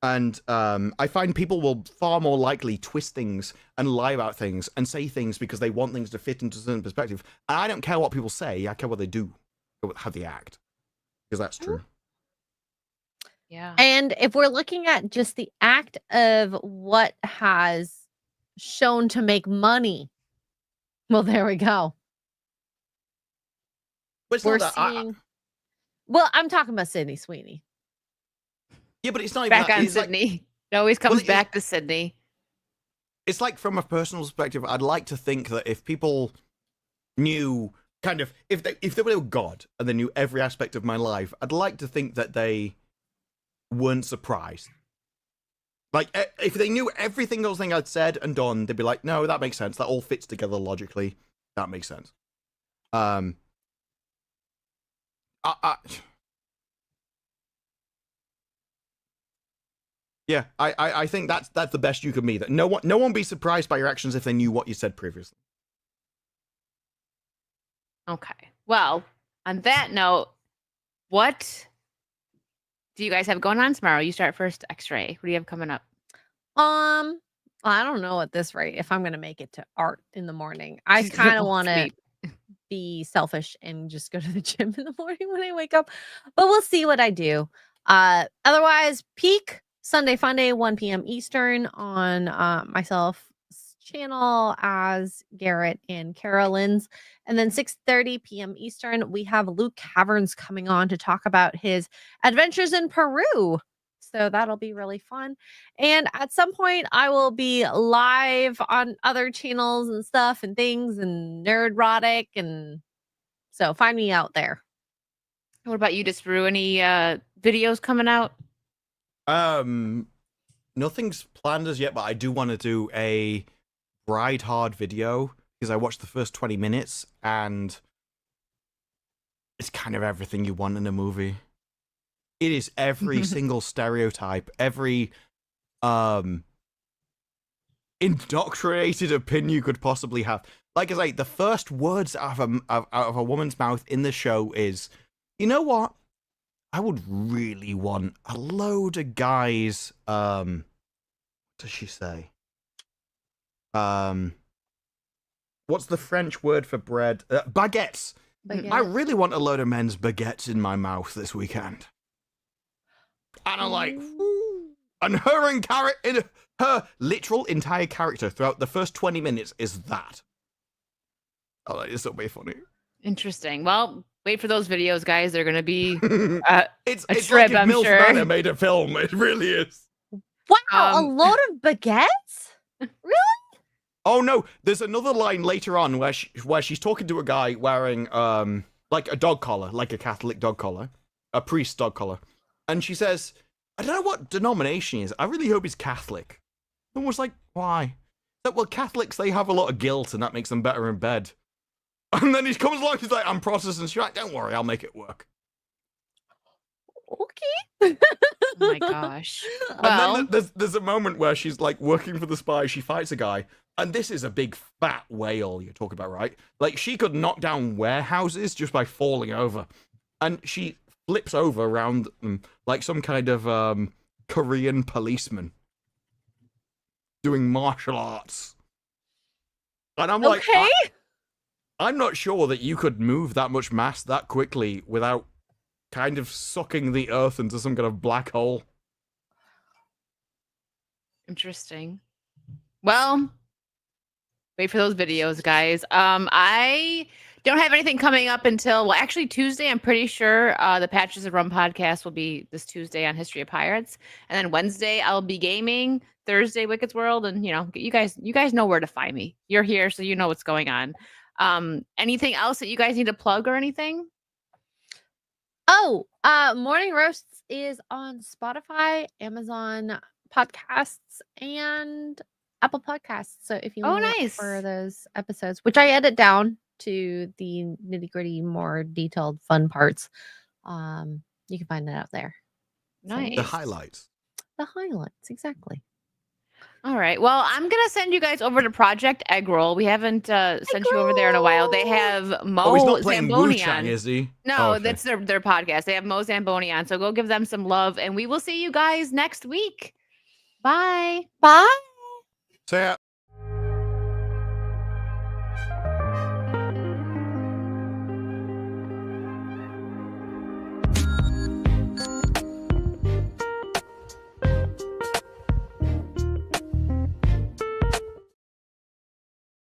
And I find people will far more likely twist things and lie about things and say things because they want things to fit into a certain perspective. And I don't care what people say. I care what they do, how they act, because that's true. Yeah. And if we're looking at just the act of what has shown to make money, well, there we go. But it's We're not that. seeing. Well, I'm talking about Sydney Sweeney. Yeah, but it's not even Back that. on It's like, Sydney. It always comes Well, back to Sydney. it's like from a personal perspective, I'd like to think that if people knew kind of if they were God and they knew every aspect of my life, I'd like to think that they weren't surprised. Like if they knew every single thing I'd said and done, they'd be like, no, that makes sense. That all fits together logically. That makes sense. Yeah, I think that's the best you can be. That no one be surprised by your actions if they knew what you said previously. Okay. Well, on that note, what do you guys have going on tomorrow? You start first, X-Ray. What do you have coming up? I don't know at this rate if I'm going to make it to art in the morning. I kind of want to be selfish and just go to the gym in the morning when I wake up, but we'll see what I do. Otherwise, peak Sunday Funday, 1 p.m. Eastern on myself's channel as Garrett and Carolyn's. And then 6:30 p.m. Eastern, we have Luke Caverns coming on to talk about his adventures in Peru. So that'll be really fun. And at some point, I will be live on other channels and stuff and things and Nerdrotic. And so find me out there. What about you, Disparu? Any videos coming out? Nothing's planned as yet, but I do want to do a Bride Hard video because I watched the first 20 minutes and it's kind of everything you want in a movie. It is every single stereotype, every indoctrinated opinion you could possibly have. Like I say, the first words out of a woman's mouth in the show is, you know what? I would really want a load of guys. What does she say? What's the French word for bread? Baguettes. I really want a load of men's baguettes in my mouth this weekend. And I'm like, and her literal entire character throughout the first 20 minutes is that. Oh, this will be funny. Interesting. Well, wait for those videos, guys. They're going to be it's trip, like if I'm Mills sure. Manor made a film. It really is. Wow, a load of baguettes? Really? Oh no, there's another line later on where she's talking to a guy wearing like a dog collar, like a Catholic dog collar, a priest dog collar. And she says, I don't know what denomination he is. I really hope he's Catholic. And was like, why? That well, Catholics, they have a lot of guilt and that makes them better in bed. And then he comes along, he's like, I'm Protestant. She's like, don't worry, I'll make it work. Okay. Oh my gosh. Well, and then there's a moment where she's like working for the spy. She fights a guy, and this is a big fat whale you're talking about, right? Like she could knock down warehouses just by falling over, and she flips over around them like some kind of Korean policeman doing martial arts. And I'm like, okay. I'm not sure that you could move that much mass that quickly without kind of sucking the earth into some kind of black hole. Interesting. Well, wait for those videos, guys. I don't have anything coming up until, well, actually Tuesday. I'm pretty sure the Patches of Rum podcast will be this Tuesday on History of Pirates. And then Wednesday, I'll be gaming. Thursday, Wicked's World. And, you know, you guys know where to find me. You're here, so you know what's going on. Anything else that you guys need to plug or anything? Oh, Morning Roasts is on Spotify, Amazon Podcasts, and Apple Podcasts. So if you want to look for those episodes, which I edit down to the nitty-gritty, more detailed, fun parts, you can find that out there. Nice. The highlights. The highlights, exactly. All right. Well, I'm gonna send you guys over to Project Eggroll. We haven't sent you over there in a while. They have Mo He's not playing Zamboni Wu-Chang, on. is he? No, Oh, okay. that's their podcast. They have Mo Zamboni on. So go give them some love, and we will see you guys next week. Bye. Bye. So yeah,